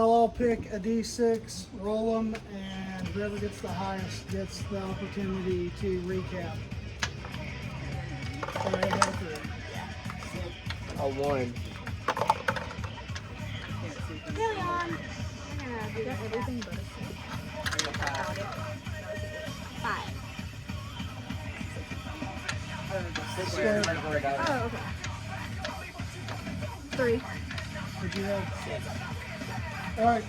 they'll all pick a D6, roll them, and whoever gets the highest gets the opportunity to recap. Sorry, I got it. A 1. Carry on. I'm gonna do everything but a 5. Oh, okay. 3. What'd you have? All right.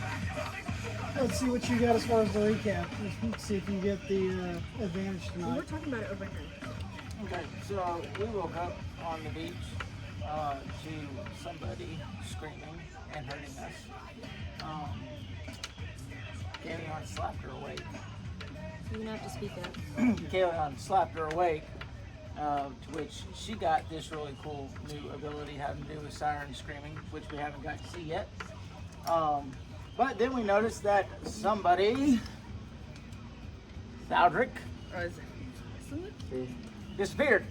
Let's see what you got as far as the recap. Let's see if you get the advantage We're tonight. talking about it over here. Okay, so we woke up on the beach to somebody screaming and hurting us. Kayleon slapped her awake. You're gonna have to speak up. Kayleon slapped her awake, to which she got this really cool new ability having to do with siren screaming, which we haven't got to see yet. But then we noticed that somebody, Thaldrick, disappeared.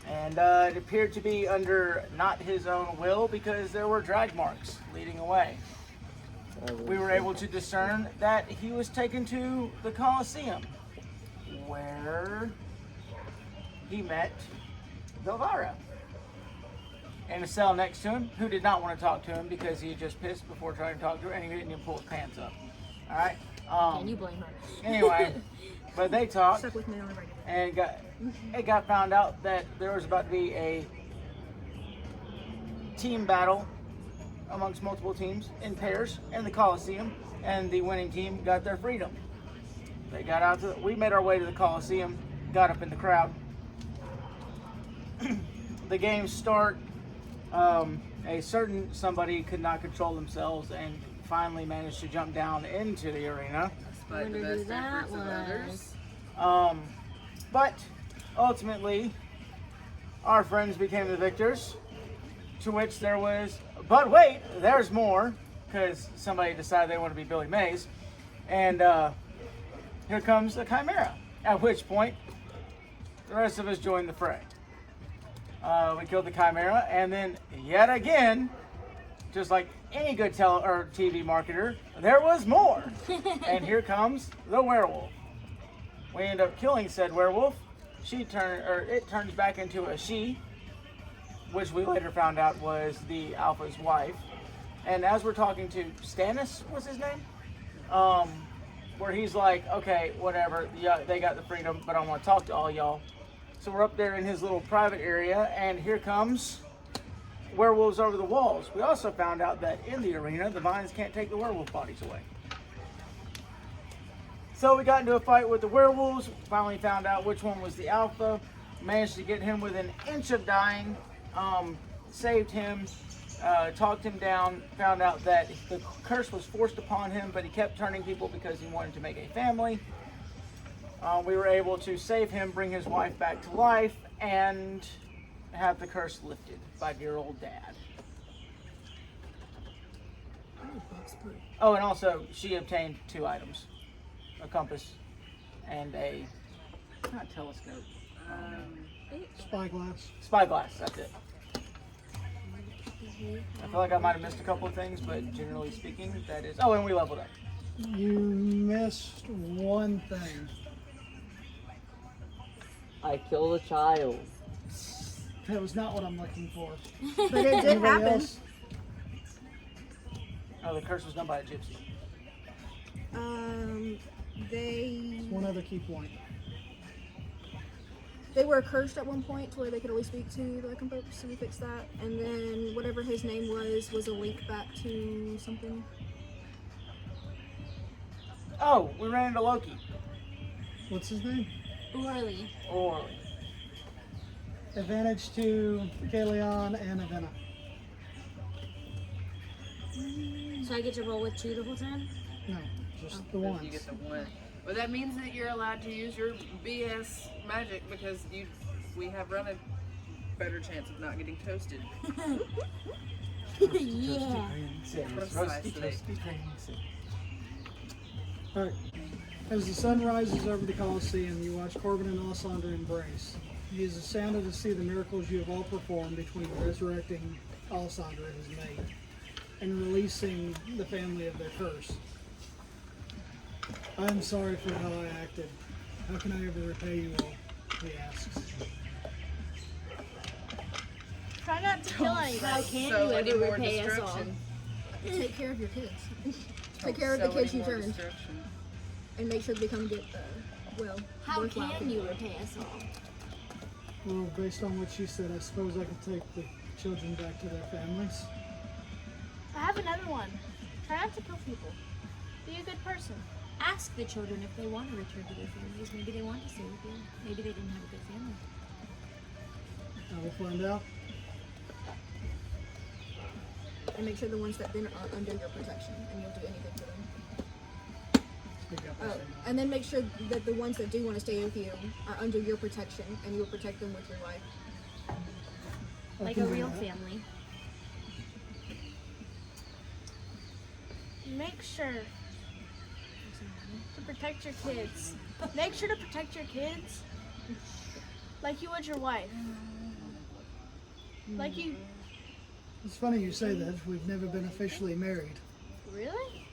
And it appeared to be under not his own will because there were drag marks leading away. We were able to discern that he was taken to the Colosseum where he met Velvara in a cell next to him, who did not want to talk to him because he had just pissed before trying to talk to her and he didn't even pull his pants up. All right. Can you blame her? Anyway, but they talked. Stuck with me on the radio. And it got found out that there was about to be a team battle amongst multiple teams in pairs in the Coliseum, and the winning team got their freedom. They got out to, we made our way to the Coliseum, got up in the crowd. The games start. A certain somebody could not control themselves and finally managed to jump down into the arena. Despite the best efforts of others. But ultimately, our friends became the victors, to which there was, but wait, there's more, because somebody decided they want to be Billy Mays, and here comes a chimera, at which point, the rest of us joined the fray. We killed the chimera, and then yet again, just like any good TV marketer, there was more, and here comes the werewolf. We end up killing said werewolf. It turns back into a she, which we later found out was the alpha's wife. And as we're talking to Stannis, was his name? Where he's like, okay, whatever, yeah, they got the freedom, but I want to talk to all y'all. So we're up there in his little private area, and here comes werewolves over the walls. We also found out that in the arena, the vines can't take the werewolf bodies away. So we got into a fight with the werewolves, finally found out which one was the alpha, managed to get him within an inch of dying, saved him, talked him down, found out that the curse was forced upon him, but he kept turning people because he wanted to make a family. We were able to save him, bring his wife back to life, and have the curse lifted by dear old dad. Oh, and also she obtained 2 items. A compass and a, not telescope, Spyglass. spyglass, that's it. I feel like I might have missed a couple of things, but generally speaking, that is, oh, and we leveled up. You missed one thing. I killed a child. That was not what I'm looking for. But it did Anybody happen. else? Oh, the curse was done by a gypsy. One other key point. They were cursed at one point to where they could only speak to the lycanthropes, so we fixed that. And then whatever his name was a link back to something. Oh, we ran into Loki. What's his name? Orly. Orly. Advantage to Kayleon and Avena. So I get to roll with 2 the whole time? No, just the ones. You get the 1. Well, that means that you're allowed to use your BS magic because we have run a better chance of not getting toasted. Yeah. Precisely. Alright. As the sun rises over the Colosseum, you watch Corbin and Alessandra embrace. He is astounded to see the miracles you have all performed between resurrecting Alessandra, his mate. and releasing the family of their curse. I am sorry for how I acted. How can I ever repay you all? He asks. Try not to kill anybody. How can So you any ever more repay us all? destruction? Take care of your kids. Take care of So the kids any you more turned, destruction. and make sure they become good. Well, How worthwhile can people. you repay us all? Well, based on what you said, I suppose I could take the children back to their families. I have another one. Try not to kill people. Be a good person. Ask the children if they want to return to their families. Maybe they want to stay with you. Maybe they didn't have a good family. I will find out. And make sure the ones that then are under your protection, and you'll do anything for them. Speak up. Oh, and then make sure that the ones that do want to stay with you are under your protection, and you will protect them with your life. I Like can a do real that. family. Make sure to protect your kids. Make sure to protect your kids like you would your wife. Like you. It's funny you say that. We've never been officially married. Really?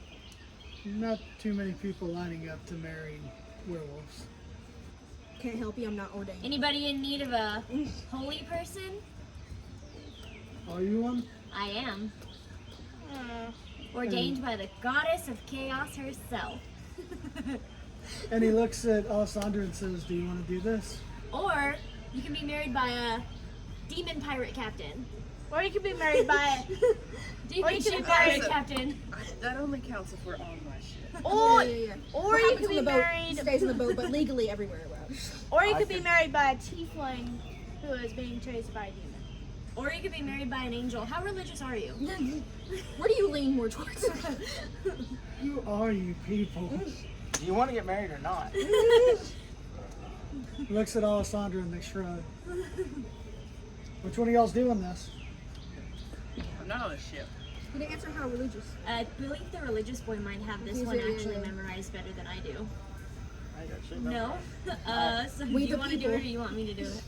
Not too many people lining up to marry werewolves. Can't help you, I'm not ordained. Anybody in need of a holy person? Are you one? I am. Ordained by the goddess of chaos herself. And he looks at Alessandra and says, "Do you want to do this?" Or you can be married by a demon pirate captain. Or you could be married by Demon you ship can pirate marry- captin. That only counts if we're on my ship. or Yeah. or What you happens could on be the boat married stays in the boat, but legally everywhere else. or you could be married by a tiefling who is being chased by a demon. Or you could be married by an angel. How religious are you? Where do you lean more towards? Who are you people? Do you want to get married or not? Looks at Alessandra and they shrug. Which one of y'all's doing this? I'm not on a ship. You didn't answer how religious. I believe the religious boy might have this He's one a- actually memorized better than I do. I actually know. No? So do We you the want to do people. it or do you want me to do it?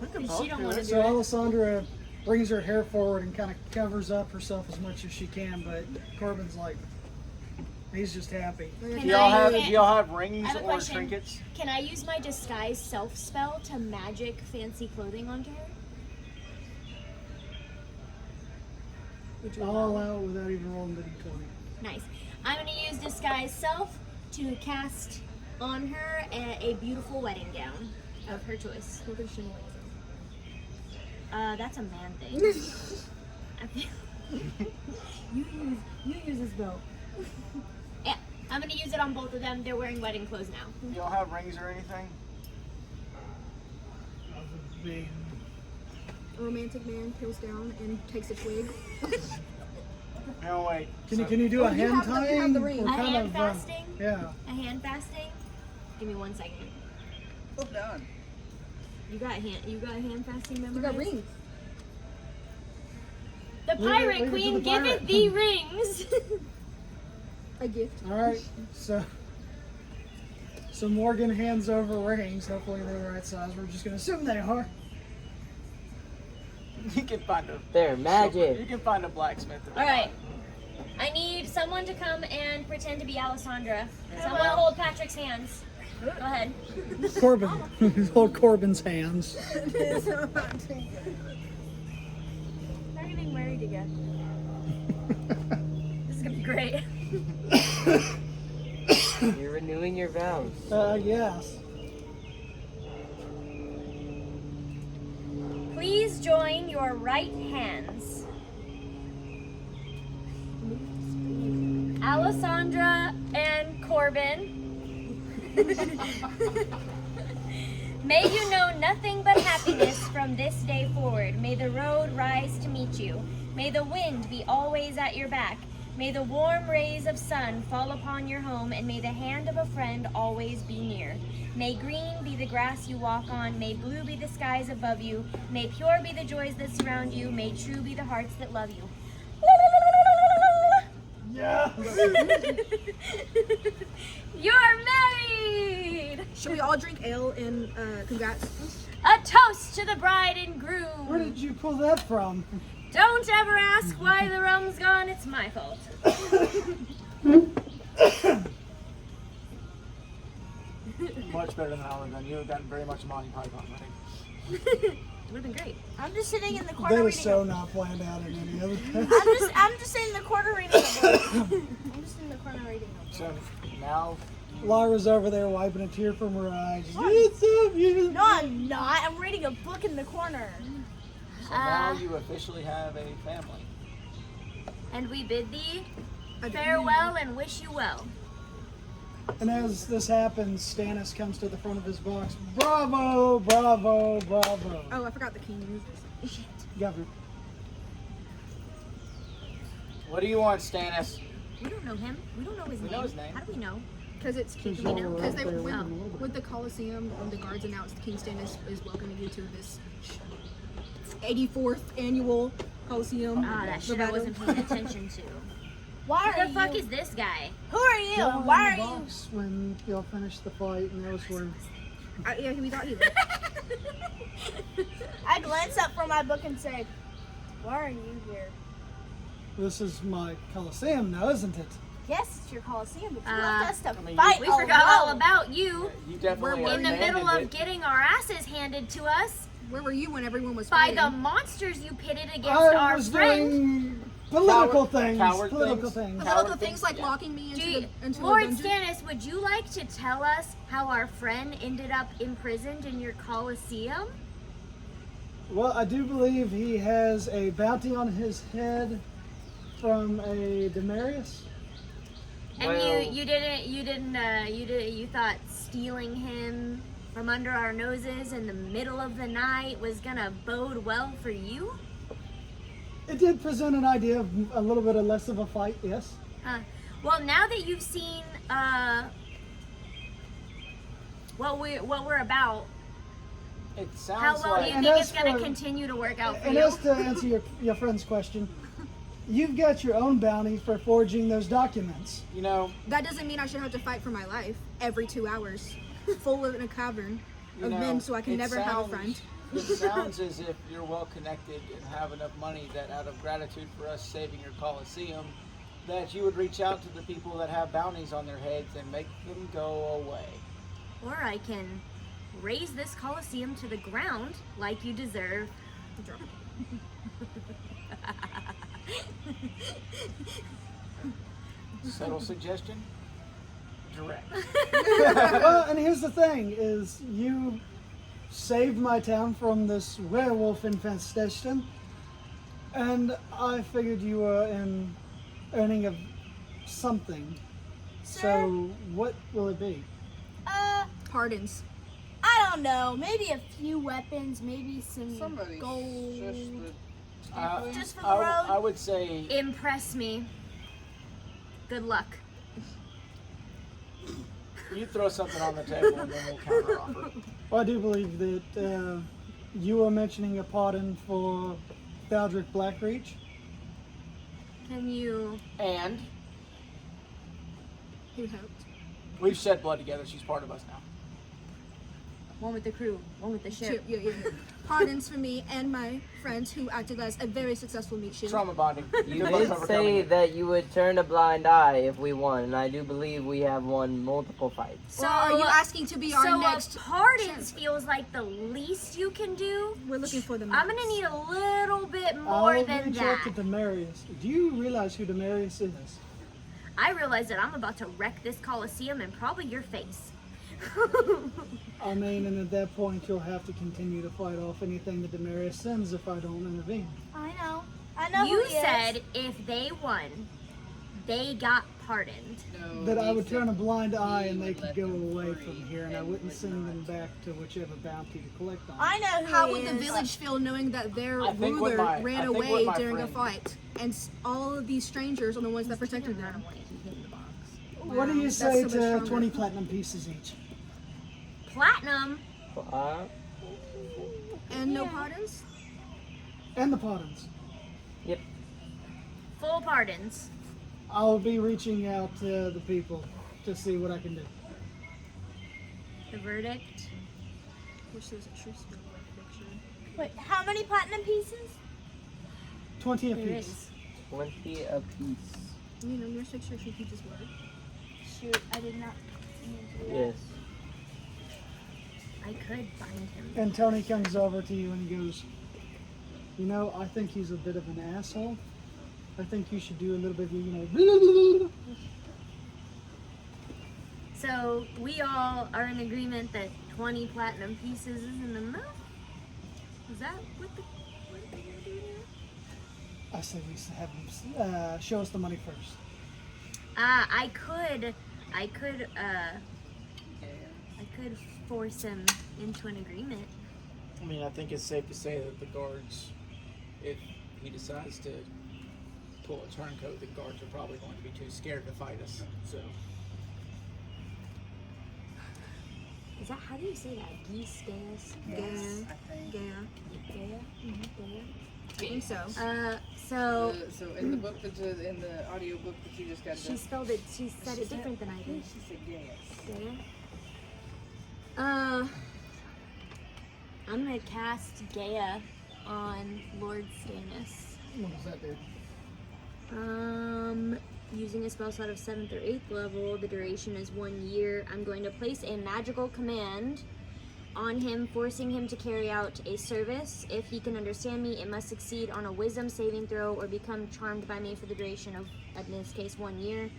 We can She both don't do wanna it. do So it. Alessandra brings her hair forward and kind of covers up herself as much as she can, but Corbin's like, he's just happy. Can Do y'all I- have rings I have a or question. trinkets? Can I use my disguise self spell to magic fancy clothing onto her? Would you I'll allow? allow it without even rolling the d20. Nice. I'm going to use disguise self to cast on her a beautiful wedding gown of her choice. What is she like? That's a man thing. I feel- you use this belt. Yeah, I'm gonna use it on both of them. They're wearing wedding clothes now. Do y'all have rings or anything? Of being A romantic man peels down and takes a twig. No, wait. Can you do a Oh, you hand have the- you have tying the ring. or A kind hand of fasting? yeah? A hand fasting? Give me 1 second. Hold on. You got hand fasting You memorized? got rings. The Leave it- pirate leave it to queen the pirate. giveth thee rings. A gift. All right, so Morgan hands over rings. Hopefully they're the right size. We're just gonna assume they are. You can find a. They're You magic. can find a blacksmith. All right. I need someone to come and pretend to be Alessandra. Someone will. hold Patrick's hands. Go ahead. Corbin, hold Corbin's hands. They're getting married again. This is gonna be great. You're renewing your vows. Yes. Please join your right hands. Alessandra and Corbin. May you know nothing but happiness from this day forward. May the road rise to meet you. May the wind be always at your back. May the warm rays of sun fall upon your home, and may the hand of a friend always be near. May green be the grass you walk on. May blue be the skies above you. May pure be the joys that surround you. May true be the hearts that love you. Yeah. You're married! Should we all drink ale and congrats? A toast to the bride and Where groom. did you pull that from? Don't ever ask why the rum's gone. It's my fault. Much better than I would have done. You have gotten very much Monty Python money. It would have been great. I'm just sitting in the corner That reading. is so not planned out in any other. I'm just sitting in the corner reading a book. I'm just in the corner reading a book. So now, Lyra's over there wiping a tear from her eye. It's so beautiful. No, I'm not. I'm reading a book in the corner. so now you officially have a family. And we bid thee farewell and wish you well. And as this happens, Stannis comes to the front of his box. Bravo, bravo, bravo. Oh, I forgot the king. Shit. Governor. What do you want, Stannis? We don't know him. We don't know his We name. know his name. How do we know? Because it's King. Because y'all were Because out they there went with him a little bit. with the Colosseum, the guards announced King Stannis is welcoming you to this 84th annual Colosseum. Ah, that shit I wasn't paying attention to. Why Who are the fuck you? is this guy? Who are you? Y'all were Why in the are you? box when y'all finished the fight, and that was where. Yeah, we thought he was. I glanced up from my book and said, "Why are you here?" This is my Coliseum now, isn't it? Yes, it's your Coliseum, but you Uh, left us to I mean, fight. We forgot all alone. about you. You definitely We're in the middle abandoned of it. getting our asses handed to us Where were you when everyone was by fighting? the monsters you pitted against I our was friend. doing political Coward- things. coward Political things. things. Political Coward things things, like yeah. locking me into Lord a dungeon. Stannis, would you like to tell us how our friend ended up imprisoned in your Colosseum? Well, I do believe he has a bounty on his head from a Demarius. And Well- you thought stealing him from under our noses in the middle of the night was gonna bode well for you? It did present an idea of a little bit of less of a fight, yes. Huh. Well, now that you've seen what we're about, It sounds how well do like you And think as it's gonna for- continue to work out for And you? as to answer your friend's question, you've got your own bounty for forging those documents. you know. That doesn't mean I should have to fight for my life every 2 hours, full in a cavern You of know, men, so I can it never have a sounds- friend. It sounds as if you're well connected and have enough money that out of gratitude for us saving your Coliseum, that you would reach out to the people that have bounties on their heads and make them go away. Or I can raise this Colosseum to the ground like you deserve. Subtle suggestion? Direct. Well, and here's the thing: is you saved my town from this werewolf infestation, and I figured you were in earning of something. So what will it be? Pardons. I don't know. Maybe a few weapons, maybe some Somebody gold. Just for the I road? would say Impress me. Good luck. you throw something on the table and then we'll counter offer. Well, I do believe that you were mentioning a pardon for Baldric Blackreach. Can you? And Who helped? we've shed blood together. She's part of us now. One with the crew, one with the ship. Yeah. Pardons for me and my friends who acted as a very successful meat shield. Trauma bonding. You Good luck did overcoming say it. that you would turn a blind eye if we won, and I do believe we have won multiple fights. So are you asking to be our So next? a pardons feels like the least you can do. We're looking for the. I'm gonna need a little bit more I'll than reach out that. to Demarius. Do you realize who Demarius is? I realize that I'm about to wreck this Colosseum and probably your face. I mean, and at that point, you'll have to continue to fight off anything that Demarius sends if I don't intervene. I know. I know You who he is. said if they won, they got pardoned. No, That I he would said turn a blind eye he and they would could let go them away free from here, and I and wouldn't would send them not. back to whichever bounty to collect on. I know who How he would the is. village feel knowing that their I think what ruler my- I ran think what away my during a friend- fight, and all of these strangers are the ones that protected them? What do you That's say so much to stronger. 20 platinum pieces each? Platinum? And no pardons? And the pardons. Yep. Full pardons. I'll be reaching out to the people to see what I can do. The verdict? Which there's a true spirit picture. Wait, how many platinum pieces? 20 There apiece. is. 20 apiece. You know, your sister should teach his word. Shoot, I did not mean to do that. Yes. I could find him. And Tony comes over to you and he goes, you know, I think he's a bit of an asshole. I think you should do a little bit of, you know, So we all are in agreement that 20 platinum pieces isn't enough? Is that what the what are they gonna do now? I say we have him show us the money first. I could force him into an agreement. I mean, I think it's safe to say that the guards, if he decides to pull a turncoat, the guards are probably going to be too scared to fight us. So, Is that, how do you say that? Geese, Gaius? Gaia. I think. Gaia. Gaia? Gaia? I think so. So So in the book that in the audio book that you just got she done, spelled it, she said it different than I did. she said yes. Gaia? I'm gonna cast Gaia on Lord Stannis. What does that do? Using a spell slot of 7th or 8th level, the duration is 1 year. I'm going to place a magical command on him, forcing him to carry out a service. If he can understand me, it must succeed on a wisdom saving throw or become charmed by me for the duration of, in this case, 1 year.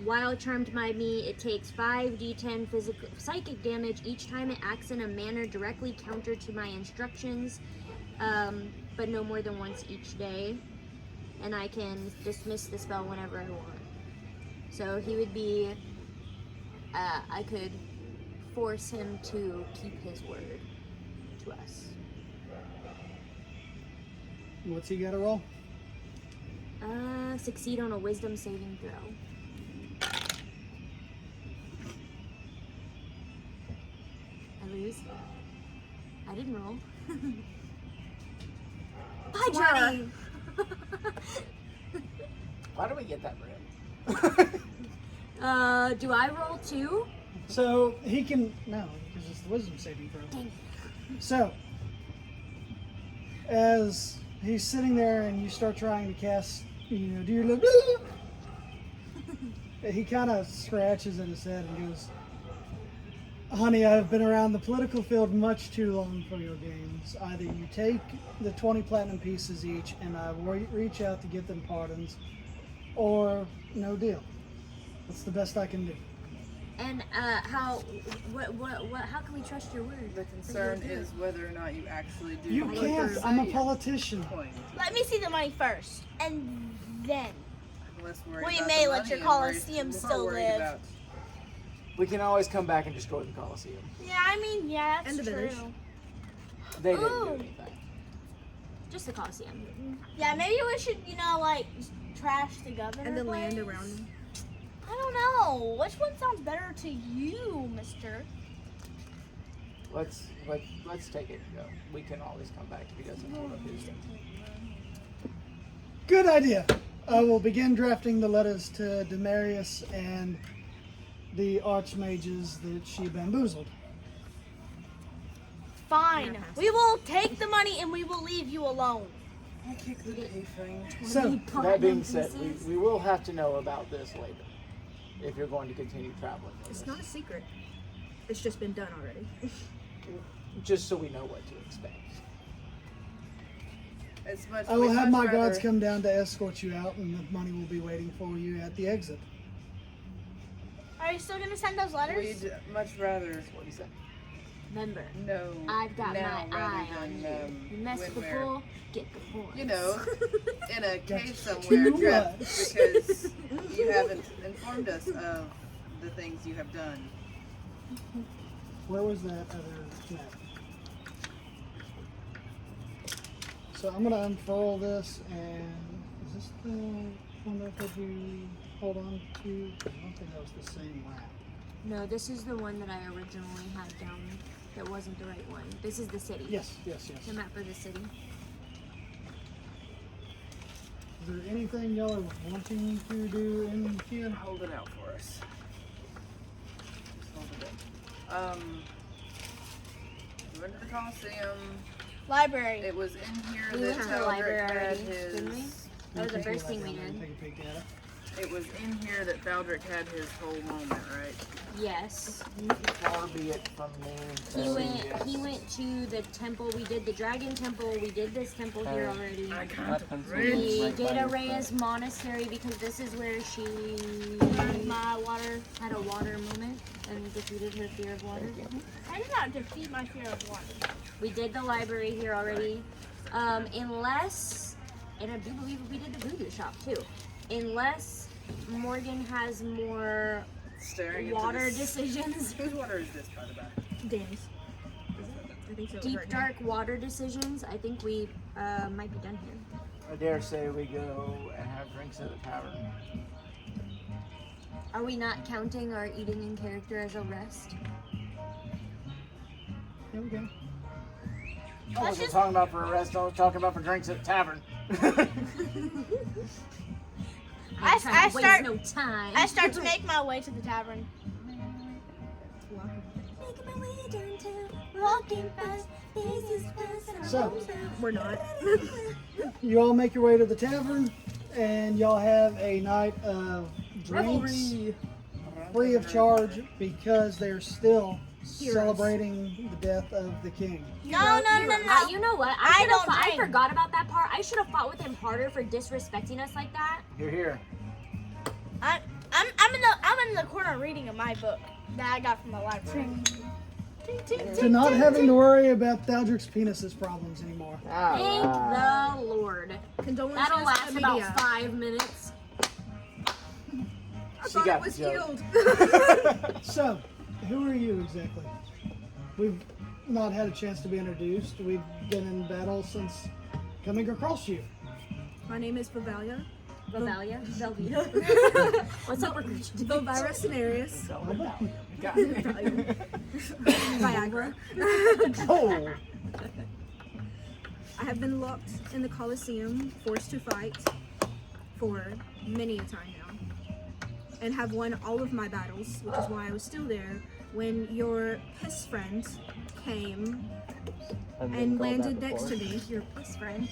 While charmed by me, it takes 5d10 physical psychic damage each time it acts in a manner directly counter to my instructions, but no more than once each day. And I can dismiss the spell whenever I want. So he would be, I could force him to keep his word to us. What's he got to roll? Succeed on a wisdom saving throw. I lose. I didn't roll. Bye, Johnny! why do we get that bread? Do I roll 2? So he can, no, because it's the wisdom saving throw. Dang. So, as he's sitting there and you start trying to cast, you know, do your little, he kind of scratches in his head and goes, honey, I've been around the political field much too long for your games. Either you take the 20 platinum pieces each and I will reach out to get them pardons, or no deal. That's the best I can do. And how can we trust your word? The concern is whether or not you actually do. You what can't, you're I'm a saying. politician. Point. Let me see the money first, and then. I'm less worried We about may the let money your and worried- Colosseum more still worried live. about- We can always come back and destroy the Colosseum. Yeah, I mean, yeah, that's And the village. true. They didn't Ooh. do anything. Just the Colosseum. Yeah, maybe we should, you know, like, trash the governor. And the land place. around him. I don't know. Which one sounds better to you, mister? Let's take it and go. We can always come back if he doesn't hold up his end. Good idea. I will begin drafting the letters to Demarius and the archmages that she bamboozled. Fine. We will take the money and we will leave you alone. So, That being said, we will have to know about this later if you're going to continue traveling with It's us. not a secret. It's just been done already. Just so we know what to expect. It's much, I will we'd have much my guards rather- come down to escort you out, and the money will be waiting for you at the exit. Are you still gonna send those letters? We'd much rather What do you say? Remember, know I've got now my eye rather on than you. You mess with the when we're, bull, get the horns. you know, in a cave That's somewhere too trapped much. because you haven't informed us of the things you have done. Where was that other map? So I'm gonna unfurl this, and is this the one that I told you hold on to? I don't think that was the same map. No, this is the one that I originally had down. That wasn't the right one. This is the city. Yes. The map for the city. Is there anything y'all are wanting to do in here? Hold it out for us. Just hold it up. We went to the Coliseum. Library. It was in here We that went to the Eldrick library had already, didn't we? his. That was the first thing we did. Take a peek at it. It was in here that Baldric had his whole moment, right? Yes. Far be it from me. He to went. say He yes. went to the temple. We did the dragon temple. We did this temple here already. We did Araya's monastery because this is where she My water. had a water moment and defeated her fear of water. I did not defeat my fear of water. We did the library here already. Unless, and I do believe we did the voodoo shop too. Unless Morgan has more Staring into water this- decisions. Whose water is this, by the way? Danny's. I think so. Deep right now. dark water decisions. I think we might be done here. I dare say we go and have drinks at the tavern. Are we not counting our eating in character as a rest? Here we go. I wasn't talking about for a rest, I was talking about for drinks at the tavern. I'm I trying to waste start- no time. I start to make my way to the tavern. Making my way downtown, walking fast, faces fast, and I'm So- almost there. We're not. You all make your way to the tavern, and y'all have a night of drinks free of charge because they're still celebrating the death of the king. No. You know what? I don't I drink. forgot about that part. I should have fought with him harder for disrespecting us like that. You're here. I'm in the corner reading in my book that I got from the library. To not having to worry about Thaldric's penis's problems anymore. Thank the Lord. Condolences. That'll last Amelia. about 5 minutes. I She thought got it was the joke. healed. So, who are you exactly? We've not had a chance to be introduced. We've been in battle since coming across you. My name is Vivalia. Vivalia? Velveeta. What's up, recruit? Vivira Cenarius. Got it. Viagra. Oh! I have been locked in the Colosseum, forced to fight for many a time now, and have won all of my battles, which is why I was still there when your piss friend came and landed next to me. Your piss friend.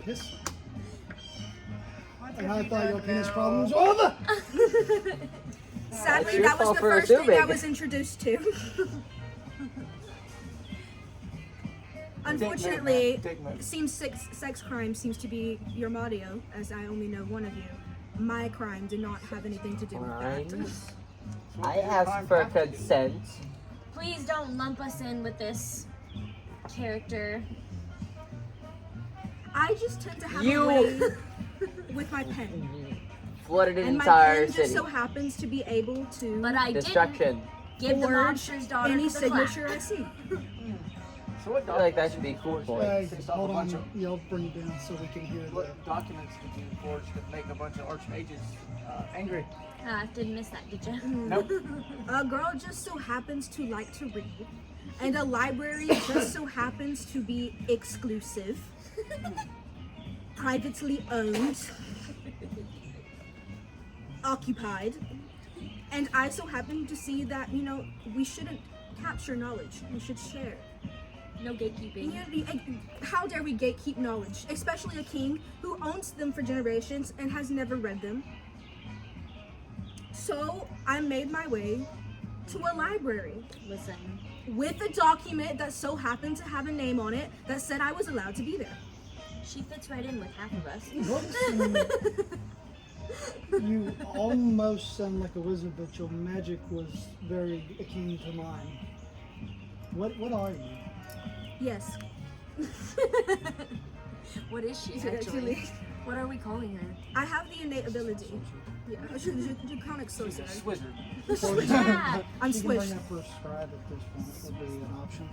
Piss. And I thought your penis problems were over. Sadly, your that was fault the for first thing I assuming. was introduced to. Unfortunately, Take note. it seems sex crime seems to be your motto, as I only know one of you. My crime did not have anything to do with that. Crimes? I asked for consent. Please don't lump us in with this character. I just tend to have You- a way with my pen. Flooded an And my entire pen just city. so happens to be able to But I Destruction. didn't give the forge monster's daughter any to the clap. signature I see. So what I feel like that should be cool for Hey, Based off hold a on, bunch of- y'all bring it down so we can hear the. What documents did you forge to make a bunch of archmages angry? Ah, didn't miss that, did you? Nope. A girl just so happens to like to read, and a library just so happens to be exclusive, privately owned, occupied, and I so happen to see that, you know, we shouldn't capture knowledge, we should share. No gatekeeping. How dare we gatekeep knowledge, especially a king who owns them for generations and has never read them. So I made my way to a library Listen, with a document that so happened to have a name on it that said I was allowed to be there. she fits right in with half of us. You almost sound like a wizard, but your magic was very akin to mine. What are you? Yes. What is she Actually. actually? What are we calling her? I have the innate ability. Yeah, draconic sorcerer. Wizard. Yeah. I'm She can bring squished. up her scribe at this point. Would be an option.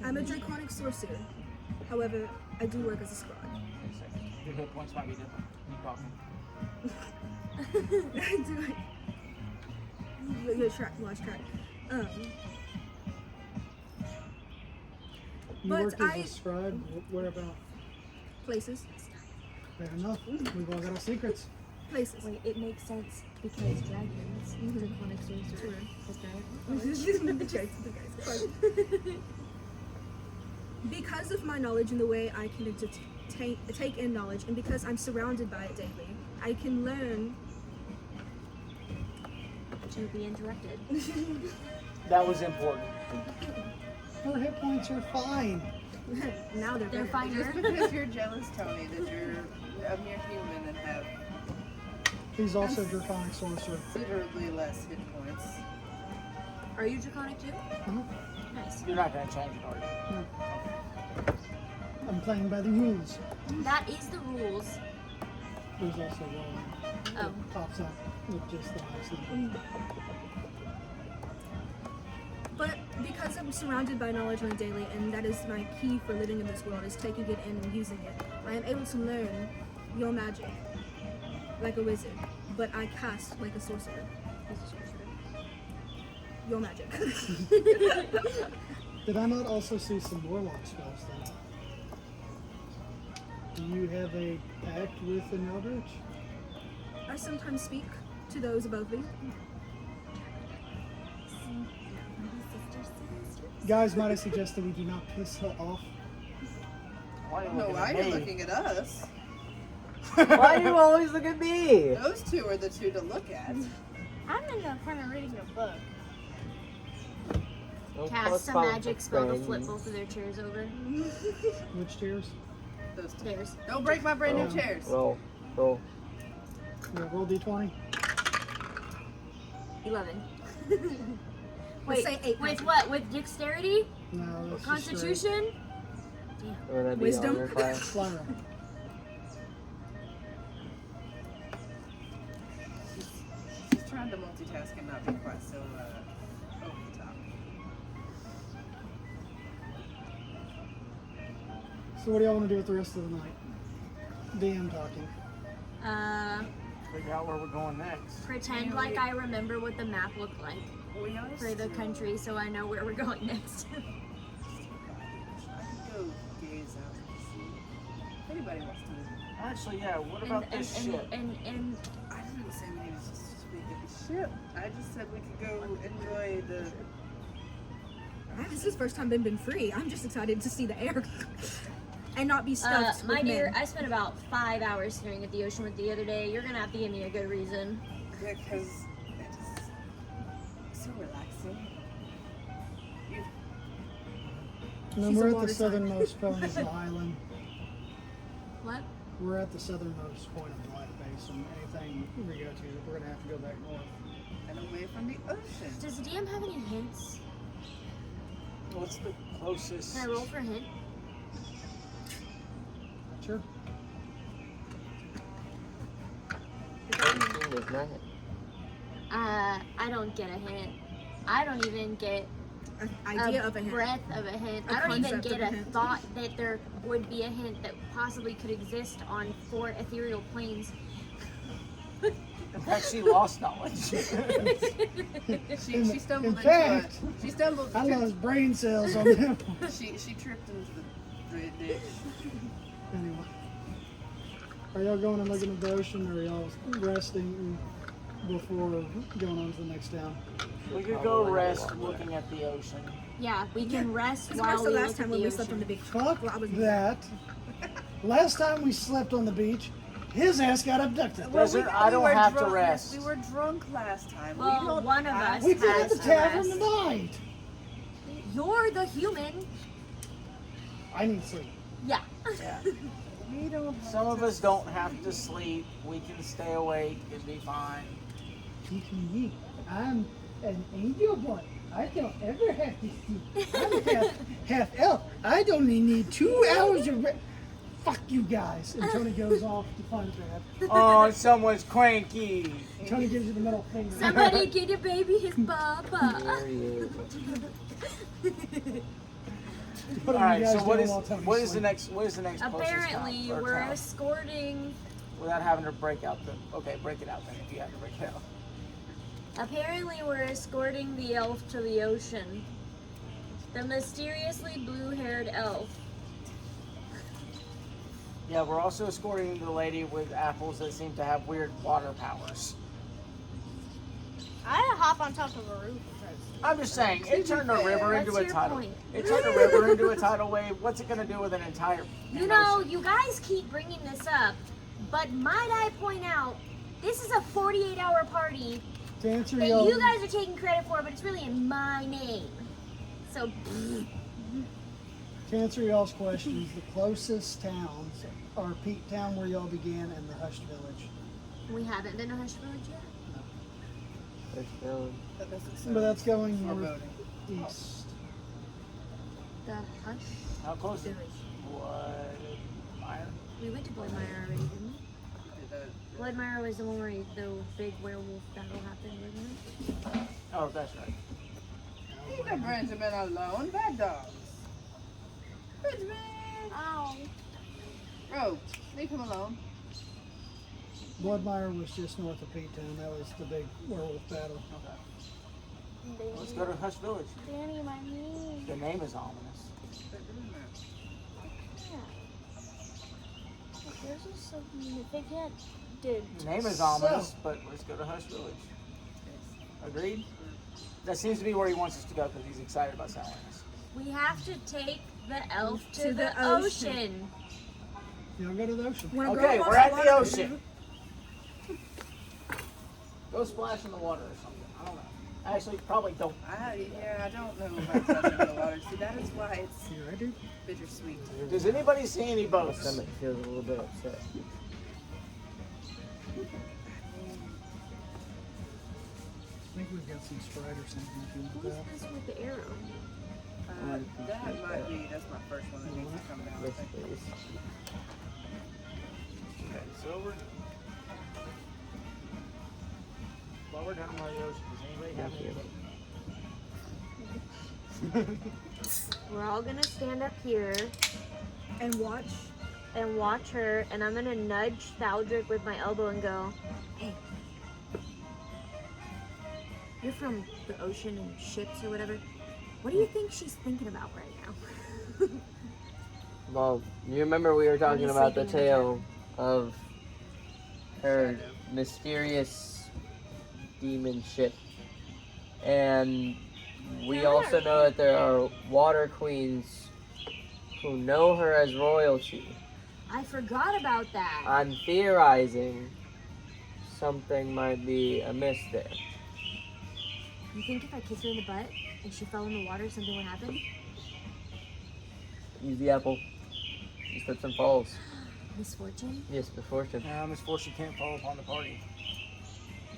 I'm a draconic sorcerer. However, I do work as a scribe. Your hit points might be different. Keep talking. Lost track. You But work as I- a scribe. Where about? Places. Fair enough. We've all got our secrets. places. Wait, it makes sense because dragons, draconic sorcerer, Because of my knowledge and the way I can take in knowledge, and because I'm surrounded by it daily, I can learn to be interrupted. That was important. Her hit points are fine. now they're They're better. Just finer. because you're jealous, Tony, that you're a mere human and have He's also draconic sorcerer. considerably less hit points. Are you draconic too? Uh-huh. Nice. You're not going to change it, are you? I'm playing by the rules. That is the rules. There's also one Oh. that pops up with just the highest number. But because I'm surrounded by knowledge on a daily, and that is my key for living in this world, is taking it in and using it, I am able to learn your magic like a wizard, but I cast like a sorcerer. Your magic. Did I not also see some warlock spells then? Do you have a pact with an eldritch? I sometimes speak to those above me. Guys, might I suggest that we do not piss her off? Why are you No, looking why at are you me? looking at us? Why do you always look at me? Those two are the two to look at. I'm in the corner reading a book. Don't Cast a postpone magic for spell to friends. flip both of their chairs over. Which chairs? Those two. Theirs. Don't break my brand new Oh. chairs. Roll. Yeah, roll d20. 11. Let's Wait, say 8. with what? With dexterity? No, that's just Constitution? Would that be Wisdom? honor class? straight. Flyra. She's trying to multitask and not be quite so over the top. So what do y'all want to do with the rest of the night? DM talking. Figure out where we're going next. Pretend like I remember what the map looked like We are for the still- country so I know where we're going next. I can go gaze out and see if anybody wants to. Actually, yeah, what about this ship? and I didn't say we needed to speak at the ship. I just said we could go enjoy the. This is the first time I've been free. I'm just excited to see the air. And not be stuffed my with dear, men. I spent about 5 hours staring at the ocean with the other day. You're gonna have to give me a good reason. Yeah, because it's so relaxing. You, And then She's a we're at the water sign. southernmost point of the island. What? We're at the southernmost point of Black Basin. Anything we go to, we're gonna have to go back north. and away from the ocean. Does the DM have any hints? What's the closest? Can I roll for a hint? Sure. 13 is not it. I don't get a hint. I don't even get An idea of a hint. breath of a hint. A I don't even concept get of a a hint. thought that there would be a hint that possibly could exist on 4 ethereal planes. In fact, she lost knowledge. She stumbled In into fact, it. She stumbled. I lost brain cells on them. She tripped into the ditch. Anyway. Are y'all going and looking at the ocean, or are y'all resting before going on to the next town? We could go rest looking at the ocean. Yeah, we can rest Because while that's we the look last at time the when we ocean. slept on the beach. Fuck Well, I was that. Last time we slept on the beach, his ass got abducted. Desert, I don't have to drunk, rest. We were drunk last time. Well, we don't one of have us We did at has the to tavern rest. tonight. You're the human. I need sleep. Yeah. Yeah. We don't have Some of to us don't have to sleep. We can stay awake and be fine. Teach me. I'm an angel boy. I don't ever have to sleep. I'm half elf. I only need 2 hours of rest. Fuck you guys. And Tony goes off to find Brad. Oh, someone's cranky. Tony gives you the middle finger. Somebody get your baby his baba. There he is. What All are right. you guys So what doing is while Tony what is the sleeps? next? What is the next? closest Apparently, town, or we're town? escorting. Without having to break out the. Okay, break it out then. If you have to break it out. Apparently, we're escorting the elf to the ocean. The mysteriously blue-haired elf. Yeah, we're also escorting the lady with apples that seem to have weird water powers. I had to hop on top of a roof. I'm just saying, it turned a river What's into a your tidal. point? It turned a river into a tidal wave. What's it going to do with an entire? You know, you guys keep bringing this up, but might I point out, this is a 48-hour party To answer that y'all, you guys are taking credit for, but it's really in my name. So, to answer y'all's questions, the closest towns are Peak Town, where y'all began, and the Hushed Village. we haven't been to Hush Village yet. There's no- But that's going Or boating. northeast. The Hush How close? Village. What? We went to Bloodmire already, didn't we? Bloodmire was the one where the big werewolf battle happened, wasn't it? Oh, that's right. Leave the Benjamin alone. Bad dogs. Benjamin. Ow. Bro, leave him alone. Bloodmire was just north of Peak Town. That was the big werewolf battle. Okay. Let's go to Hush Village. Danny, my knee. The name is ominous. There's just something that they can't do. The name is ominous, but let's go to Hush Village. Agreed? That seems to be where he wants us to go because he's excited about selling us. We have to take the elf to, To the the ocean. Y'all go to the ocean. When a girl Okay, walks we're at water, the ocean. Go splash in the water or something. I don't know. Actually, probably don't. I don't know about touching the water. See, that is why it's You ready? bittersweet. Does anybody see any My boats? stomach feels a little bit upset. I think we've got some Sprite or something if you want Who's that. this with the arrow? That might be, that's my first one that needs to come down. I Yes, think. please. Okay, so while we're down by the ocean, does anybody have Thank any you. boats? We're all gonna stand up here and watch. and watch her, and I'm gonna nudge Thaldrick with my elbow and go, "Hey, you're from the ocean and ships or whatever. What do you think she's thinking about right now?" Well, you remember we were talking you about the sleeping in the tale of her mysterious demon ship. And we also know that there are water queens who know her as royalty. I forgot about that. I'm theorizing something might be amiss there. You think if I kiss her in the butt and she fell in the water, something would happen? Use the apple. He slips and falls. Misfortune? Yes, misfortune. Misfortune can't fall upon the party.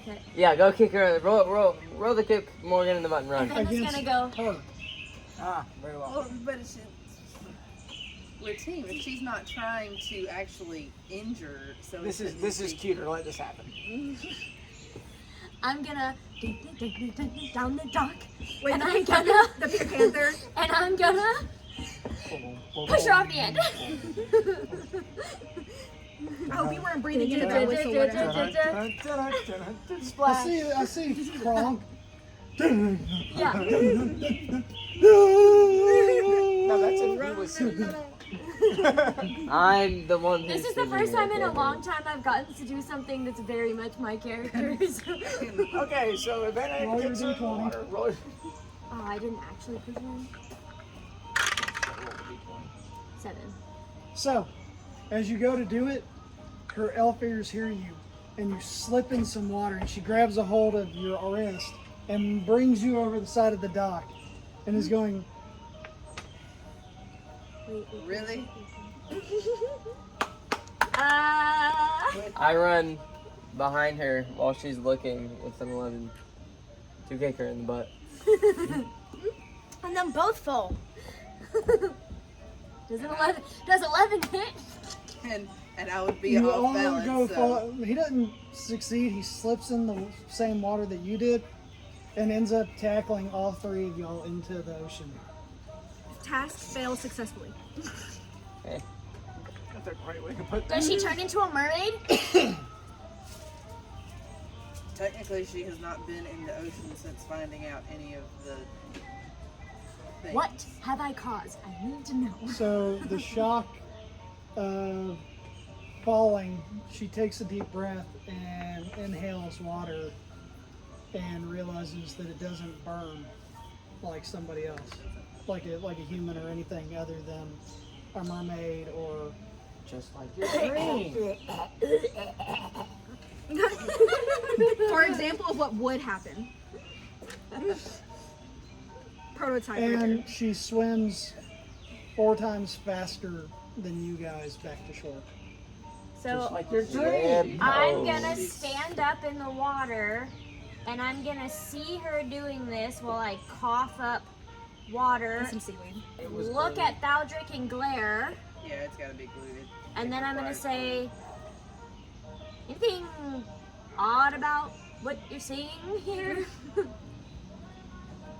Okay. Yeah, go kick her. Roll the kick Morgan in the butt and run. And then it's Against gonna go. her. Ah, very well. Well, but it's, we're a team. If she's not trying to actually injure, so This is cuter. Let this happen. I'm gonna down the dock. Wait, and I'm gonna the Pink Panther. and I'm gonna push her off the end. Oh, we weren't breathing in the whistle. Whatever. Splash. I see Kronk. Yeah. No, that's if you was. I'm the one who's This is the singing first time it, in a okay. long time I've gotten to do something that's very much my characters. Okay, so if that Roll your gets in the D20. water, roll. Oh, I didn't actually push her in. 7. So, as you go to do it, her elf ears hear you, and you slip in some water, and she grabs a hold of your wrist and brings you over the side of the dock, and is going, Wait. Really? I run behind her while she's looking with an 11 to kick her in the butt. And then both fall. Does 11 hit? And I would be you off all balance. go So. fall. He doesn't succeed. He slips in the same water that you did, and ends up tackling all three of y'all into the ocean. Task failed successfully. Okay. That's a great way to put that. Does she turn into a mermaid? Technically, she has not been in the ocean since finding out any of the What have I caused? I need to know. So the shock of falling, she takes a deep breath and inhales water and realizes that it doesn't burn like somebody else, like a human or anything other than a mermaid or Just like your dream. For example of what would happen. Prototype. right there. and she swims 4 times faster than you guys back to shore. So Just like your dream. I'm gonna stand up in the water and I'm gonna see her doing this while I cough up water, And some seaweed. look at Thaldrick and glare, Yeah, it's gotta be glued. and then I'm gonna say, anything odd about what you're seeing here?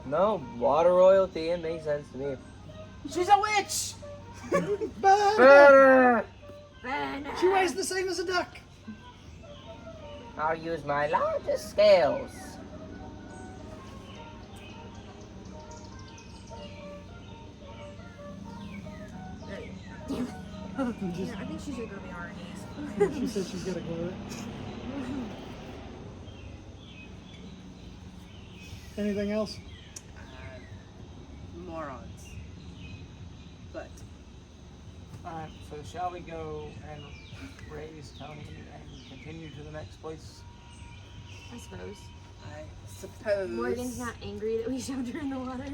No, water royalty, it makes sense to me. She's a witch! But she weighs the same as a duck. I'll use my largest scales. Yeah, I think she's gonna be R&E's. She said she's gonna glue it. Anything else? Morons. But Alright, so shall we go and raise Tony and continue to the next place? I suppose. I suppose Morgan's not angry that we shoved her in the water.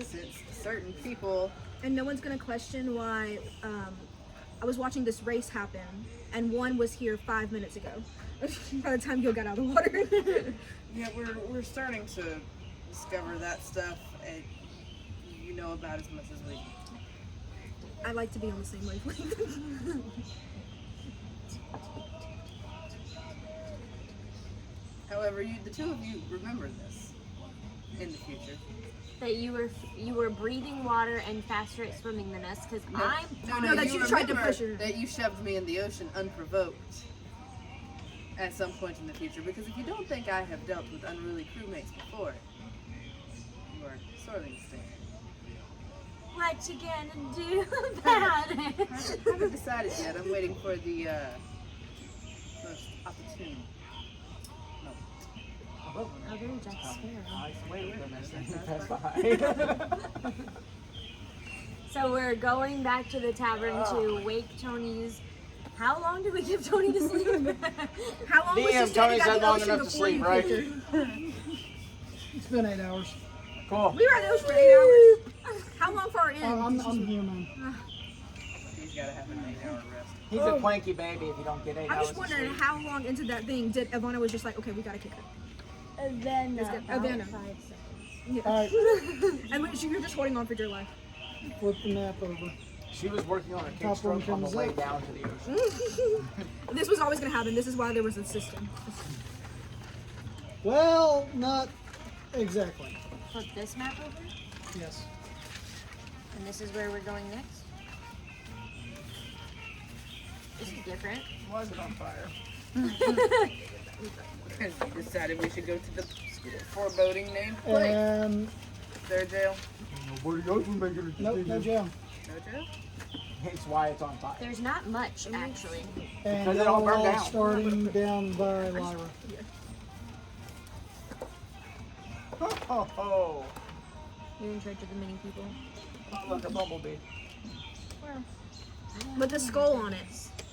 since certain people And no one's gonna question why I was watching this race happen and one was here 5 minutes ago. By the time Gil got out of the water. yeah, we're starting to discover that stuff and you know about as much as we do. I like to be on the same wavelength. However, the two of you remember this in the future. That you were breathing water and faster at swimming than us, because I'm No, that you tried to remember push her. That you shoved me in the ocean unprovoked at some point in the future. Because if you don't think I have dealt with unruly crewmates before, you are sorely mistaken. what you gonna do about it? I haven't decided yet. I'm waiting for the most opportune. Oh, very Jack Sparrow. I wait for them as they pass by. So we're going back to the tavern to wake Tony's. How long did we give Tony to sleep? How long was she DM, standing Tony's at had the long ocean enough to before sleep, you right? picked her? It's been 8 hours. Cool. We were at the ocean for 8 hours. How long far in? I'm human. He's got to have an 8-hour rest. He's a clanky baby if you don't get 8 I'm hours just of wondering sleep. how long into that thing did Ivana was just like, okay, we gotta kick her. Then It's good. about Havana. 5 seconds. Yeah. Alright, And you're just holding on for dear life. flip the map over. She was working on a Top one kickstroke on the comes way up. down to the ocean. This was always gonna happen. This is why there was a system. Well, not exactly. Flip this map over, Yes. and this is where we're going next. This is different. Why is it on fire? And we decided we should go to the foreboding named place. And Is there a jail? Nobody else will make it. nope, no jail. No jail? Hence why it's on fire. There's not much actually. And Because it all burned down. starting down by Lyra. Ho ho ho! You're in charge of the many people. Oh, look, a bumblebee. With a skull on it.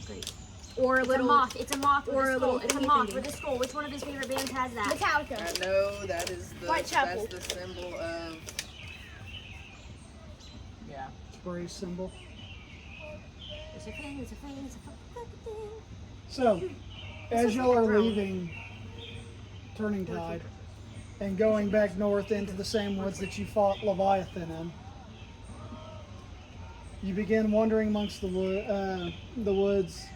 Great. Or a It's a little moth. It's a moth with or a a skull. little It's a thingy moth thingy. with a skull. Which one of his favorite bands has that? Metallica. I know that is the Whitechapel. that's the symbol of Yeah. Bray symbol. It's a thing. It's a thing. It's a fucking thing. So, as y'all are leaving Turning Tide and going back north into the same woods that you fought Leviathan in, you begin wandering amongst the woods.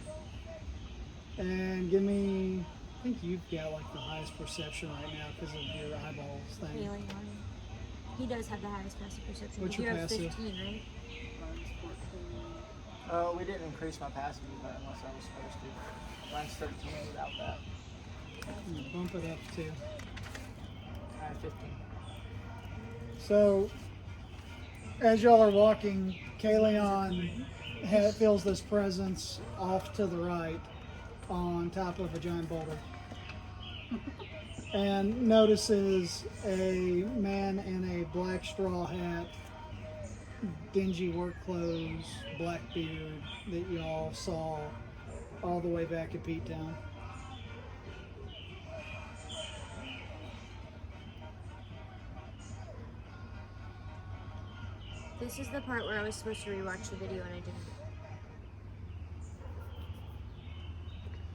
And give me, I think you've got like the highest perception right now because of your eyeballs thing. Feeling on him. He does have the highest passive perception. What's You your have passive? 15, right? mine's 14. Oh, we didn't increase my passive but unless I was supposed to. Mine's 13 without that. You bump it up too. I have 15. So, as y'all are walking, Kaleon feels this presence off to the right on top of a giant boulder. And notices a man in a black straw hat, dingy work clothes, black beard that y'all saw all the way back at Pete Town. This is the part where I was supposed to rewatch the video and I didn't.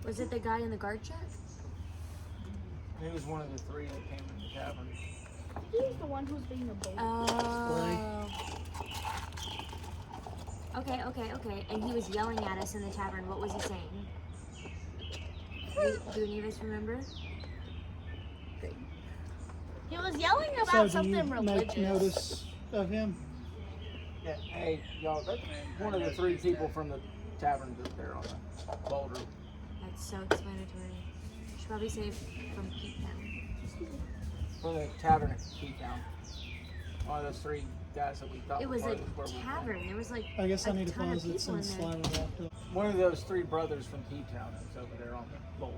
Was it the guy in the guard check? He was one of the three that came in the tavern. He's the one who's being a bully. Oh. Okay. And he was yelling at us in the tavern. What was he saying? Do any of us remember? He was yelling So about do something you religious. make notice of him? Yeah, hey, y'all, that's one of the three people from the tavern that they're on the boulder. That's so explanatory. Should probably say from Pete Town. From the tavern at Keytown. One of those three guys that we thought It was a were where we were. tavern. There was like I guess I a need to ton of pause it people in since there. Slimer walked up. One of those three brothers from Keytown is over there on the boulder.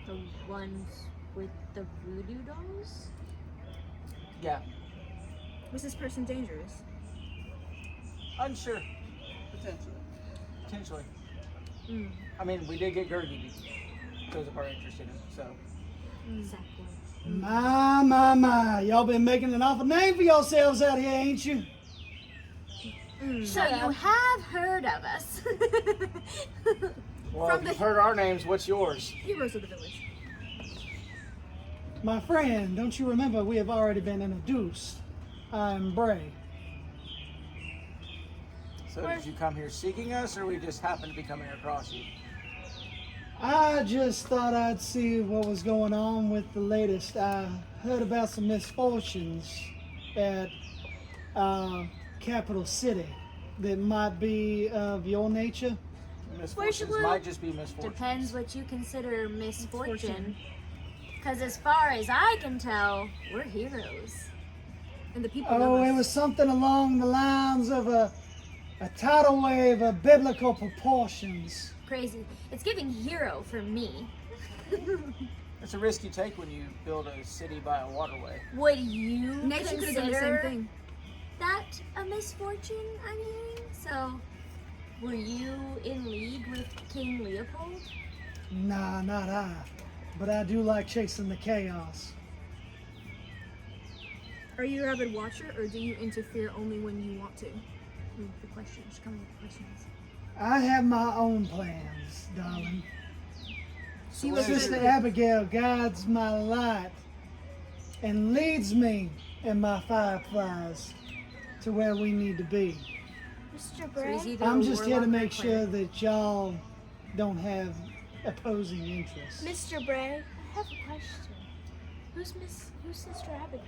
The ones with the voodoo dolls? Yeah, Was this person dangerous? unsure. Potentially. I mean, we did get Gertie because of our interest in him, so. Exactly. My. Y'all been making an awful name for yourselves out here, ain't you? So you have heard of us. Well, if you've heard our names, what's yours? Heroes of the village. My friend, don't you remember we have already been introduced? I'm Bray. So did you come here seeking us, or we just happened to be coming across you? I just thought I'd see what was going on with the latest. I heard about some misfortunes at Capital City that might be of your nature. Misfortunes Well, might just be misfortunes. Depends what you consider misfortune. Because as far as I can tell, we're heroes. And the people Oh, love it us. was something along the lines of a tidal wave of biblical proportions. Crazy. It's giving hero for me. It's a risk you take when you build a city by a waterway. Would you Next, you could have done the same consider thing. that a misfortune, I'm hearing? So, were you in league with King Leopold? Nah, not I. But I do like chasing the chaos. Are you an avid watcher, or do you interfere only when you want to? The questions. Come with the questions. I have my own plans, darling. So what is Sister it? Abigail guides my light and leads me and my fireflies to where we need to be. Mr. So Bray? he's either I'm a just here to warlock or a make sure cleric. that y'all don't have opposing interests. Mr. Bray, I have a question. Who's Sister Abigail?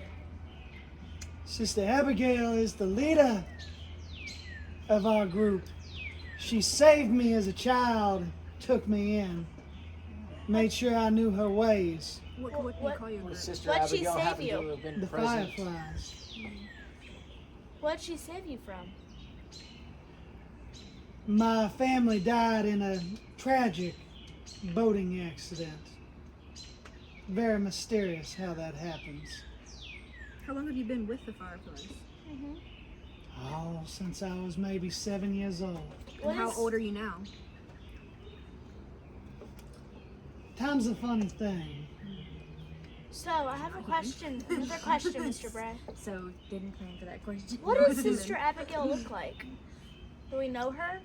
Sister Abigail is the leader of our group. She saved me as a child, took me in, made sure I knew her ways. What do you call your Well, group? Sister What'd she Abigail save happened you? to have been The present. fireflies. What'd she save you from? My family died in a tragic boating accident. Very mysterious how that happens. How long have you been with the Fireflies? Oh, since I was maybe 7 years old. And how old are you now? Time's a funny thing. So, I have a question. Another question, Mr. Bray. So, didn't plan for that question. What does Sister Abigail look like? Do we know her?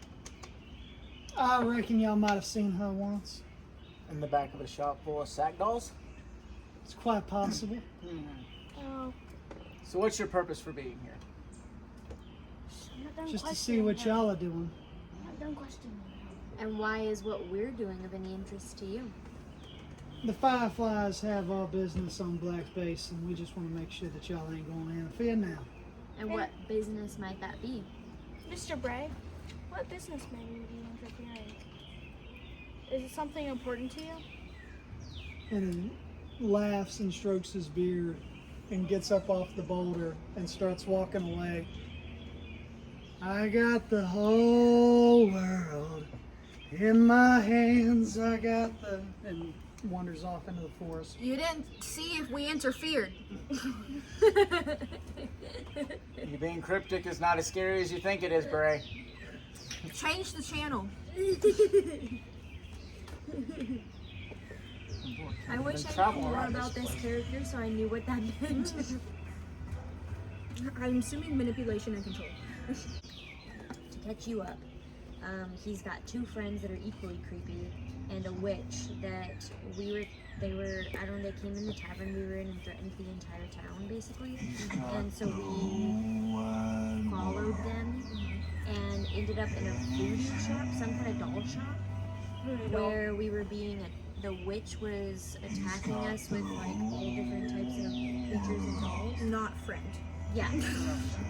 I reckon y'all might have seen her once. In the back of a shop full of sack dolls. It's quite possible. Oh, So what's your purpose for being here? I'm not done Just to questioning see what her. y'all are doing. I'm not done questioning her. And why is what we're doing of any interest to you? The Fireflies have all business on Black Basin. We just want to make sure that y'all ain't going to interfere now. And what business might that be? Mr. Bray, what business may you be interfering? Is it something important to you? And he laughs and strokes his beard and gets up off the boulder and starts walking away. I got the whole world in my hands. I got the... And wanders off into the forest. You didn't see if we interfered. You being cryptic is not as scary as you think it is, Bray. Change the channel. I wish I Travel knew more around about this this place. character so I knew what that meant. I'm assuming manipulation and control. To catch you up, he's got two friends that are equally creepy and a witch that they came in the tavern we were in and threatened the entire town basically. And so we followed them and ended up in a voodoo shop, some kind of doll shop, where we were the witch was attacking us with like all different types of creatures and dolls. Not friend. Yeah.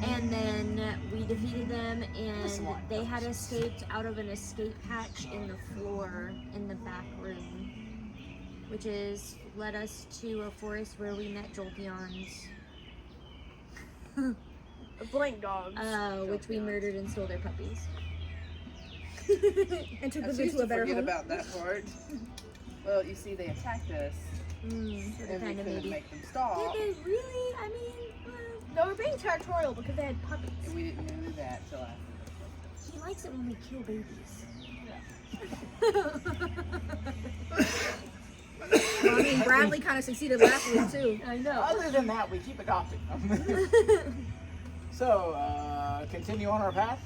And then we defeated them and they had escaped out of an escape hatch in the floor in the back room, which led us to a forest where we met Jolteons. Blank dogs. Which we murdered and stole their puppies. And took I them choose to to a better forget home. about that part. Well, you see, they attacked us, So they and we kind of couldn't maybe. make them stop. Did they really? I mean, They were being territorial because they had puppies. And we didn't do that till after. he likes it when we kill babies. Well, I mean, Bradley kind of succeeded last week too. I know. Other than that, we keep adopting them. So, continue on our path.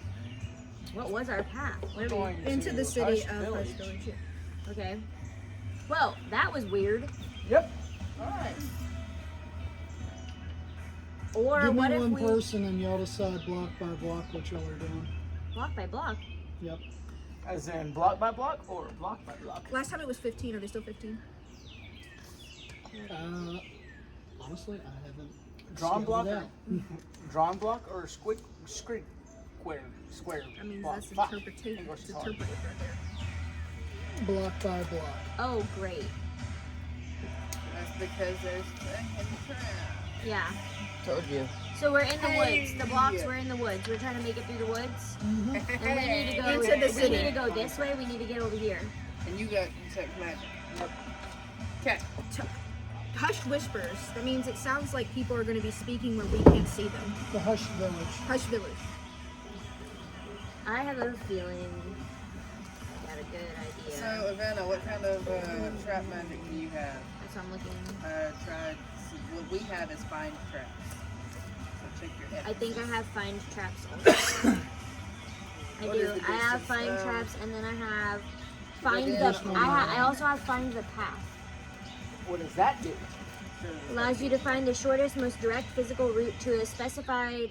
What was our path? Where We're we? going Into to the city Hush of Village. Hush Village. Yeah. Okay. Well, that was weird. Yep. Alright. Or Give what me if one we person and y'all decide block by block what y'all are doing. block by block? Yep. As in block by block or block by block? Last time it was 15. Are they still 15? Honestly, I haven't. Drawn block scouted or, out. drawn block or square square I mean, block. that's Fuck. interpretive. English It's is hard. interpretive right there. Block by block. Oh, great. That's because there's a hidden trap. Yeah. Told you. So we're in the Hey. woods. The blocks Yeah. were in the woods. We're trying to make it through the woods. Mm-hmm. And we need to go Into the we city. need to go this way. We need to get over here. And you got detect magic. Okay. Hushed whispers. That means it sounds like people are going to be speaking where we can't see them. The Hush Village. Hush Village. I have a feeling I got a good idea. So, Ivana, what kind of trap magic do you have? That's what I'm looking. What we have is find traps. So check your head. I think I have find traps also. I What do. is the I have distance? find traps and then I have find is the from I also have find the path. What does that do? Allows you to find the shortest, most direct physical route to a specified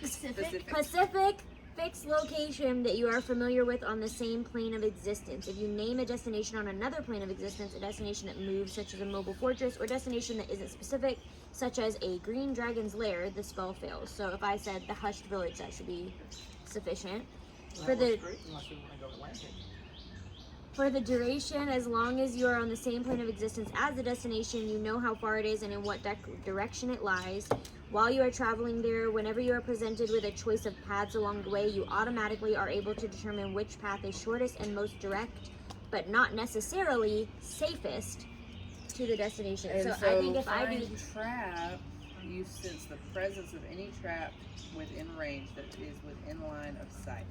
specific fixed location that you are familiar with on the same plane of existence. If you name a destination on another plane of existence, a destination that moves, such as a mobile fortress, or destination that isn't specific, such as a green dragon's lair, the spell fails. So if I said the Hushed Village, that should be sufficient. For the Great, unless we want to go Atlantic. For the duration, as long as you are on the same plane of existence as the destination, you know how far it is and in what direction it lies. While you are traveling there, whenever you are presented with a choice of paths along the way, you automatically are able to determine which path is shortest and most direct, but not necessarily safest to the destination. And So I think if I do find trap, you sense the presence of any trap within range that is within line of sight.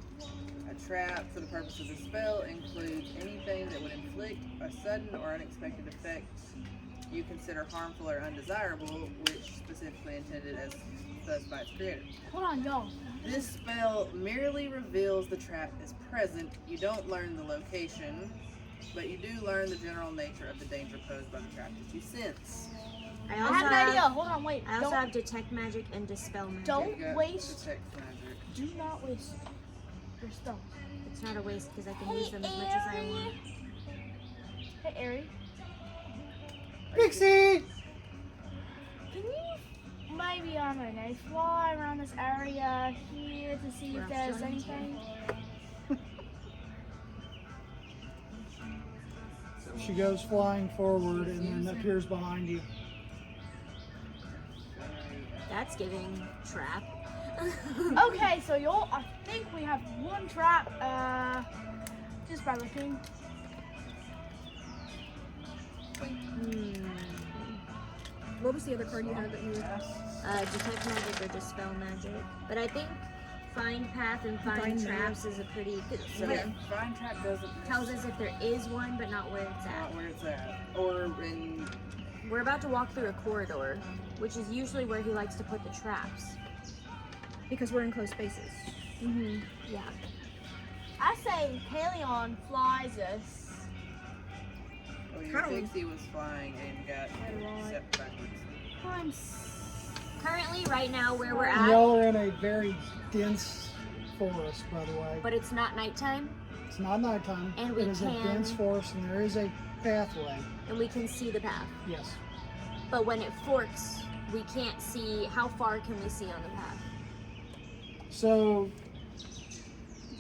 A trap, for the purpose of the spell, includes anything that would inflict a sudden or unexpected effect you consider harmful or undesirable, which specifically intended as thus by its creator. Hold on, y'all. This spell merely reveals the trap is present. You don't learn the location, but you do learn the general nature of the danger posed by the trap that you sense. I I also have an idea. Hold on, wait. I also have detect magic and dispel magic. Don't You got waste- detect magic. Do not waste your spells. It's not a waste because I can use them as much as I want. Hey, Ari. Pixie! Can you maybe fly around this area here to see if there's anything? She goes flying forward and then appears behind you. That's giving trap. Okay, so I think we have one trap. Just by looking. What was the other card you had that you were? Detect magic or dispel magic. But I think find path and find traps is a pretty good. So But find trap doesn't tells us if there is one, but not where it's not at. where it's at. Or in We're about to walk through a corridor, which is usually where he likes to put the traps. Because we're in closed spaces. Yeah. I say Helion flies us. oh, your Kinda- Pixie was flying and got set backwards. Currently, right now, where we're at, Y'all are in a very dense forest, by the way. but it's not nighttime, It's not nighttime. And we it is a can- dense forest, and there is a pathway. and we can see the path. Yes. But when it forks, we can't see. How far can we see on the path? So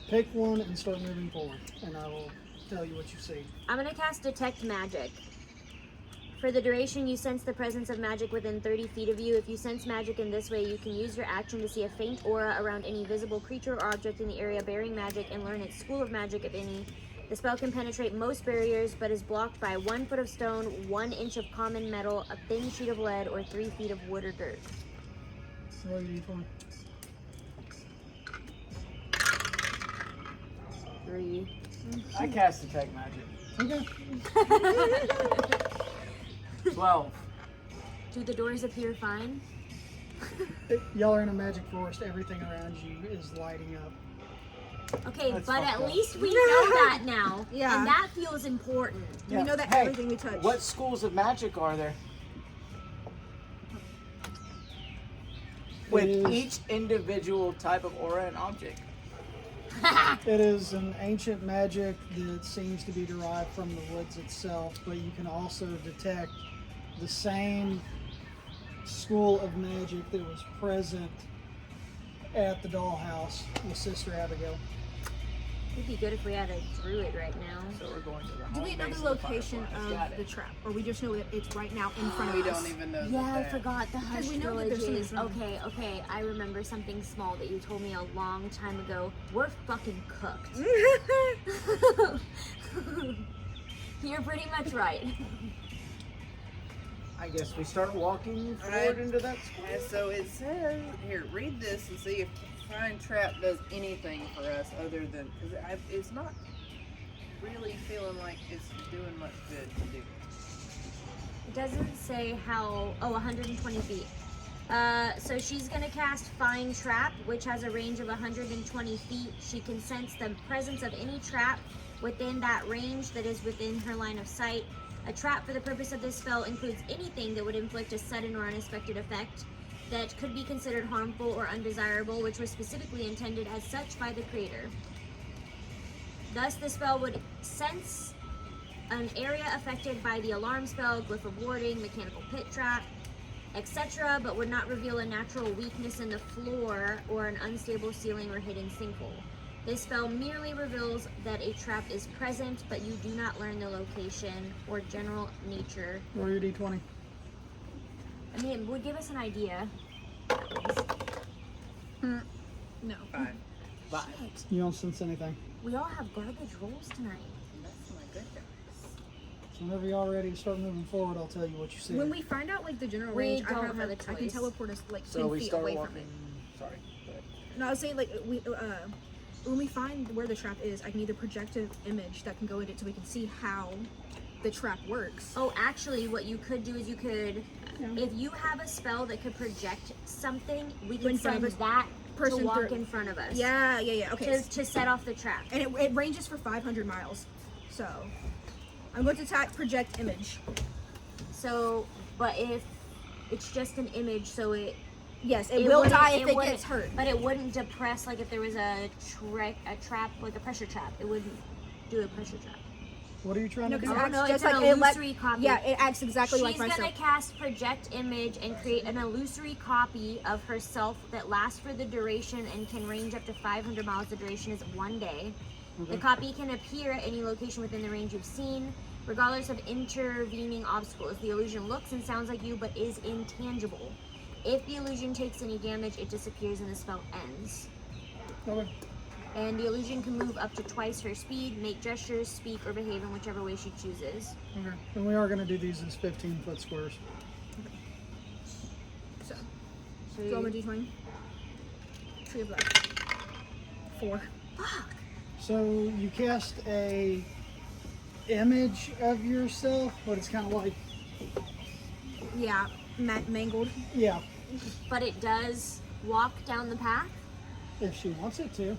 pick one and start moving forward, and I will tell you what you see. I'm gonna cast Detect Magic. For the duration, you sense the presence of magic within 30 feet of you. If you sense magic in this way, you can use your action to see a faint aura around any visible creature or object in the area bearing magic and learn its school of magic, if any. The spell can penetrate most barriers, but is blocked by 1 foot of stone, 1 inch of common metal, a thin sheet of lead, or 3 feet of wood or dirt. Roll your d20. 3. I cast Detect Magic. Okay. 12. Do the doors appear fine? Y'all are in a magic forest. Everything around you is lighting up. Okay, That's but fucked at up. least we know that now. Yeah. And that feels important. We know that Hey, everything we touch. What schools of magic are there? With is- each individual type of aura and object. It is an ancient magic that seems to be derived from the woods itself, but you can also detect the same school of magic that was present at the dollhouse with Sister Abigail. It'd be good if we had a druid right now. So we're going to the Do we home know base the of the location Fireflies. Got of it. the trap, or we just know that it's right now in front of We us? don't even know Yeah, I that. forgot the Hush we know that Village there's is. something Okay, I remember something small that you told me a long time ago. We're fucking cooked. You're pretty much right. I guess we start walking Alright. forward into that school. And so it says here, read this and see if find trap does anything for us other than because it's not really feeling like it's doing much good to do. It doesn't say how. Oh, 120 feet. So she's gonna cast Find Trap, which has a range of 120 feet. She can sense the presence of any trap within that range that is within her line of sight. A trap for the purpose of this spell includes anything that would inflict a sudden or unexpected effect that could be considered harmful or undesirable, which was specifically intended as such by the creator. Thus, the spell would sense an area affected by the alarm spell, glyph of warding, mechanical pit trap, etc., but would not reveal a natural weakness in the floor or an unstable ceiling or hidden sinkhole. This spell merely reveals that a trap is present, but you do not learn the location or general nature. Roll your d20. I mean, it would give us an idea. No. Fine. Bye. Shit, You don't sense anything. we all have garbage rolls tonight. That's my good guys. So whenever y'all ready to start moving forward, I'll tell you what you see. When we find out like the general We range, don't I have a I can choice. teleport us like So 10 we feet start away walking. from it. Sorry. Go ahead. No, I was saying like when we find where the trap is, I can either project an image that can go in it so we can see how the trap works. Oh, actually, what you could do is you could, Yeah. if you have a spell that could project something, we In could front of send us. that Person to walk through. in front of us. Yeah. Okay. To set off the trap. And it ranges for 500 miles. So I'm going to attack project image. So, but if it's just an image, so it Yes, it will wouldn't- die if it wouldn't- gets hurt. But it wouldn't depress, like if there was a trap, like a pressure trap. It wouldn't do a pressure trap. What are you trying No, to do? because Oh, it acts no, just it's an like illusory copy. Yeah, it acts exactly like She's myself. gonna cast project image and create an illusory copy of herself that lasts for the duration and can range up to 500 miles. The duration is 1 day. The copy can appear at any location within the range you've seen, regardless of intervening obstacles. The illusion looks and sounds like you, but is intangible. If the illusion takes any damage, it disappears and the spell ends. Okay. And the illusion can move up to twice her speed, make gestures, speak, or behave in whichever way she chooses. Okay. And we are going to do these as 15-foot squares. So, So roll my d20. 3 of that. 4. Fuck. So you cast a image of yourself, but it's kind of like, Yeah, mangled. yeah, But it does walk down the path. if she wants it to.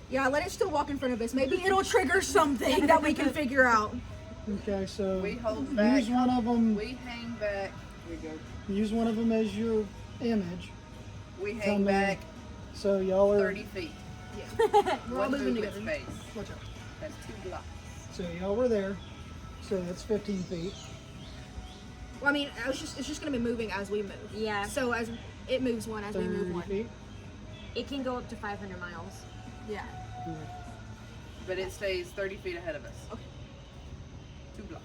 Yeah, let it still walk in front of us. Maybe it'll trigger something that we can figure out. Okay, so We hold back. use one of them. We hang back. We go. Use one of them as your image. We Tell hang me- back So y'all are 30 feet. We're all One moving movement together. space. watch out. That's 2 blocks. So y'all were there. So that's 15 feet. Well, I mean, it's just gonna be moving as we move. Yeah. So as it moves one, as we move 30 one. feet. It can go up to 500 miles. Yeah. But it stays 30 feet ahead of us. Okay. 2 blocks.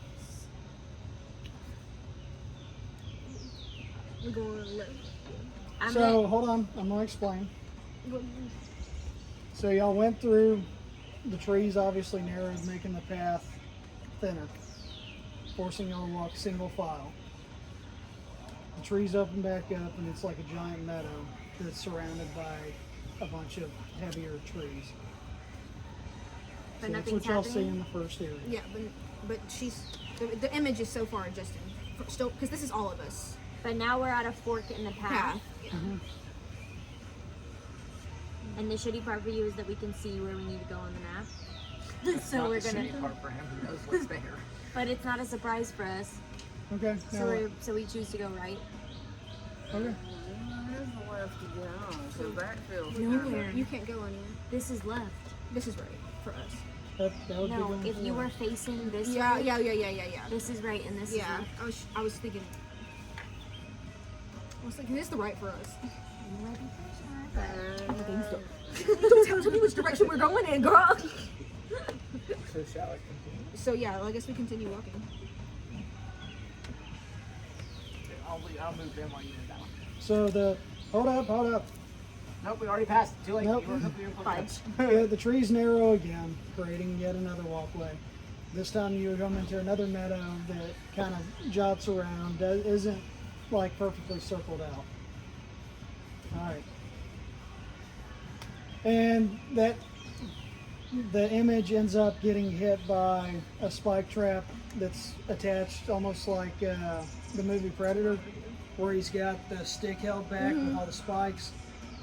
We're going to live. I'm So gonna- hold on, I'm gonna explain. So y'all went through the trees, obviously narrowed, making the path thinner, forcing y'all to walk single file. The trees open back up, and it's like a giant meadow that's surrounded by a bunch of heavier trees. But So that's nothing's what y'all see happening? in the first area. Yeah, but the image is so far adjusted. Still, because this is all of us. But now we're at a fork in the path. Path. And the shitty part for you is that we can see where we need to go on the map. So we're gonna. Part for him who knows what's there. But it's not a surprise for us. Okay. Now, So we choose to go right. okay. There's the left to go. So that feels Nowhere. You can't go anywhere. This is left. This is right for us. That would be No, going if you forward. were facing this Yeah, way, yeah. this is right and this is Yeah, left. I was thinking. This is the right for us. You might be first, right? Don't tell me which direction we're going in, girl. So shall I continue? So yeah, I guess we continue walking. I'll move them while you move down. So hold up. Nope, we already passed it. Too late. Nope. You were close. The trees narrow again, creating yet another walkway. This time you come into another meadow that kind of jots around, isn't like perfectly circled out. All right. And the image ends up getting hit by a spike trap that's attached almost like the movie Predator, where he's got the stick held back with all the spikes.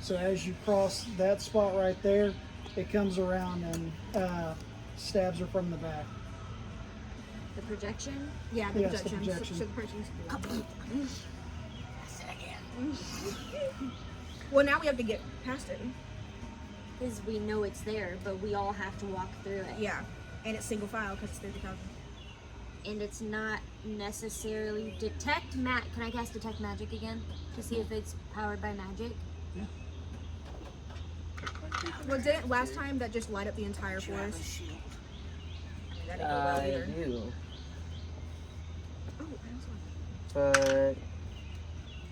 So as you cross that spot right there, it comes around and stabs her from the back. The projection? Yeah, the Yes, the projection. projection. So the projection's. Well, now we have to get past it. Because we know it's there, but we all have to walk through it. Yeah, and it's single file because it's 30,000. And it's not necessarily detect Can I cast detect magic again to see if it's powered by magic? Well, didn't last time that just light up the entire forest? I mean, that didn't go well I either. do. Oh, that's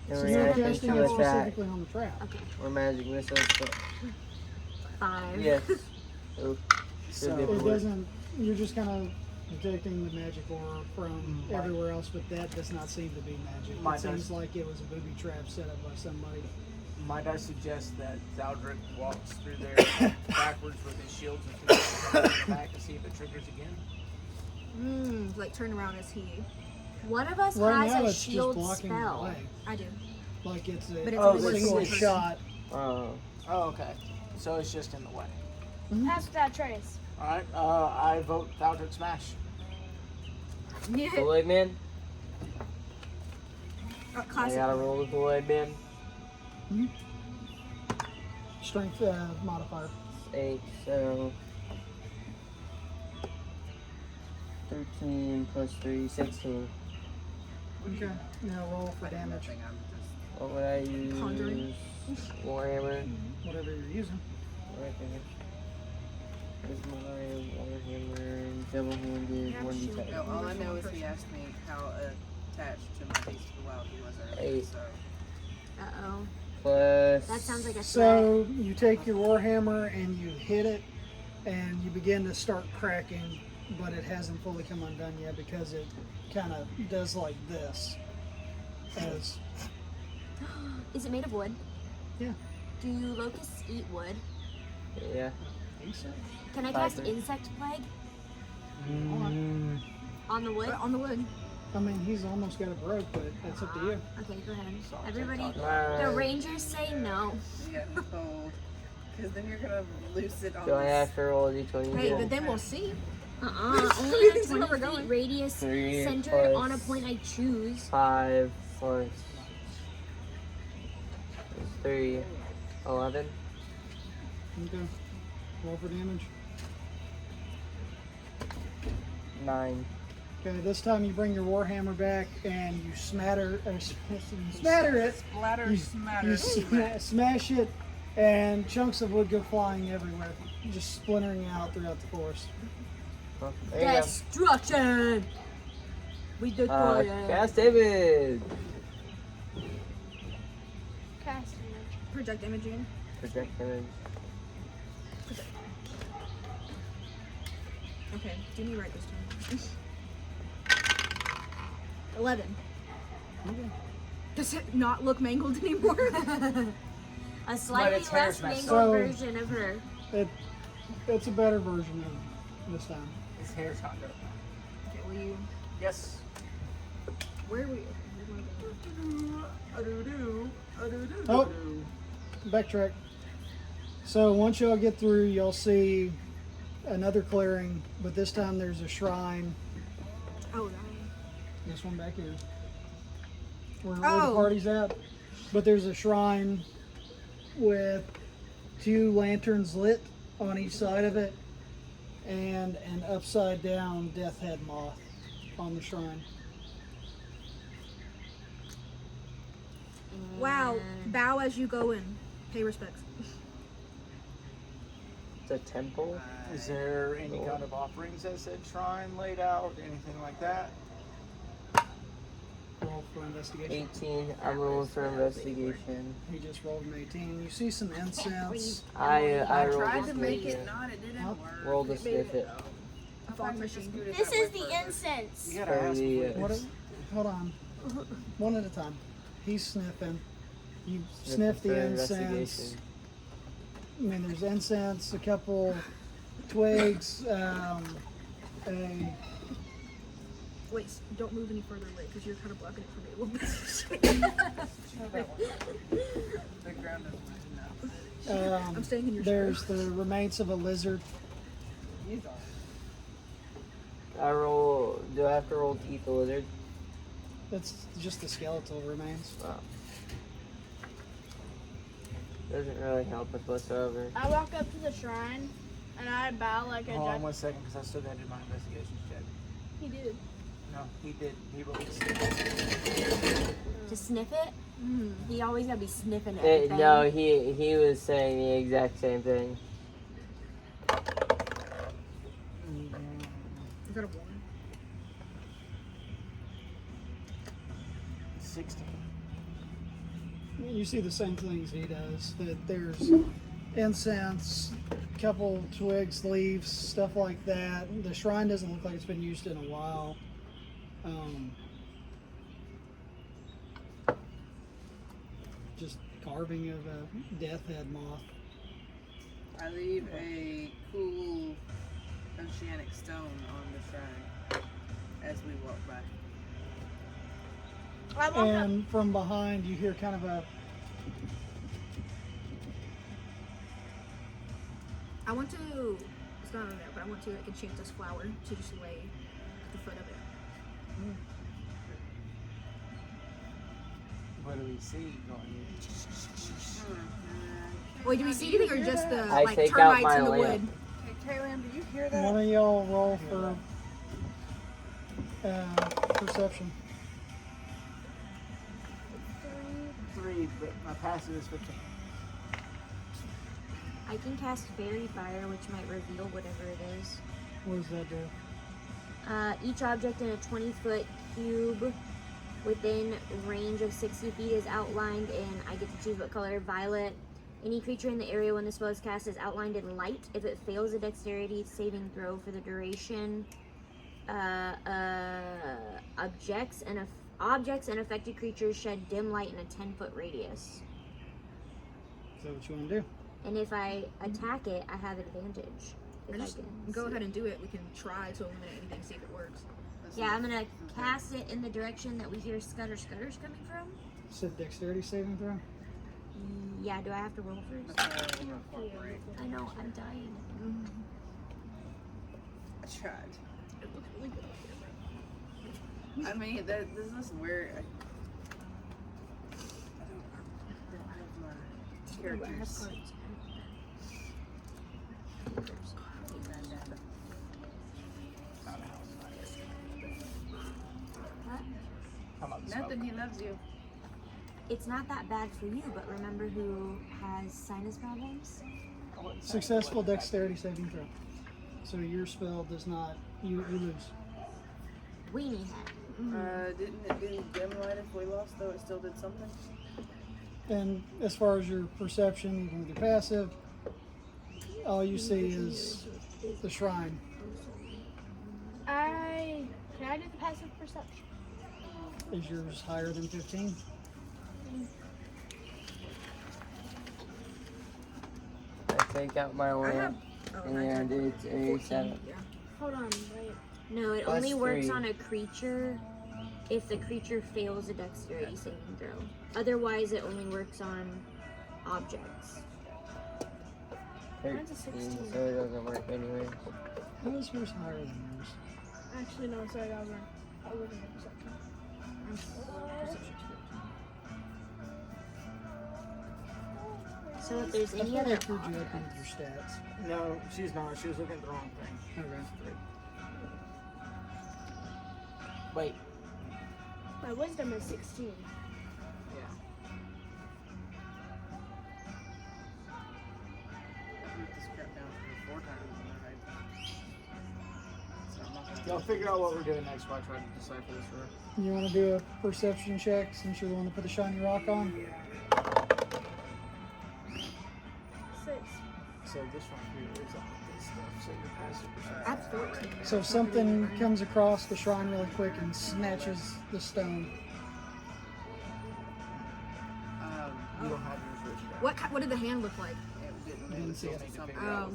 But So we're you're magic casting to it attack. specifically on the trap. Okay. We're magic missiles. So 5. yes. So So should be It able to work. doesn't. You're just kind of detecting the magic aura from everywhere else, but that does not seem to be magic. Mine It seems does. like it was a booby trap set up by somebody. Might I suggest that Zaldrick walks through there backwards with his shields and continues to back to see if it triggers again? like turn around as he. One of us Right has now, a it's just shield blocking spell. the way. I do. Like it's a But it's only single one shot. Oh. Oh, okay. So it's just in the way. Pass without trace. Alright, I vote Zaldrick smash. Kool-Aid Man? I Classic. gotta roll the Kool-Aid Man. Strength modifier. 8, so 13 plus 3, 16. Okay. Now roll for damage. What would I use? Conjuring. Warhammer. Whatever you're using. Right there. Where's my Warhammer? Double-handed, 1d10. No, all I know is he asked me how attached to my Beast of the Wild he was earlier. 8. So Uh-oh. Plus. That sounds like a threat. So you take your warhammer and you hit it, and you begin to start cracking, but it hasn't fully come undone yet because it kind of does like this. As Is it made of wood? Yeah. Do locusts eat wood? Yeah. I think so. Can I Five, cast three. insect plague Mm, on the wood? On the wood. I mean, he's almost got it broke, but that's up to you. Okay, go ahead. Everybody, uh, the rangers say no. Yeah, cold. Because then you're gonna loose it on do I this- have to roll a d20? Hey, again? but then we'll see. Only a It's where 20 we're feet going. radius 3 centered plus on a point I choose. 5 plus 3, 11. Okay. Roll for damage. 9. Okay, this time you bring your warhammer back and you smatter it. Splatter, You smatter. smash it, and chunks of wood go flying everywhere, just splintering out throughout the forest. Well, there you go. Destruction! We destroy it. Cast David. Cast Project imaging. Project image. Okay, do me right this time. 11. Okay. Does it not look mangled anymore? A slightly its hair's less messed mangled up. version of her. It's a better version of this time. His hair's not good. Okay, will you? Yes. Where are we? Oh, backtrack. So once y'all get through, you'll see another clearing, but this time there's a shrine. Oh, no. This one back here, where the Oh. party's at. But there's a shrine with 2 lanterns lit on each side of it, and an upside down death head moth on the shrine. Wow. Bow as you go in. Pay respects. It's a temple. Is there any kind of offerings at said shrine laid out? Anything like that? Roll for investigation. 18. I'm rolling for investigation. He just rolled an 18. You see some incense. I I rolled tried a to make sniff it not, it didn't Huh? work. Rolled a sniff it. I thought you just scooted This that is way the further. incense. You gotta ask. Thirty. What? Hold on. One at a time. He's sniffing. You sniff the incense. I mean, there's incense, a couple twigs, a Wait, don't move any further away because you're kind of blocking it for me a little bit. The ground doesn't know. I'm staying in your there's the remains of a lizard. I roll. Do I have to roll to eat the lizard? That's just the skeletal remains. Wow. Doesn't really help us whatsoever. I walk up to the shrine and I bow like a Hold on judge. 1 second, because I still gotta do my investigation check. He did. No, he did. He released it. To sniff it? He always gotta be sniffing Eh, everything. no, he was saying the exact same thing. You got a 1. 16. You see the same things he does. That there's incense, couple twigs, leaves, stuff like that. The shrine doesn't look like it's been used in a while. Just carving of a death head moth. I leave a cool oceanic stone on the shrine as we walk by. I walk up. And from behind, you hear kind of a I want to. It's not on there, but I want to like enchant this flower to just lay at the foot of it. What do we see going Wait, do we see anything or just the I like take out termites my in the lamp. wood? Hey, Kaylin, do you hear that? one of y'all roll for perception. 3, but my passive is 15. I can cast Fairy Fire, which might reveal whatever it is. What does that do? Each object in a 20-foot cube within range of 60 feet is outlined in, I get to choose what color, violet. Any creature in the area when the spell is cast is outlined in light. If it fails a dexterity saving throw for the duration, objects and affected creatures shed dim light in a 10-foot radius. Is that what you want to do? And if I attack it, I have advantage. If I Just can go see ahead it. and do it. We can try to eliminate anything, see if it works. Yeah, I'm gonna cast it in the direction that we hear scutters coming from. Said dexterity saving throw. Yeah, do I have to roll first? I know, I'm dying. I tried. It looks really good up here, I mean, this is where I don't have my Ooh, I have characters. cards. What? How about the Nothing, smoke? he loves you. It's not that bad for you, but remember who has sinus problems? I wouldn't say Successful it was bad. dexterity saving throw. So your spell does not. You lose. Weenie hat. Didn't it dim light if we lost, though it still did something? And as far as your perception, even with your passive, all you see is the shrine. Can I do the passive perception? Is yours higher than 15? I take out my I lamp, have. Oh, and it's a 14. 7. Yeah. Hold on, wait. No, it Plus only works 3. on a creature if the creature fails a dexterity saving throw. Otherwise, it only works on objects. 13, Mine's a 16. so it doesn't work anyway. How is yours higher than yours? Actually, no, sorry, I was looking at perception. Perception's 15. So if there's I any thought I other pulled you up objects, with your stats. No, she's not. She was looking at the wrong thing. Okay. Wait. My wisdom is 16. Yeah. I wrote this crap down 4 times, alright. So I'm not gonna Y'all figure out what we're doing next while I try to decipher this room. You want to do a perception check since you're the one to put the shiny rock on? 6. So this one here is all this stuff. So your passive perception. I have 14. So if something comes across the shrine really quick and snatches the stone. You don't have yours written down. What did the hand look like? It didn't Didn't move see until it. something Oh. else.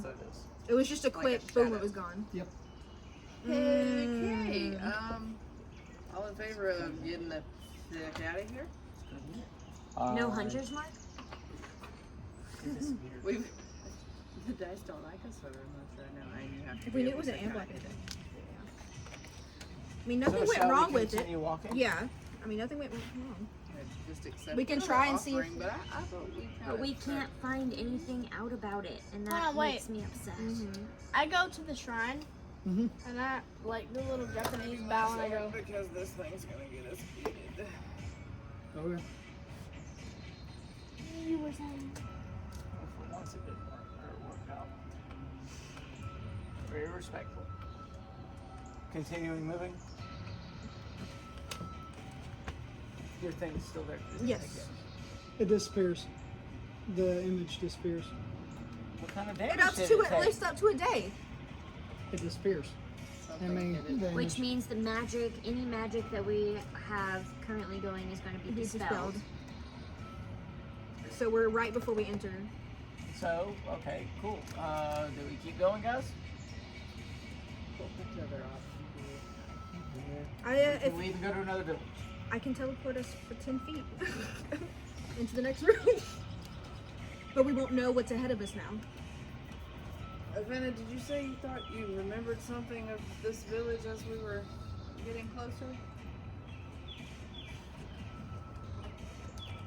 It was just a Like a quick boom. shadow. It was gone. Yep. Okay. All in favor of getting the heck out of here? no hunter's mark? We've the dice don't like us very much right now, and you have to. If we be knew it able was to an say ambush. kind of thing. I mean, nothing So went shall we wrong with it. continue walking? Yeah. I mean, nothing went wrong. Just accept We can the try and see if- offering, but I thought we But we kinda can't find anything out about it, and that Hold on, wait. makes me upset. I go to the shrine, Mm-hmm. and I like the little Japanese bow, and I go, because this thing's gonna get us heated. Okay. you were saying. For once it didn't work, or it worked out. Very respectful. Continuing moving. Your thing's still there. Yes. It disappears. The image disappears. What kind of It damage up did to it at take? least up to a day. It disappears. I Something mean, hit it. the Which image, means the magic, any magic that we have currently going is going to be Be dispelled. So we're right before we enter. So, okay, cool. Do we keep going, guys? What other option do we- Can we even go to another village? I can teleport us for 10 feet into the next room. But we won't know what's ahead of us now. Vanna, did you say you thought you remembered something of this village as we were getting closer?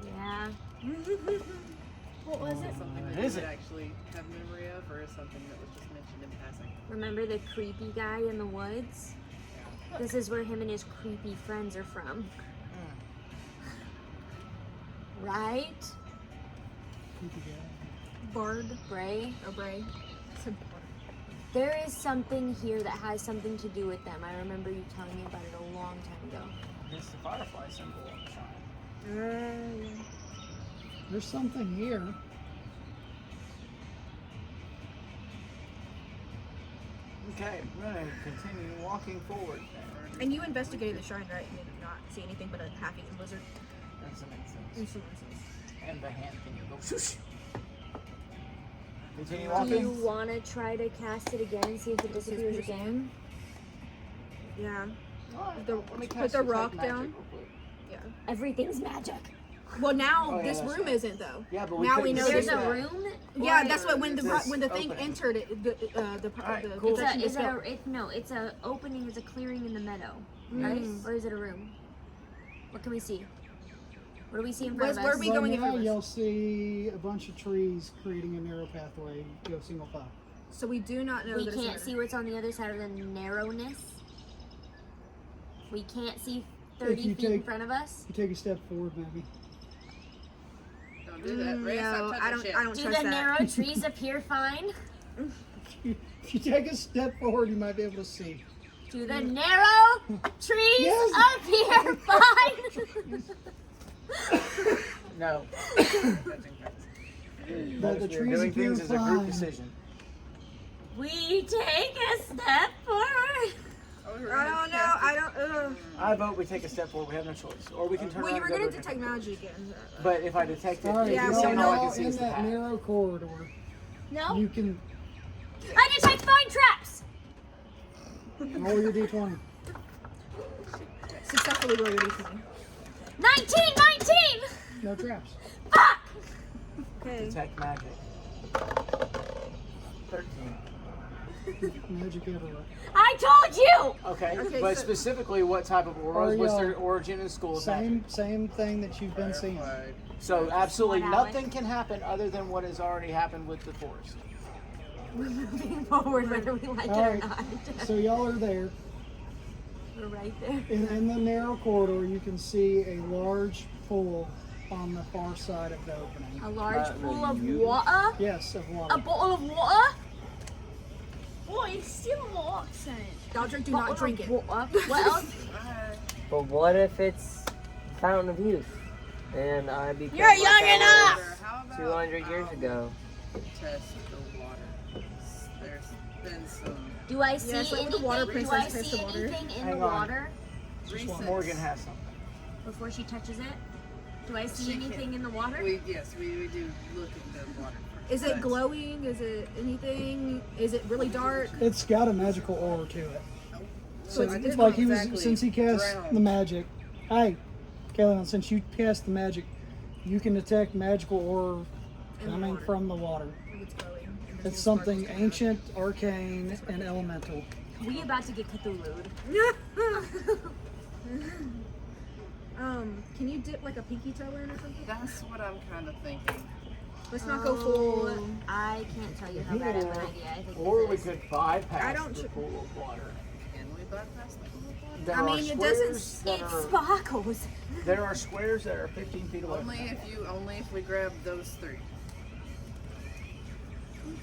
Yeah. What was it? Something What that is you it? would actually have memory of, or is something that was just mentioned in passing? Remember the creepy guy in the woods? This is where him and his creepy friends are from. Right? Bard Bray? or Bray. There is something here that has something to do with them. I remember you telling me about it a long time ago. It's the firefly symbol on the shrine. There's something here. Okay, we're gonna continue walking forward. And you investigated the shrine, right? And you did not see anything but a half-eaten lizard. That's amazing. And some lizards. And the hand thing will go shoosh. Continue Do you walking. want to try to cast it again and see if it disappears again? Yeah. Alright, The- let me put cast the detect rock magic down. real quick. Yeah. Everything's magic. Well, now Oh, yeah, this that's room right. isn't though. Yeah, but Now we couldn't know see There's there's a that. room. Yeah, Or- that's what when the This thing opening. entered it, the Alright, cool. possession Is it dispelled. it's a opening. It's a clearing in the meadow, right? Or is it a room? What can we see? What do we see in front of Where us? are we going in now front of us? you'll see a bunch of trees creating a narrow pathway. Go single file. So we do not know We that can't it's see what's on the other side of the narrowness. We can't see 30 you feet in take- front of us. You take a step forward, maybe. Don't do that. Ray, No, stop I touching shit. don't Do trust the that. narrow trees appear fine? If you take a step forward, you might be able to see. Do the narrow trees Yes. appear fine? No. The We're trees doing appear things as a group fine. decision. We take a step forward. I don't know. I don't. I vote we take a step forward. We have no choice, or we can turn Well, around. you were and go gonna to a detect different- magic again. But if I detect it, All right, Yeah, you're we all know I can see in is the that path. narrow corridor. No. You can I detect fine traps. roll your d20. Successfully roll your d20. 19. No traps. Fuck. Okay. Detect magic. 13. Magic everywhere. I told you. Okay, Okay, but so- specifically, what type of auras? What's their origin in school of magic? Same thing that you've been seeing. So absolutely What, Alex? nothing can happen other than what has already happened with the forest. We're moving forward whether we like it All or right. not. So y'all are there. We're right there. In the narrow corridor, you can see a large pool on the far side of the opening. A large pool of water. Yes, of A water. bottle of water. Oh, it's still a lot accent. Dodger, do not drink it. Water. What else? But what if it's Fountain of Youth? And I became You're young enough! How about 200 years ago. test the water? There's been some Do I see Yeah, it's like with the anything? water Do princess I test see the water. anything in Hang the on. water recent. Morgan has something. before she touches it? Do I see She anything can't- in the water? We do look at the water. Is it But glowing? Is it anything? Is it really dark? It's got a magical aura to it. So I it's did like not he exactly was since he cast drown. the magic. Hey, Kaylin, since you cast the magic, you can detect magical aura coming water. from the water. Like it's glowing. and there's It's little something sparkles ancient, arcane, and elemental. We about to get Cthulhu'd. Can you dip like a pinky toe in or something? That's what I'm kind of thinking. Let's not go full. I can't tell you how bad of an idea I think Or we this is. could bypass I don't the tr- pool of water. Can we bypass the pool of water? There I are mean, it doesn't- squares that It are, sparkles. there are squares that are 15 feet away. Only if we grab those three.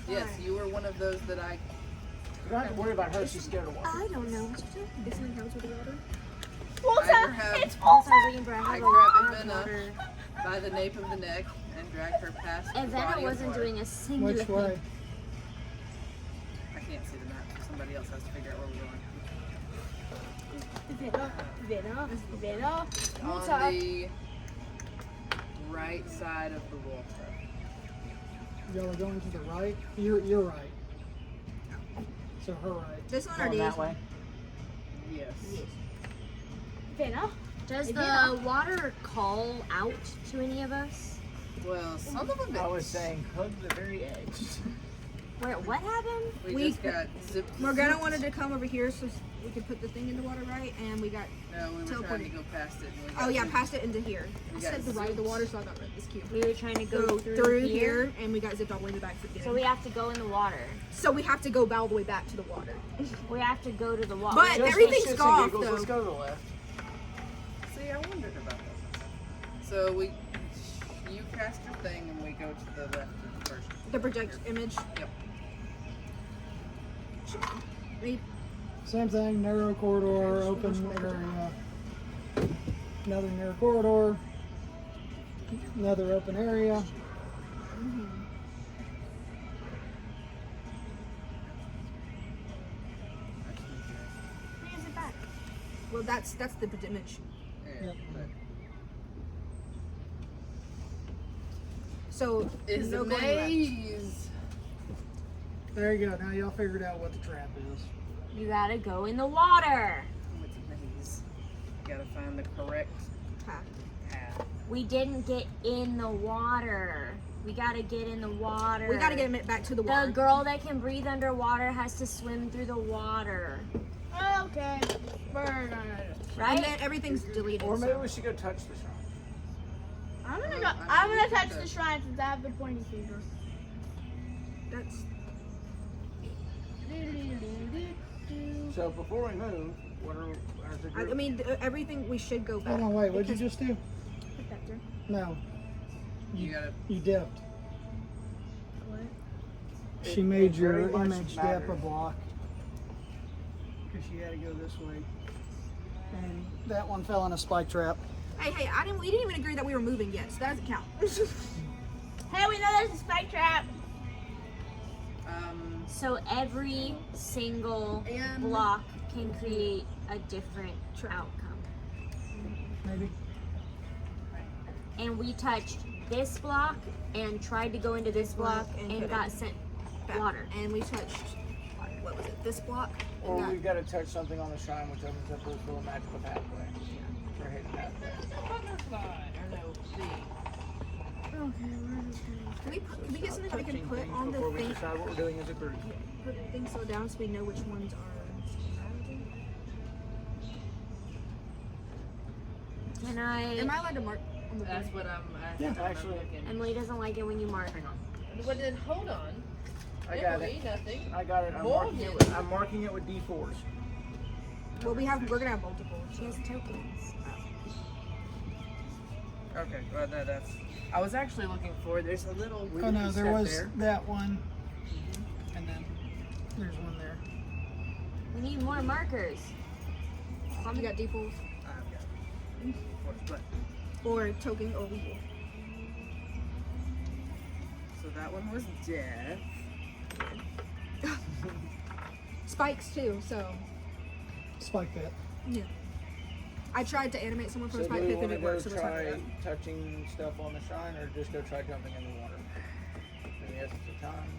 Yes, you were one of those that I. You don't have to worry about her. She's scared of water. I don't know what you're talking Isn't it helps with the water? I grabbed, It's water. I grabbed Ivana by the nape of the neck and dragged her past the Ivana body of wasn't water. doing a single Which thing. way? I can't see the map, so somebody else has to figure out where we're going. On the right side of the water. Y'all are going to the right. You're right. So her right. This one or Going these? that way. Yes. Does the water call out to any of us? Well, some of them. I was saying, hug the very edge. Where? What happened? We just got zipped. Morgana wanted to come over here so we could put the thing in the water, right? And we got. No, we were trying to teleported. go past it. And we got Oh yeah, zipped. past it into here. We I got said the right of the zipped. water, so I got rid of this cube. We were trying to go Go through, through here. here, and we got zipped all the way to the back again. So we have to go in the water. So we have to go all the way back to the water. We have to go to the water. But Just everything's for shits and golf, giggles, though. Let's go to the left. See, I wondered about that. So you cast your thing, and we go to the left of the first. The project image. Yep. Read. Same thing. Narrow corridor, open area. Another narrow corridor. Another open area. Where's it back? Well, that's the image. Yeah, Yep. but So it's no a going left. maze. There you go. Now y'all figured out what the trap is. You gotta go in the water. Oh, it's a maze. You gotta find the correct Path. path. We didn't get in the water. We gotta get in the water. We gotta get him back to the water. The girl that can breathe underwater has to swim through the water. Okay. We're gonna do it. Right? And then everything's deleted. Or maybe so- we should go touch the shrine. I'm gonna touch the shrine since I have the pointy finger. That's So before we move, what are as a group? I mean, everything we should go back. Hold on, wait. What'd you because- just do? Put that there. No, You gotta. you dipped. What? She made it your very much image dip a matters. block. Because she had to go this way. And that one fell in a spike trap. Hey, we didn't even agree that we were moving yet, so that doesn't count. Hey, we know there's a spike trap. So every single And- block can create a different outcome. Maybe. And we touched this block and tried to go into this block And and hit got it. sent Back. water. And we touched, what was it, this block? And Or that- we've got to touch something on the shrine, which opens up this little magical pathway. Or hidden pathway. Butterfly. Or no, bee. Can we get something that we can Touching put things on the before we thing? decide what we're doing as a group. Put things so down so we know which ones are. Can Am I? I allowed to mark on the That's board? what I'm. Yeah, I'm actually. looking. Emily doesn't like it when you mark. Hang on. Well, then hold on. I got Emily, it. nothing. I got it. Morgan. I'm marking it with D4s. Well, we're gonna have multiple. She has tokens. Okay, well, no, that's. I was actually looking for. There's a little. Oh no, there step was there. that one. And then there's one there. We need more markers. You got D4s I've got. But or token or weevil. so that one was death. Spikes too. So Spike pit. yeah. I tried to animate someone from So a do spike we pit want and to it go worked. So let's not do try that. touching stuff on the shrine, or just go try jumping in the water? In the essence of time.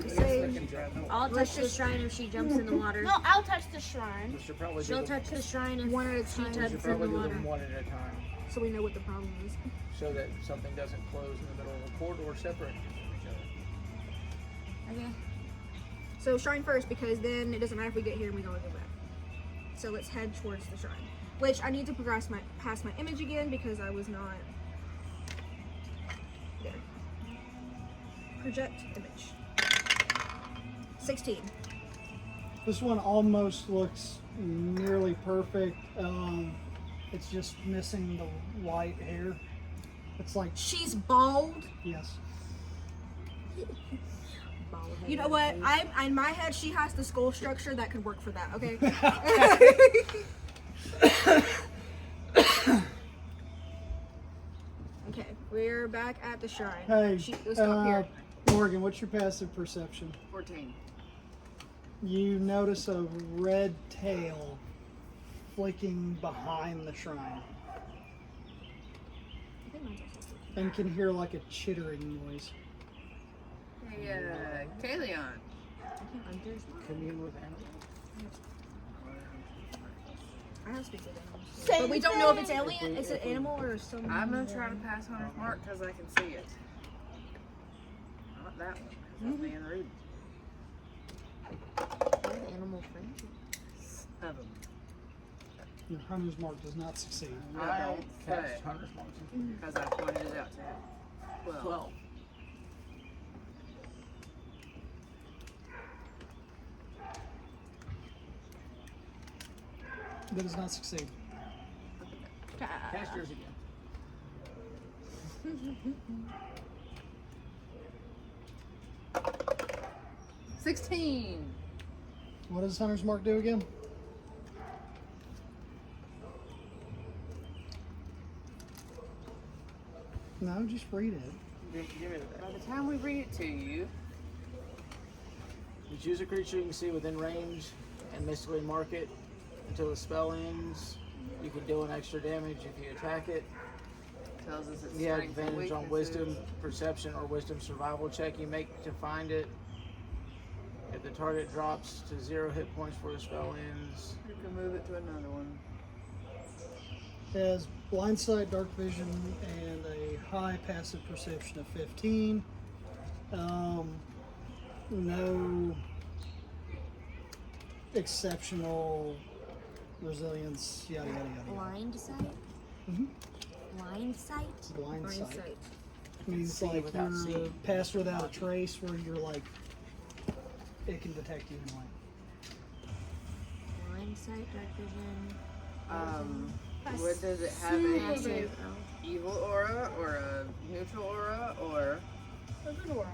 Say- We can jump. I'll Let's touch the just- shrine if she jumps in the water. No, I'll touch the shrine. We should probably She'll do touch the shrine if One at a she time. we touches should in probably the do water. them one at a time, So we know what the problem is. so that something doesn't close in the middle of the corridor separate from each other. Okay. So shrine first because then it doesn't matter if we get here and we don't go back. So let's head towards the shrine. Which I need to progress past my image again because I was not there. Project image. 16. This one almost looks nearly perfect. It's just missing the white hair. It's like, She's bald. yes. You know what? In my head she has the skull structure that could work for that, okay? Okay, we're back at the shrine. Hey, Let's stop here. Morgan, what's your passive perception? 14. You notice a red tail flicking behind the shrine I think mine's also still- and can hear like a chittering noise. Hey, Kaleon. Commune with animals. I have speak with animals. But we don't know if it's alien. Is it animal or some? I'm gonna try to pass Hunter's Mark because I can see it. Not that one. 'Cause I'm being rude. Animal friendly. 7. Your hunter's mark does not succeed. I don't Cast say Hunter's Mark. because I pointed it out to him. 12. That does not succeed. Cast yours again. 16. What does hunter's mark do again? No, just read it. Give me that. By the time we read it to you, You choose a creature you can see within range and mystically mark it until the spell ends. You can deal an extra damage if you attack it. tells us it's You have strength and advantage on weaknesses. wisdom, perception, or wisdom survival check you make to find it. If the target drops to 0 hit points before the spell ends, You can move it to another one. It has blind sight, dark vision, and a high passive perception of 15. No exceptional resilience, yada yada yada. Blind sight? Mhm. Blind sight? Blind Blind sight sight. means See like without you're seeing. pass without a trace, where you're like it can detect you in light. Blind sight, dark vision. What does it have? Passive. A evil aura or a neutral aura or A good aura.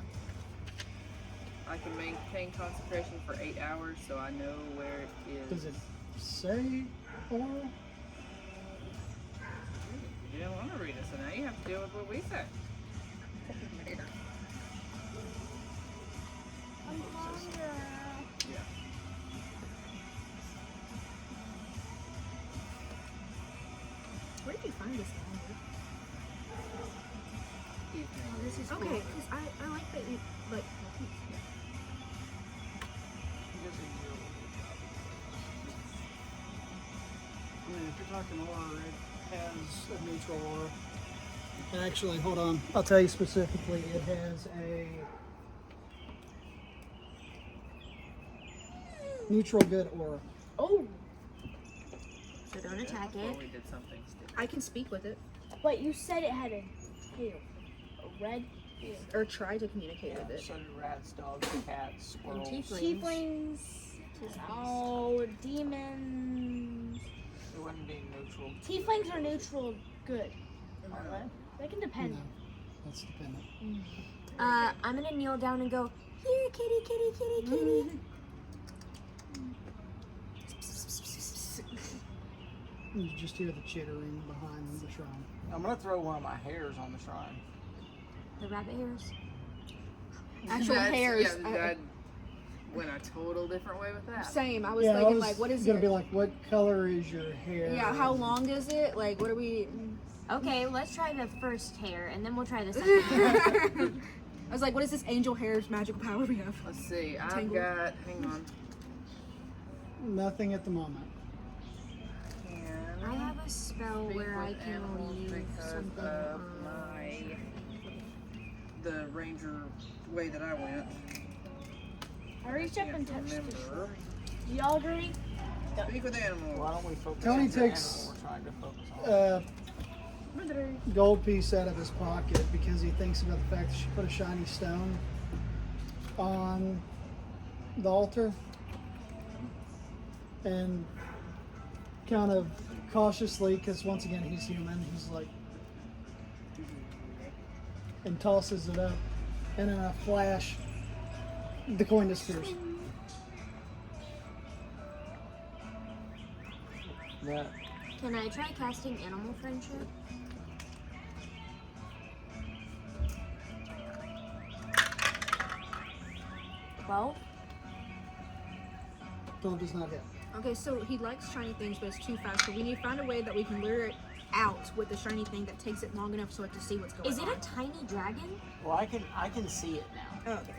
I can maintain concentration for 8 hours, so I know where it is. Does it say or? You didn't want to read it, so now you have to deal with what we say. I'm hungry. Yeah. Where did you find this one? Evening. This is okay. Because I like that you like. I mean, if you're talking aura, it has a neutral aura. And actually, hold on. I'll tell you specifically. It has a neutral good aura. Oh, So don't attack Before it. we did something stupid. I can speak with it wait, you said it had a tail. A red tail. or try to communicate with it. so do rats, dogs, cats, And squirrels. tieflings. Tieflings. Oh, demons. It wouldn't be neutral. Tieflings are neutral good. Am I right? They can depend. No, that's dependent. I'm gonna kneel down and go, here, kitty, kitty, kitty, kitty. You just hear the chittering behind the shrine. I'm gonna throw one of my hairs on the shrine. The rabbit hairs. Actual That's- hairs. Yeah, that went a total different way with that. Same. I was Yeah, I thinking was like, what is gonna it? be like, what color is your hair? Yeah. How long is it? Like, what are we? Okay, let's try the first hair, and then we'll try the second hair. I was like, what is this angel hair's magical power we have? Let's see. I've Tangled. got. Hang on. Nothing at the moment. I have a spell Speak where I with can animals leave because something of on. the ranger way that I went. I reached up and Can't touched the remember. Do y'all agree? Speak with animals. Why don't we focus Tony on the takes, animal we're trying to focus on? Gold piece out of his pocket because he thinks about the fact that she put a shiny stone on the altar, and kind of cautiously, because once again he's human, he's like, and tosses it up, and in a flash the coin disappears. Yeah. Can I try casting animal friendship? Well, 12 does not hit. Okay, so he likes shiny things, but it's too fast. So we need to find a way that we can lure it out with the shiny thing that takes it long enough so it to see what's going is on. it a tiny dragon? Well, I can see it now. Oh, okay.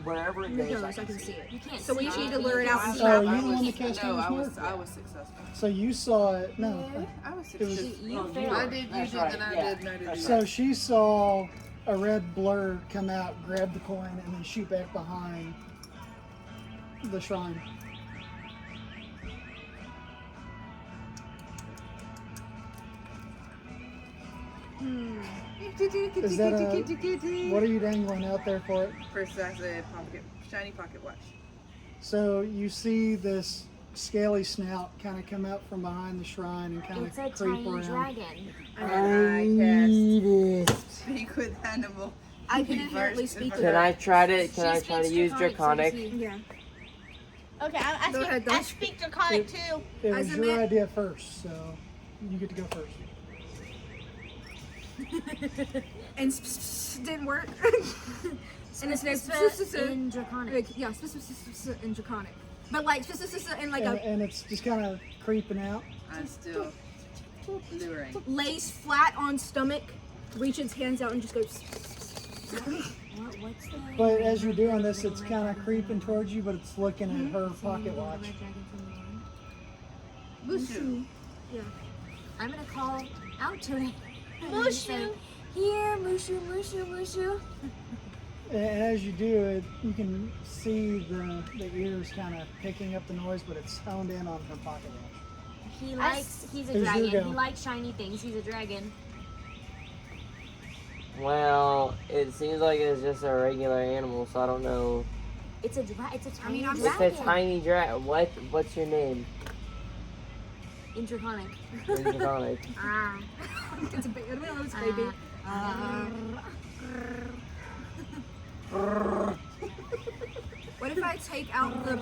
Wherever it It goes, goes, I can see it. You can't. So we see need it. to lure it out and Oh, trap you it. the one that cast No, Heaven's I Mark? was successful. So you saw it. No. I was It was successful. You oh, failed. I did, you That's did, right, then I yeah. did, and I did. That's So she saw a red blur come out, grab the coin, and then shoot back behind the shrine. Is that what are you dangling out there for it? Precisely a pocket, shiny pocket watch. So you see this scaly snout kind of come out from behind the shrine and kind It's a of creep tiny around. dragon. And I cast speak with animal. I can inherently speak with Can it. I try to? Can I She try to speaks use Draconic, draconic? Yeah. Okay, Go ahead, I Dante. speak Draconic too. It As was a your man- idea first, so you get to go first. and didn't work. And it's in Draconic. like, yeah, in Draconic. But like and like and it's just kind of creeping out. I'm still luring. lays flat on stomach, reaches hands out and just goes. What's the But as you're doing this, it's kind of creeping towards you, but it's looking at her pocket watch. Mushu. Yeah. I'm gonna call out to it. Mushu. Here, Mushu, Mushu, Mushu. And as you do it, you can see the ears kind of picking up the noise, but it's honed in on her pocket watch. He's a Here's your dragon. go. He likes shiny things. He's a dragon. Well, it seems like it's just a regular animal, so I don't know. It's a tiny It's dragon. a tiny dragon. What's your name? In Draconic. Draconic. It's a baby. I don't know, it's a baby. What if I take out the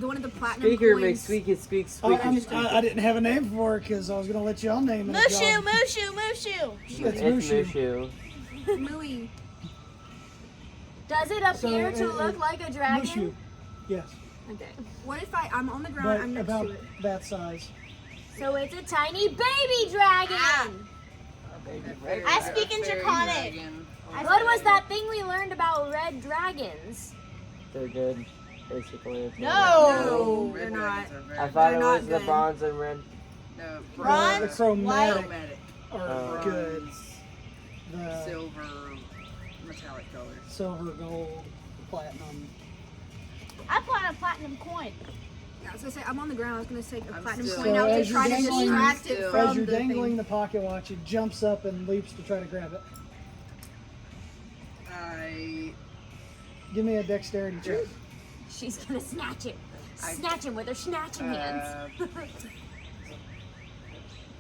one of the platinum Speaker coins? makes squeaky speak squeaky. I didn't have a name for it because I was going to let y'all name it. Mushu, Mushu, Mushu. It's It's Mushu. Mushu. Mooey. Does it appear So, to look like a dragon? Mushu. Yes, Okay. What if I'm on the ground? but I'm next about to it. that size. So it's a tiny baby dragon. I speak in Fairy Draconic. dragon. What was that thing we learned about red dragons? They're good, basically. No. They're Red not. dragons are very I thought They're it not was the good. bronze and red. No, The Bronze, chromatic chromatic, are good. bronze, The silver, metallic colors. silver, gold, platinum. I bought a platinum coin. Yeah, I was gonna say I'm on the ground. I was gonna take a I'm platinum still- coin So out to as try to you're distract it dangling- from As you're the dangling thing. the pocket watch, it jumps up and leaps to try to grab it. I Give me a dexterity check. She's gonna snatch it. Snatch him with her snatching hands.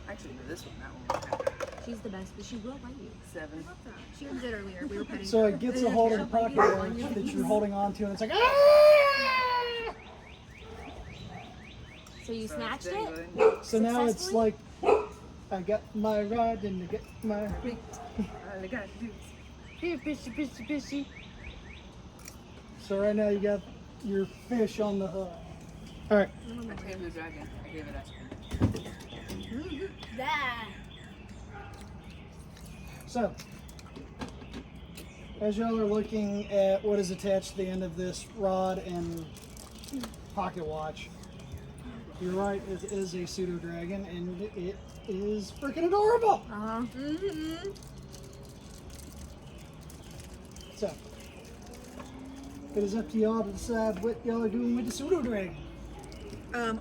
actually no, this one, that one. She's the best, but she will bite you. 7. She did earlier. We were petting. So it gets a hold of the pocket watch that you're holding on to, and it's like, ah! So you So snatched it's it? dangling. So now it's Successfully? like, I got my rod and I got my. All I gotta do is here, fishy, fishy, fishy. So right now you got your fish on the hook. All right. I tamed the dragon. I gave it ice cream. That. So, as y'all are looking at what is attached to the end of this rod and pocket watch, you're right, it is a pseudo dragon and it is freaking adorable. Uh-huh. So, it is up to y'all to decide what y'all are doing with the pseudo dragon.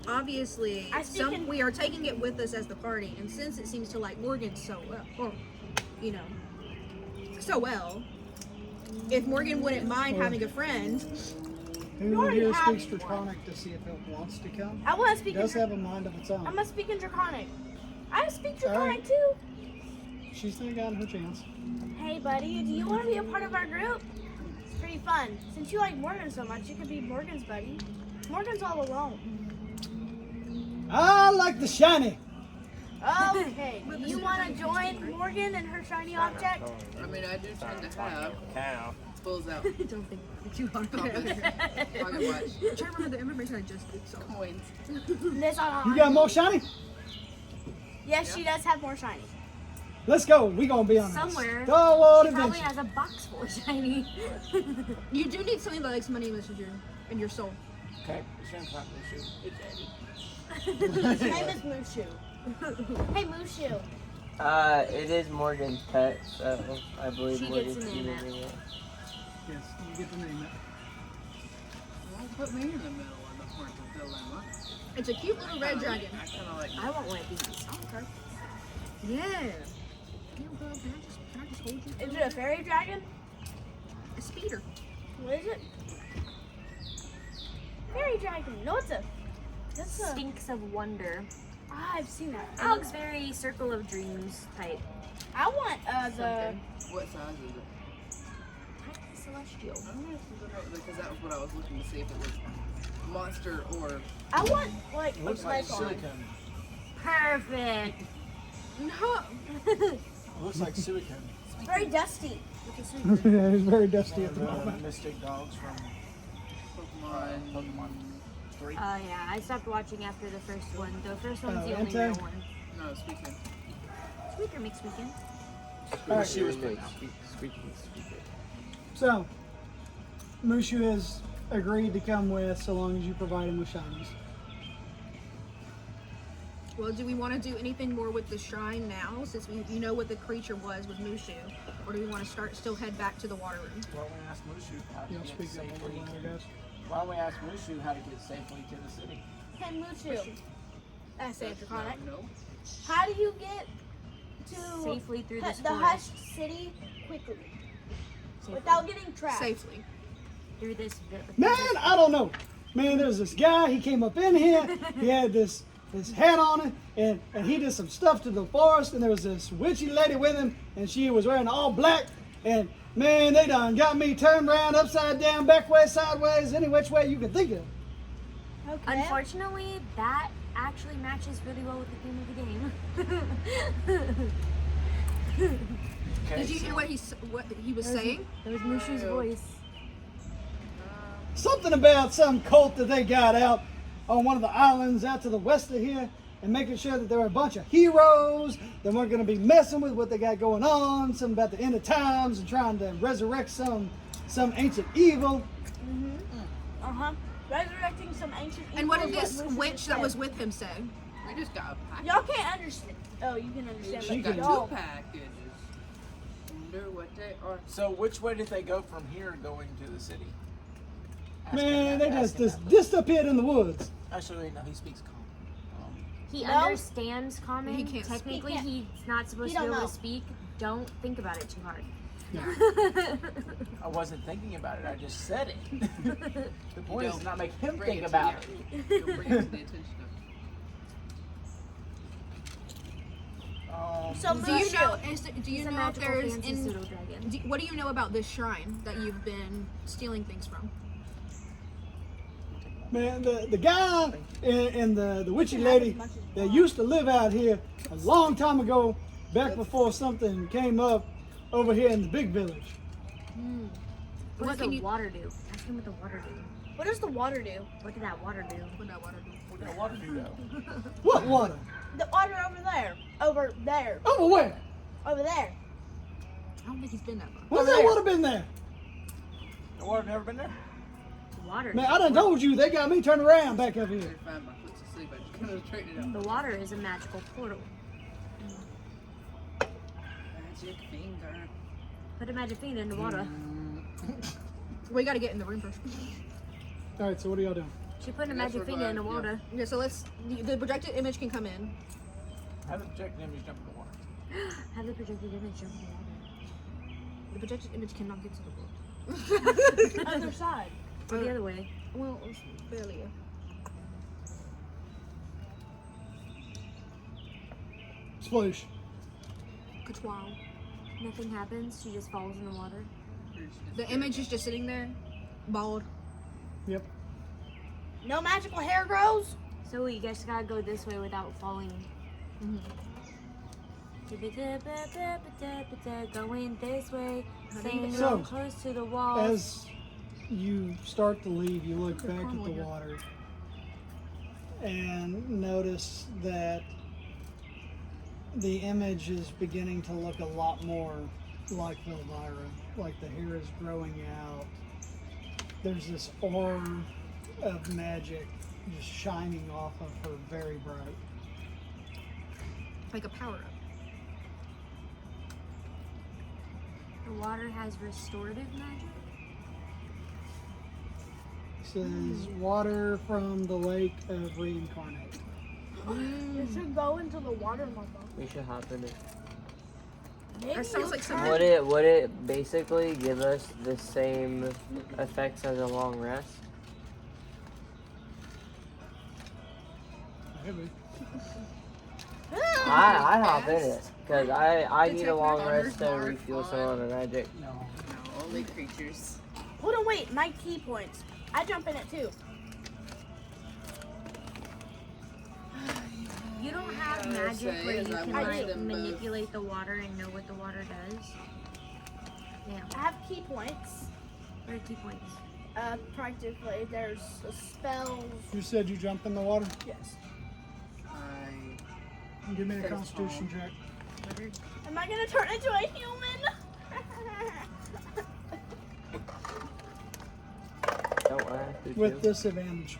Obviously, I speak in- we are taking it with us as the party, and since it seems to like Morgan so well, or, you know, so well, if Morgan wouldn't mind having a friend, Who already here have speaks Draconic to see if it wants to come? I want to It speak in does Draconic. have a mind of its own. I'm gonna speak in Draconic. I speak All Draconic right. too. She's not gotten her chance. Hey, buddy, do you want to be a part of our group? It's pretty fun. Since you like Morgan so much, you could be Morgan's buddy. Morgan's all alone. I like the shiny. Okay. You want to join Morgan and her shiny object? I mean, I do tend to have. Cow. Pulls out don't think too hard. compass, pocket watch, I'm trying to remember the information I just saw. coins. This on. You got more shiny? Yes, she does have more shiny. Let's go. We gonna be on Somewhere. this. Go on She probably adventure. has a box full of shiny. You do need something that likes money in your soul. Okay, it's not Mushu. It's Eddie. His name is Mushu. Hey, Mushu. It is Morgan's pet, so I believe She Morgan gets to name it. Yes, you get to name it. Well, put me in the middle of the horns of dilemma. It's a cute little red dragon. I kind of like. I want one of these. Yeah. Can I just hold you? Is it a fairy dragon? A speeder. What is it? Fairy dragon. No, it's a. That's a. Stinks of wonder. Ah, I've seen that. It looks very Circle of Dreams type. I want the. What size is it? Celestial. I'm gonna flip it over because that was what I was looking to see if it was monster or. I want like It looks a like python. silicone. Perfect. No. looks like Suicune. It's very dusty. Yeah, he's very dusty One at the of the moment. mystic dogs from Pokemon 3. Oh yeah, I stopped watching after the first one. The first one's the only Dante? real one. No, speaking. Squeaker makes weekend. Alright. She was put out. Squeaky. So, Mushu has agreed to come with so long as you provide him with shinies. Well, do we want to do anything more with the shrine now, since you know what the creature was with Mushu, or do we want to still head back to the water room? Why don't we ask Mushu how to You'll get speak up a safely? little louder, guys. Why don't we ask Mushu how to get safely to the city? Hey, Mushu. That's Androconic. No. How do you get to Safely through this the forest. hushed city quickly without getting trapped? Safely. Through this. Man, I don't know. Man, there's this guy, he came up in here, he had this hat on it, and he did some stuff to the forest, and there was this witchy lady with him, and she was wearing all black, and man, they done got me turned around, upside down, backwards, sideways, any which way you can think of. Okay. Unfortunately, that actually matches really well with the theme of the game. Okay, Did you hear what he was saying? That was Mushu's voice. Something about some cult that they got out on one of the islands out to the west of here, and making sure that there were a bunch of heroes that weren't going to be messing with what they got going on, something about the end of times and trying to resurrect some ancient evil. Uh-huh. Resurrecting some ancient evil. And what did is this Mushu witch said. that was with him say? We just got a package. Y'all can't understand. Oh, you can understand. We She but got can- y'all- two packages. Wonder what they are. So which way did they go from here going to the city? Man, they Ask him just that. disappeared in the woods. Actually, no, he speaks calm. He No. understands common. He can't speak. Technically, He he's not supposed He to be don't able know. to speak. Don't think about it too hard. I wasn't thinking about it. I just said it. The point is Don't to not make him bring think it to about you. it. Don't bring it to the attention So Do you know? Mushu, Do you He's a know if magical there's fancy in? pseudo dragon. What do you know about this shrine that you've been stealing things from? Man, the guy and the witchy lady that used to live out here a long time ago, back before something came up over here in the big village. What What does can the you- water do? Ask him what the water do. what does the water do? What did that water do? What did I want to do? What kind of water do though? What water? The water over there. Over there. Over where? Over there. I don't think he's been that far. When's Over that there. water been there? The water never been there? Water. Man, I done told you they got me turned around back up I here. couldn't find my foot's asleep. I just kind of straightened it The out. water is a magical portal. Magic finger. Put a magic finger in the water. We got to get in the room first. All right, so what are y'all doing? She put a That's magic finger in the revived, water. Okay, so the projected image can come in. Have the projected image jump in the water. Have the projected image jump in the water. The projected image cannot get to the book. Other side. Or the other way. Well, it's barely. Sploosh. Katwal. Nothing happens. She just falls in the water. The image is just sitting there, bald. Yep. No magical hair grows? So you guys gotta go this way without falling. Going this way, staying So, close to the wall. As you start to leave, you look back at the water and notice that the image is beginning to look a lot more like Elvira. Like the hair is growing out. There's this aura of magic just shining off of her very bright. Like a power up. The water has restorative magic. Says water from the lake of reincarnate. You should go into the water, mother. We should hop in it. Maybe That sounds like some. Would it basically give us the same effects as a long rest? I hop in it because I need a long rest to refuel some of the magic. No. No, only creatures. Hold on, wait. My key points. I jump in it too. You don't have magic say where you is I can watch like them both. manipulate the water and know what the water does. Yeah. I have key points. What are key points? Practically, there's spells. You said you jump in the water? Yes. Give me a Face constitution palm. check. Am I gonna turn into a human? Don't ask. Did With you? disadvantage.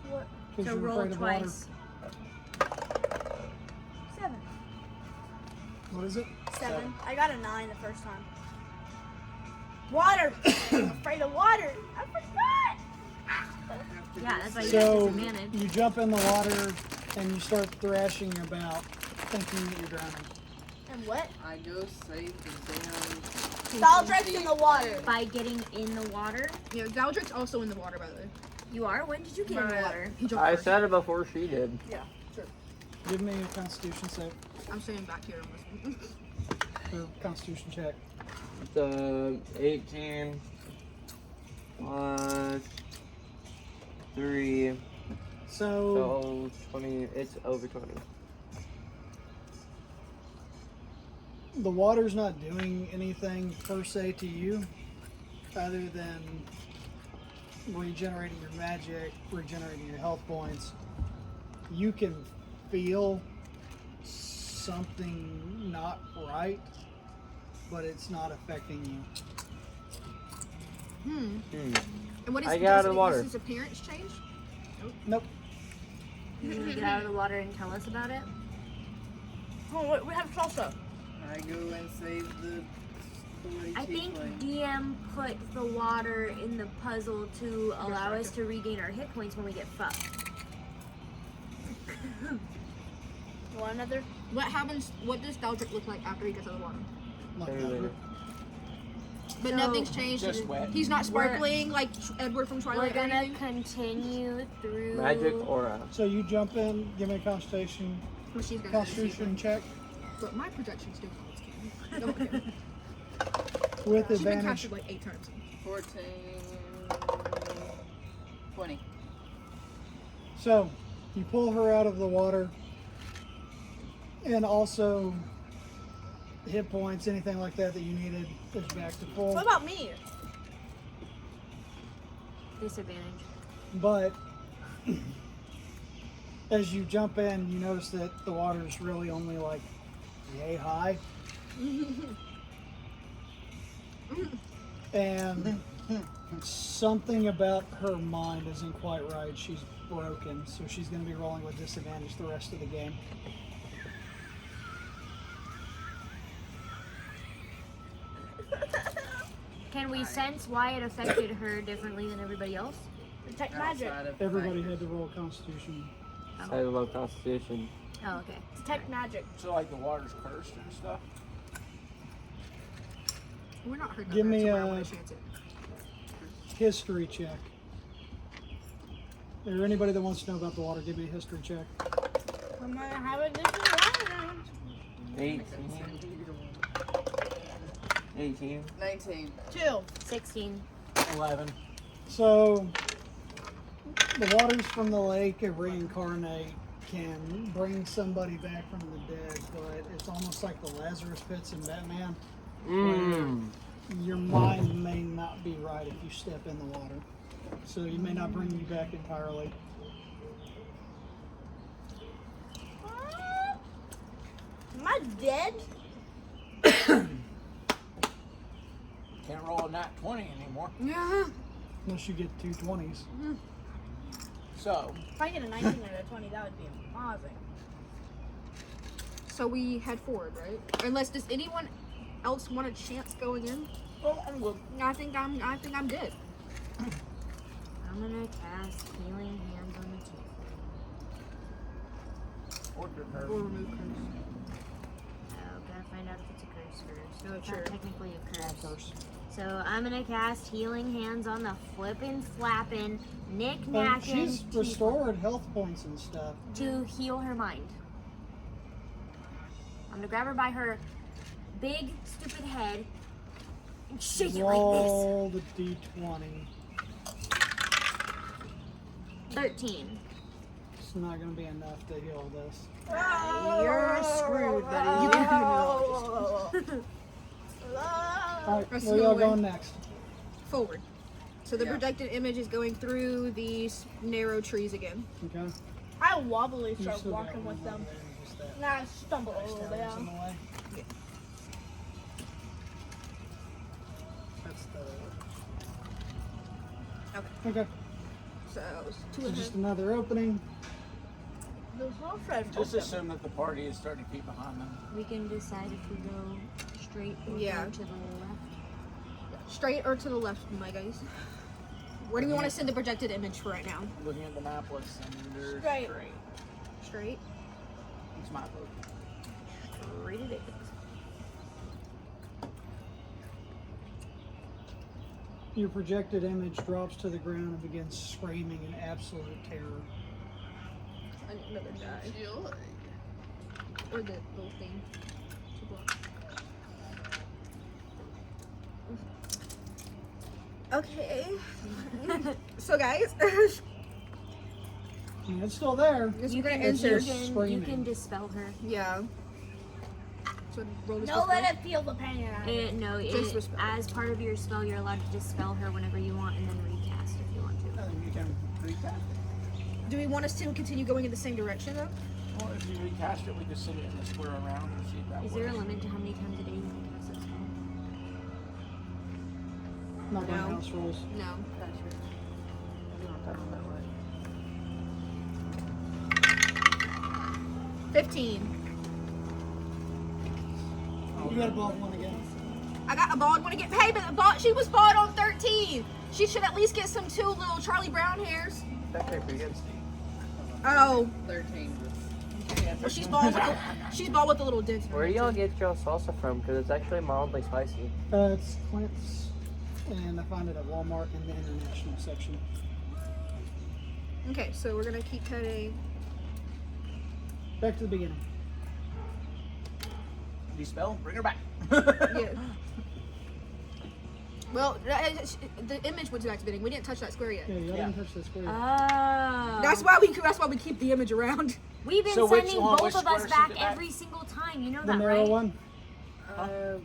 What? 'Cause So you're roll afraid of water. twice. 7. What is it? 7. I got a 9 the first time. Water. I'm afraid of water. I forgot. Yeah, that's why you So have disadvantage. you jump in the water and you start thrashing about, thinking that you're drowning. And what? I go save the damn. Baldrick's in the water. By getting in the water. Yeah, Galdrick's also in the water, by the way. You are? When did you get in the water? He jumped I first. said it before she did. Yeah, sure. Give me a constitution save. I'm staying back here on this one. Or constitution check. The 18 plus 3, So so 20. It's over 20. the water's not doing anything per se to you other than regenerating your magic, regenerating your health points. You can feel something not right, but it's not affecting you. And what is I got out of the does water. his appearance change? Nope. You want to get out of the water and tell us about it? Oh, wait, we have salsa. I go and save the. I think DM put the water in the puzzle to allow us to regain our hit points when we get fucked. Want another? What happens? What does Galdrick look like after he gets out of the water? Like Everything. that. But So- nothing's changed. Just wet. He's not sparkling like Edward from We're Twilight. or gonna anything? continue through. Magic aura. So you jump in, give me a constitution Well, she's gonna constitution check But my projection still holds. No one cares. with She's been advantage. casted like 8 times. 14. 20. So you pull her out of the water, and also hit points, anything like that that you needed, is back to full. What about me? Disadvantage. But as you jump in, you notice that the water is really only like yay high. And something about her mind isn't quite right. She's broken, so she's going to be rolling with disadvantage the rest of the game. Can we sense why it affected her differently than everybody else? Detect magic. Outside of Everybody had to roll Constitution. Save low constitution. Oh, okay. Detect magic. So like the water's cursed and stuff. We're not hurting Give her, me so I a- want to chance it. History check. Or anybody that wants to know about the water, give me a history check. I'm gonna have a different round. 18. 18. 19. 2. 16. 11. So, the waters from the lake of reincarnate can bring somebody back from the dead, but it's almost like the Lazarus pits in Batman. Mmm. Your mind may not be right if you step in the water. So you may not bring you back entirely. Am I dead? Can't roll a nat 20 anymore. Yeah. Unless you get 2 20s. So, If I get a 19 or a 20, that would be amazing. So we head forward, right? Unless does anyone else want a chance going in? well, I'm good. I think I'm good. I'm gonna cast Healing Hands on the two. Orchard Or herb. remove curse. Oh, gotta find out if it's a curse first. Oh, It's sure. not technically a curse. So I'm gonna cast Healing Hands on the flippin' flappin' But knick-knackin' she's restored health points and stuff. to heal her mind. I'm gonna grab her by her big, stupid head and shake it like Roll the d20. this. 13. It's not going to be enough to heal this. You're screwed, buddy. You Alright, Rest where of the y'all way. going next? forward. So the Yeah. projected image is going through these narrow trees again. Okay. I wobbly You start still got walking one with over them. there, just that And I stumble a ice little tower's in bit. the way. That's the... Okay. So it's two So ahead. just another opening. Those little friends. Just assume that the party is 30 feet behind them. We can decide if we go straight or Yeah. go to the left. Straight or to the left, my guys? Where do we want to send the projected image for right now? Looking at the map, let's send her Straight. Straight? It's my vote. Straight it is. Your projected image drops to the ground and begins screaming in absolute terror. I need another die. Joy. Or the little thing. To block. Okay. So guys, I mean, it's still there. this You we're gonna can, It's enter. just you screaming. can dispel her. Yeah. So roll this. Don't let it feel the pain. Just whisper. As part of your spell, you're allowed to dispel her whenever you want, and then recast if you want to. You can recast it. Do we want us to continue going in the same direction though? Or if you recast it, we can send it in the square around and see if that Is works. there a limit to how many times a day you can cast a spell? Not by No. house rules. No. We don't talk about what. 15. You got a bald one again. I got a bald one again. Hey, but she was bald on 13. She should at least get some 2 little Charlie Brown hairs. That's pretty good. Oh, 13 was. well, she's bald with the little dents. Where do y'all get your salsa from? Because it's actually mildly spicy. It's Clint's, and I found it at Walmart in the international section. Okay, so we're gonna keep heading. Back to the beginning. Dispel, bring her back. Yeah. Well, the image was activating. We didn't touch that square yet. Yeah, y'all didn't touch the square. Oh. That's why we keep the image around. We've been So which sending one- both which of us square back sent it back? every single time. You know The that, narrow right? one?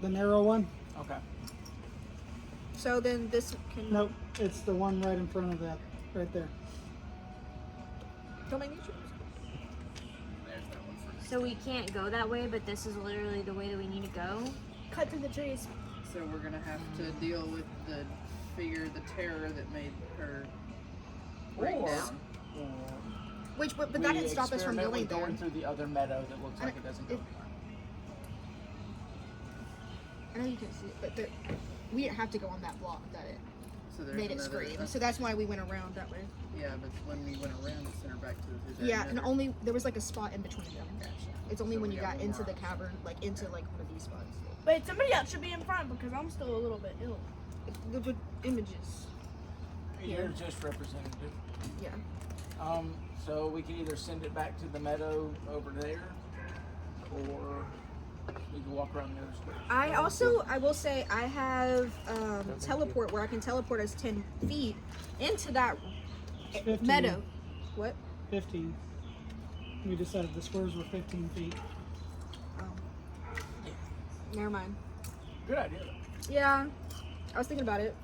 The narrow one? Okay. So then this can. Nope, it's the one right in front of that. Right there. Don't make me choose. There's that one for. So we can't go that way, but this is literally the way that we need to go. Cut through the trees. So we're gonna have to deal with the terror that made her break Or- down. But We that didn't stop us from experiment going with there. going through the other meadow that looks like it doesn't go I know you can see it, but we didn't have to go on that block that it So there's made it another. scream. So that's why we went around that way. Yeah, but when we went around, it sent her back to the. Yeah, and only there was like a spot in between them. Gotcha. It's only So when we you got got one into more the option. cavern, like into like one of these spots. Wait, somebody else should be in front because I'm still a little bit ill. The images. You're just representative. Yeah. So we can either send it back to the meadow over there, or we can walk around the other square. I will say I have teleport where I can teleport us 10 feet into that 15. meadow. What? 15. We decided the squares were 15 feet. Oh. Never mind. Good idea. Yeah, I was thinking about it.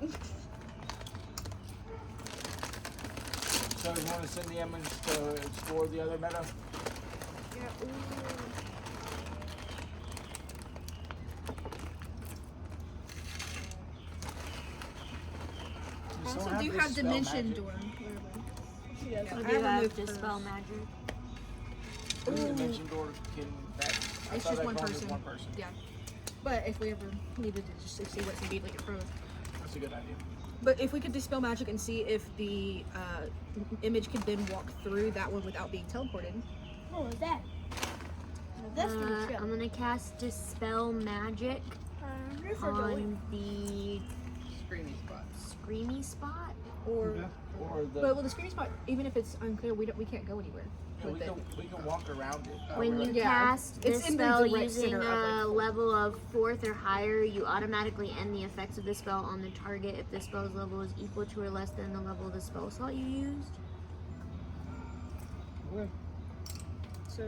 So you want to send the image to explore the other meadow? Yeah. Does Also, someone do you this have spell dimension magic? door? Yeah. Yeah, We I do have removed dispel hers. magic. This Ooh. dimension door can that? I It's thought just that one only person. One person. Yeah. But if we ever needed to just see what's immediately in front of us. That's a good idea. But if we could dispel magic and see if the image could then walk through that one without being teleported. What was that? That's pretty chill. I'm gonna cast dispel magic You're for Joey. on the Screamy spot. screamy spot. Or, Okay. Or the but with the screen spot, even if it's unclear, we can't go anywhere. yeah, we with it. can walk around it. When you Yeah. cast It's this in the spell direct using center of, a like, level of 4th or higher, you automatically end the effects of the spell on the target if the spell's level is equal to or less than the level of the spell slot you used. Okay. So,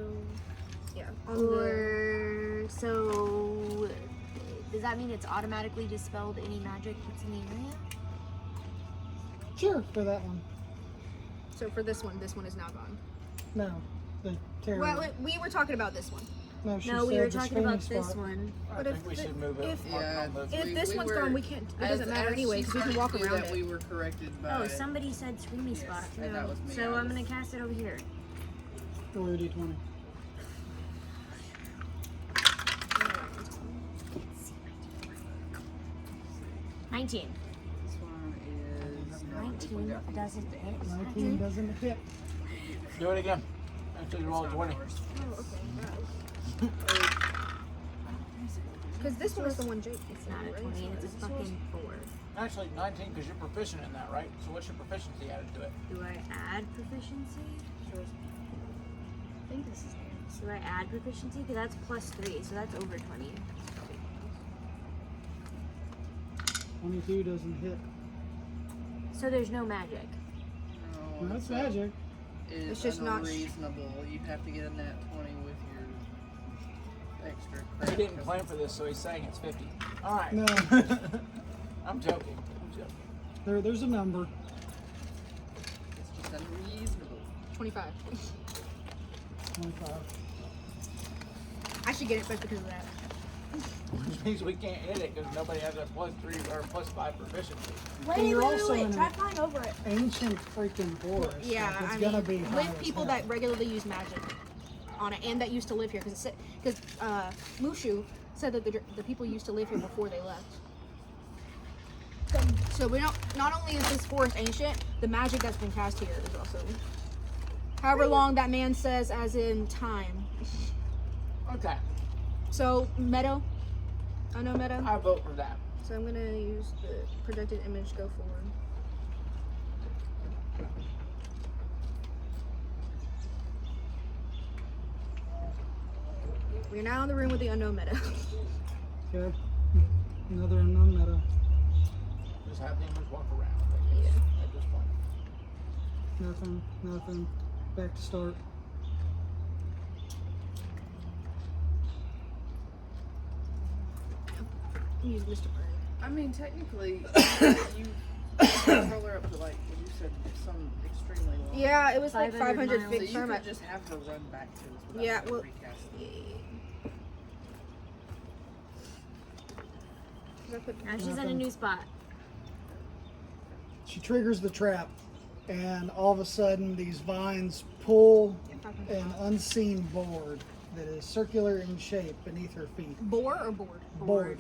yeah. On the, Or so does that mean it's automatically dispelled any magic that's in the area? Sure, for that one. so for this one is now gone. No, the terror. Well, we were talking about this one. no, she No, we said were the talking about screaming this spot. one. I But think if we the- should move it. if- mark Yeah, on those. If this one's gone, we can't. It doesn't matter anyway because we can walk around that, it. we were corrected by. Oh, somebody said screamy Yes, spot. and that was me. So I I'm was- gonna cast it over here. Roll your d20. $19. This one is 19 doesn't hit. 19 doesn't hit. Do it again. After you roll a 20. Because this one is the one Jake. It's not a 20, it's a fucking 4. Actually, 19 because you're proficient in that, right? So what's your proficiency added to it? Do I add proficiency? I think this is it. Do I add proficiency? Because that's plus 3, so that's over 20. 22 doesn't hit. So there's no magic. No, That's magic. It's just not- unreasonable. You have to get a nat 20 with your extra. He crap. didn't plan for this, so he's saying it's 50. All right. No, I'm joking. there's a number. It's just unreasonable. 25. 25. I should get it just because of that. Which means we can't hit it because nobody has a plus 3 or plus 5 proficiency. And you're also in Try an flying over it. ancient freaking forest. Yeah, like, it's I gonna mean, be high with as people hell. that regularly use magic on it and that used to live here, because Mushu said that the people used to live here before they left. So we don't. Not only is this forest ancient, the magic that's been cast here is also. However long that man says, as in time. Okay. So meadow. I know meadow. I vote for that. So I'm gonna use the projected image. Go forward. We're now in the room with the unknown meadow. Okay. Another unknown meta. Just have the image walk around, I guess, at this point. Nothing. Back to start. Use Mr. Bray. I mean, technically, you control her up to like you said, some extremely long. Yeah, it was like 500 500 miles. So feet you from could it. just have her run back to us without Yeah, having to well- recast it. Now she's in a new spot. She triggers the trap, and all of a sudden, these vines pull an unseen board that is circular in shape beneath her feet. Boar or board? Board.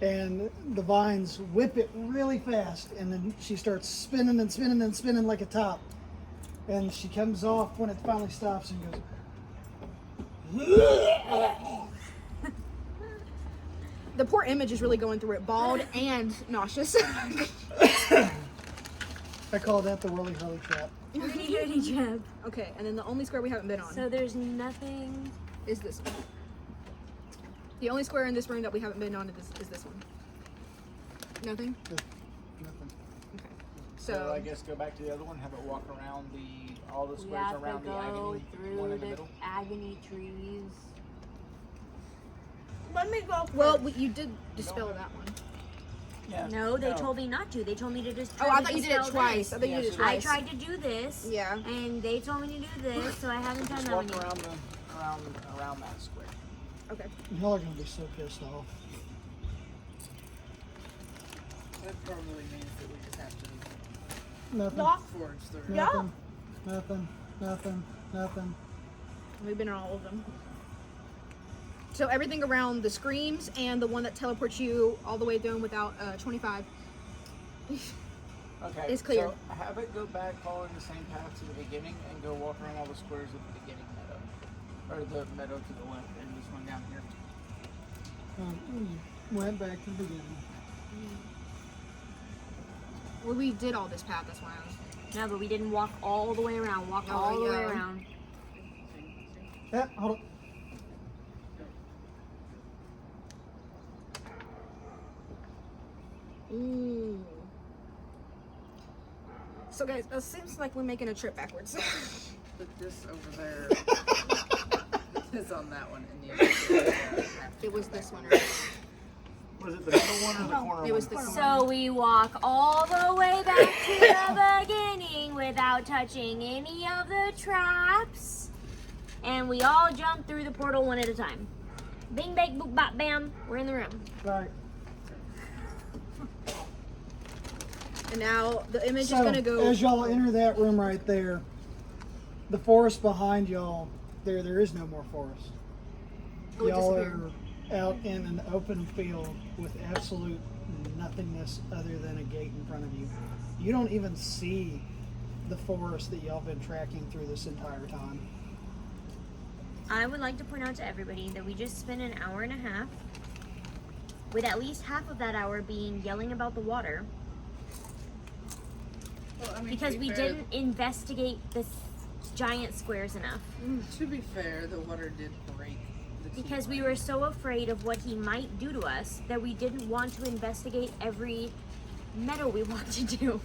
And the vines whip it really fast, and then she starts spinning and spinning and spinning like a top. And she comes off when it finally stops and goes. The poor image is really going through it, bald and nauseous. I call that the whirly hurly trap. Okay, and then the only square we haven't been on So there's nothing. is this one. The only square in this room that we haven't been on is this one. Nothing? Nothing. Okay. So I So, guess go back to the other one, have it walk around all the We squares have to around the go agony one through in the the middle. agony trees. Let me go. well, you did dispel that one. Yeah. No, they told me not to. They told me to just. Oh, try I to thought you did it dispel twice. this. I thought you did it Yes, I twice. tried to do this. Yeah. And they told me to do this, so I haven't done Just that walk one yet. around that square. Okay. Y'all are gonna be so pissed off. That probably means that we just have to Nothing. forge through. Nothing. We've been on all of them. So everything around the screams and the one that teleports you all the way down without 25. Okay. It's clear. So have it go back following the same path to the beginning and go walk around all the squares at the beginning meadow. Or the meadow to the left and this one down here. Went back to the beginning. Well, we did all this path, that's why I was. No, but we didn't walk all the way around. Walk Oh, all the way yeah. around. Yeah, hold on. Ooh. So guys, it seems like we're making a trip backwards. put this over there. Put this on that one, and you. It was this one, right? Was it the middle one or the corner It was one? this So we walk all the way back to the beginning without touching any of the traps. And we all jump through the portal one at a time. Bing, bang, boop, bop, bam. We're in the room. Right. And now the image So, is gonna go. as y'all enter that room right there, the forest behind y'all, there is no more forest. Oh, it Y'all disappeared. are out in an open field with absolute nothingness other than a gate in front of you. You don't even see the forest that y'all been tracking through this entire time. I would like to point out to everybody that we just spent an hour and a half, with at least half of that hour being yelling about the water, Well, I mean, because to be we fair, didn't investigate the giant squares enough. To be fair, the water did break. The Because key we were so afraid of what he might do to us that we didn't want to investigate every meadow we walked into.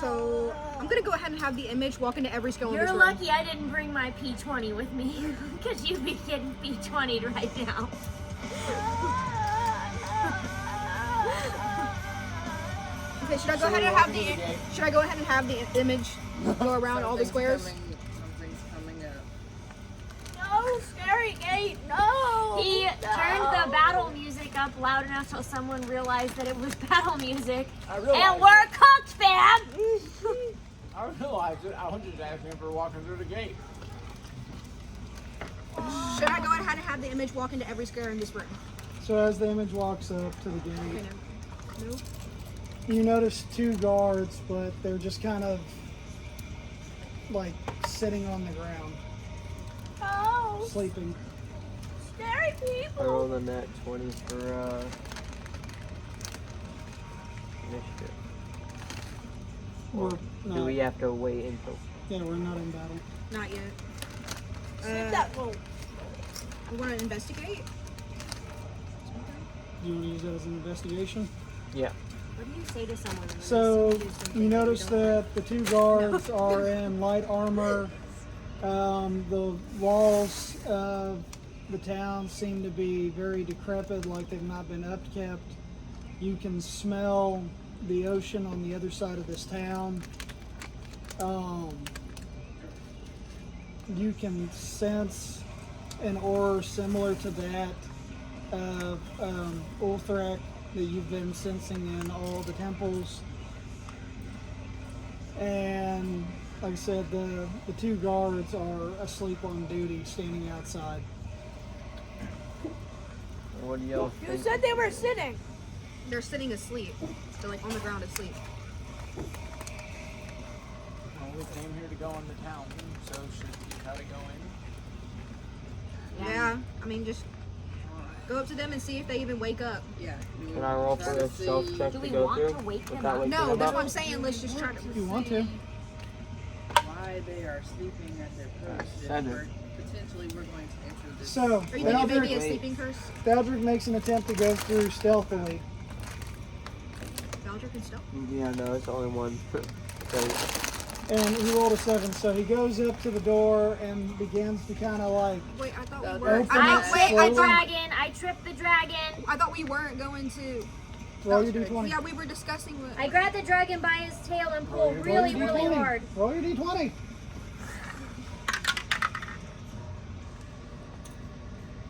So I'm gonna go ahead and have the image walk into every skill in You're this room. lucky I didn't bring my P20 with me, because you'd be getting P20'd right now. Okay, should I go ahead and have the should I go ahead and have the image go around all the squares? Something's coming up. No, scary gate, no! He turned the battle music up loud enough so someone realized that it was battle music. I realized And we're cooked, fam! I realized it. I was just asking for walking through the gate. Should I go ahead and have the image walk into every square in this room? So as the image walks up to the gate, Okay, no. Nope. you notice two guards, but they're just kind of like sitting on the ground, Oh, sleeping. scary I people! rolled a nat 20 for initiative. We're Do not, we have to wait until? yeah, we're not in battle. Not yet. Save that roll. We want to investigate. Do you want to use that as an investigation? Yeah. What do you say to someone when So they do something you that notice don't that the two guards are in light armor. The walls of the town seem to be very decrepit, like they've not been upkept. You can smell the ocean on the other side of this town. You can sense an aura similar to that of Ulthrak that you've been sensing in all the temples. And like I said, the two guards are asleep on duty, standing outside. What do y'all You think? said they were sitting. They're sitting asleep. They're like on the ground asleep. Well, we came here to go into town, so should we try to go in? Yeah. I mean, just go up to them and see if they even wake up. Yeah. Can I roll for Try to a stealth see check Do to we go want through? to wake them Without up? waking No, them that's up? what I'm saying. Let's just try to. If you want to. why they are sleeping at their post. If Seven. potentially we're going to enter this. So, Are you thinking maybe a Valdric, sleeping curse? Valdric makes an attempt to go through stealthily. Valdric and stealth? Yeah, no, it's only one. So, And he rolled a 7, so he goes up to the door and begins to kind of like, Wait, I thought we Open were. it I tripped the dragon. I thought we weren't going to. roll your d20. Yeah, we were discussing what. I grabbed the dragon by his tail and Roll pulled your really, d20. really hard. Roll your d20.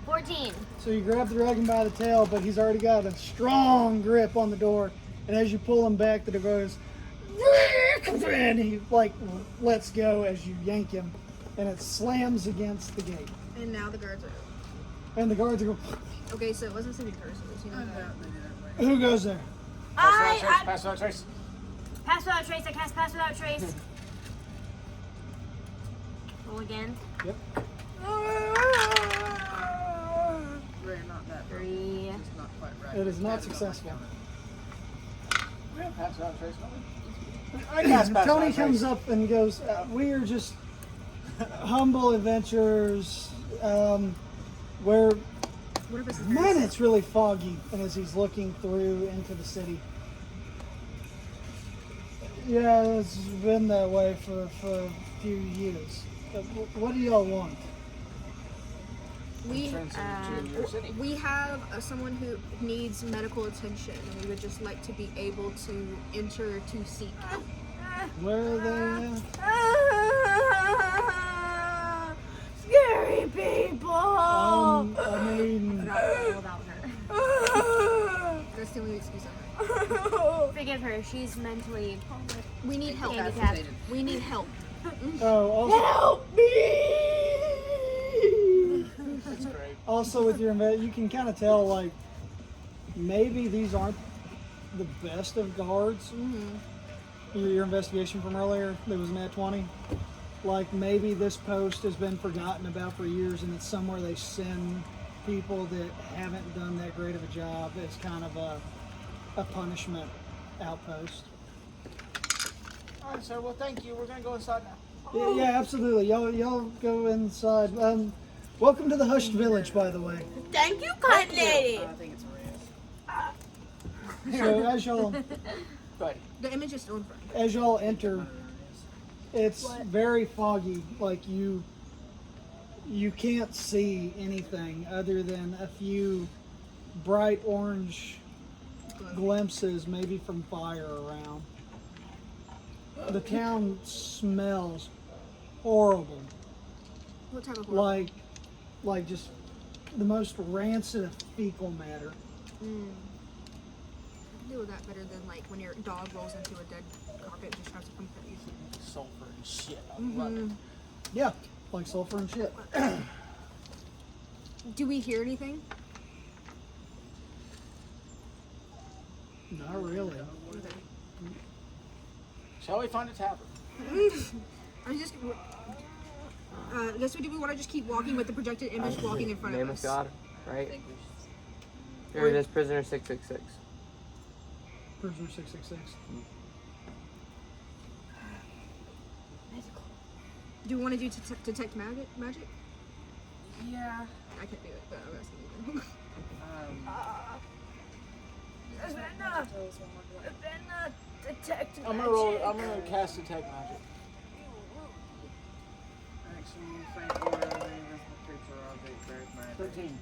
14. So you grab the dragon by the tail, but he's already got a strong grip on the door. And as you pull him back, the door goes, and he like lets go as you yank him, and it slams against the gate. And now the guards are. And the guards go, Okay, so it wasn't sleeping curse. It was, you know, who goes there? Pass without trace. Pass without trace. I cast pass without trace. Roll again. Yep. We're not that. 3. It's not quite right. It is not That's successful. We have pass without trace, don't we? I cast pass Tony without comes trace. up and goes, we are just humble adventurers, where, what if it's man, it's really foggy. And as he's looking through into the city. Yeah, it's been that way for a few years. What do y'all want? We Turns into your city. we have someone who needs medical attention, and we would just like to be able to enter to seek. Where are they at? Scary people. I mean, About her. That's the only excuse I Forgive her. She's mentally have. We need help. handicapped. We need help. also, Help me. That's great. also with your you can kind of tell like maybe these aren't the best of guards. Your investigation from earlier, there was an at 20. Like maybe this post has been forgotten about for years, and it's somewhere they send people that haven't done that great of a job as kind of a punishment outpost. All right, sir. Well, thank you. We're gonna go inside now. Yeah, absolutely. Y'all go inside. Welcome to the Hushed Village, by the way. Thank you, kind lady. I think it's red. So as y'all But The image is still in front. as y'all enter, it's very foggy. Like you can't see anything other than a few bright orange glimpses, maybe from fire around. The town smells horrible, What type of horror? like just the most rancid of fecal matter. I can deal with that better than like when your dog rolls into a dead carpet and just tries to come at you. sulfur and shit. I love it. Yeah, like sulfur and shit. Do we hear anything? Not really. Shall we find a tavern? I just. Guess we do. We want to just keep walking with the projected image walking in front Name of of us. God, right? Here it is, prisoner 666. Prisoner 666. Do we want to do detect magic? Yeah. I can't do it, but I'm asking you. Detect I'm gonna roll. I'm gonna cast detect magic. Action, faint aura, invisible creature or object, bears magic. 13.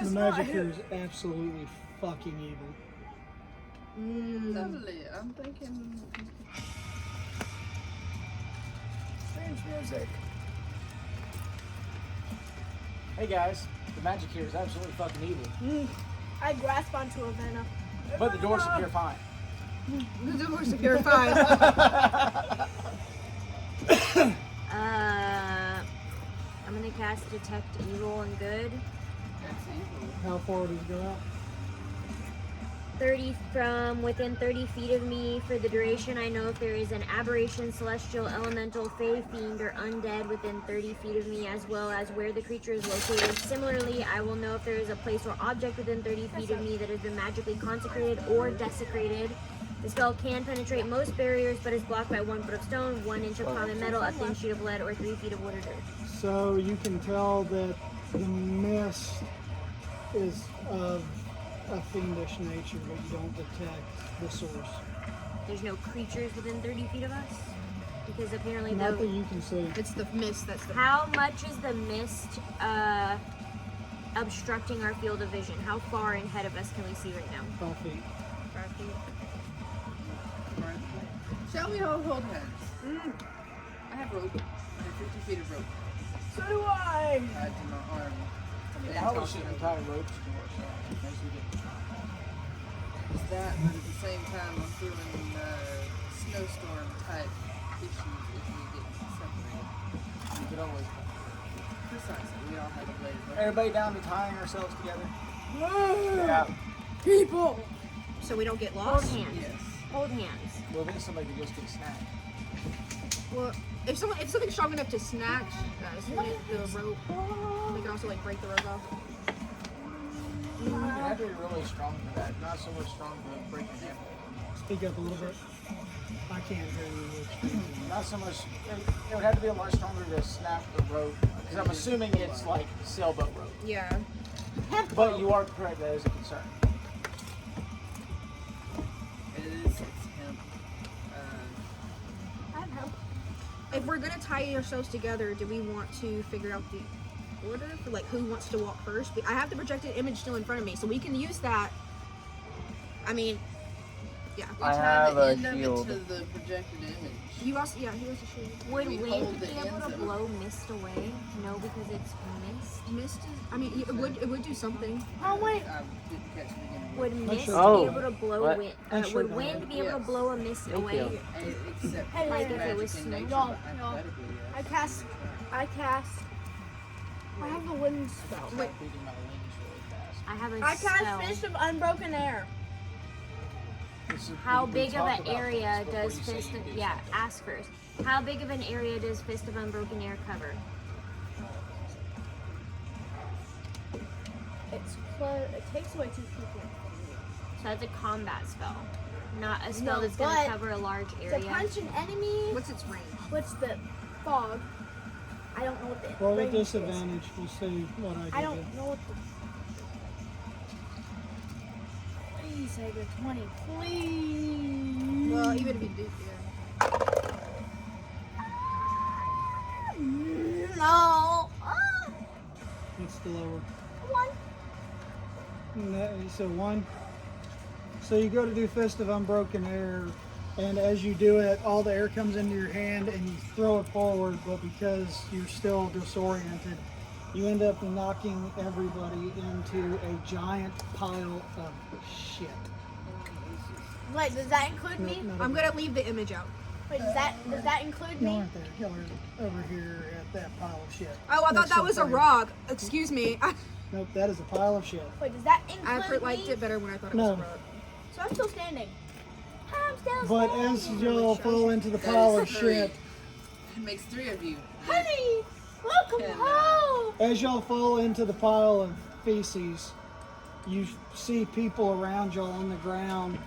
The magic here is absolutely fucking evil. Lovely. I'm thinking. Strange music. Hey guys, the magic here is absolutely fucking evil. I grasp onto a venom. But the doors appear fine. The doors are purified. I'm gonna cast detect evil and good. That's evil. How far does it go out? 30 from within 30 feet of me for the duration. I know if there is an aberration, celestial, elemental, fey, fiend, or undead within 30 feet of me, as well as where the creature is located. Similarly, I will know if there is a place or object within 30 feet of me that has been magically consecrated or desecrated. The spell can penetrate most barriers, but is blocked by 1 foot of stone, 1 inch of common metal, a thin sheet of lead, or 3 feet of wood or dirt. So you can tell that the mist is of a fiendish nature, but you don't detect the source. There's no creatures within 30 feet of us? Because apparently Not that you can see. It's the mist that's the. How much is the mist obstructing our field of vision? How far ahead of us can we see right now? 5 feet. 5 feet. Shall we all hold hands? I have rope. I have 50 feet of rope. So do I. Tied to my arm. Probably shouldn't tie ropes. Is that, but at the same time, I'm feeling snowstorm type issues if we get separated. You could always. Precisely, we all have a blade. But Everybody down to tying ourselves together. Yeah. People. So we don't get Hold lost. hands. yes. Hold hands. Well, then somebody could just get snapped. Well, if something's strong enough to snatch the rope, they can also like break the rope off. You have to be really strong for that. Not so much strong to break your hand. Speak up a little bit. I can't hear you. Not so much. It would have to be a lot stronger to snap the rope. Because I'm assuming it's like sailboat rope. Yeah. But you are correct. That is a concern. It is, it's hemp. I have help. If if we're gonna tie ourselves together, do we want to figure out the order for like who wants to walk first? I have the projected image still in front of me, so we can use that. I mean, yeah. We I tie have the a end shield. of it to the projected image. You also, yeah, he was a shield. Would We wind hold be the able ends to of- blow mist away? No, because it's mist. Mist is, I mean, it would do something. Oh wait, I didn't catch the beginning. Would mist Oh, be able to blow what? wind? I'm sure Would that wind would. be able to Yes. blow a mist Thank away? you. Except Hey, like if it magic was in snow. nature, No, but no. hypothetically, yes. I cast. I have the wind spell. Wait. Reading my wings really fast. I have a I spell. cast Fist of Unbroken Air. This is- How we big of talk an about area things before does you say Fist you of do yeah? something. Ask first. How big of an area does Fist of Unbroken Air cover? It's close. It takes away 2 people. So that's a combat spell, not a spell No, that's going but to cover a large To area. punch an enemy. What's its range? What's the fog? I don't know what the Roll with range is. disadvantage. We'll see what I I give you. don't know what the. Please say the 20, please. Well, even if you do, yeah. No. What's the lower? 1. So 1. So you go to do Fist of Unbroken Air, and as you do it, all the air comes into your hand and you throw it forward, but because you're still disoriented, you end up knocking everybody into a giant pile of shit. Wait, does that include me? No, I'm gonna leave the image out. Wait, does that include You me? aren't there. Y'all are over here at that pile of shit. Oh, I thought Next to that the was a fire. rock. Excuse me. Nope, that is a pile of shit. Wait, does that I include liked me? it better when I thought it No. was a rock. So I'm still standing. I'm still But standing. as y'all fall into the That pile is of 3. shit, It makes 3 of you. Honey, welcome And, home. as y'all fall into the pile of feces, you see people around y'all on the ground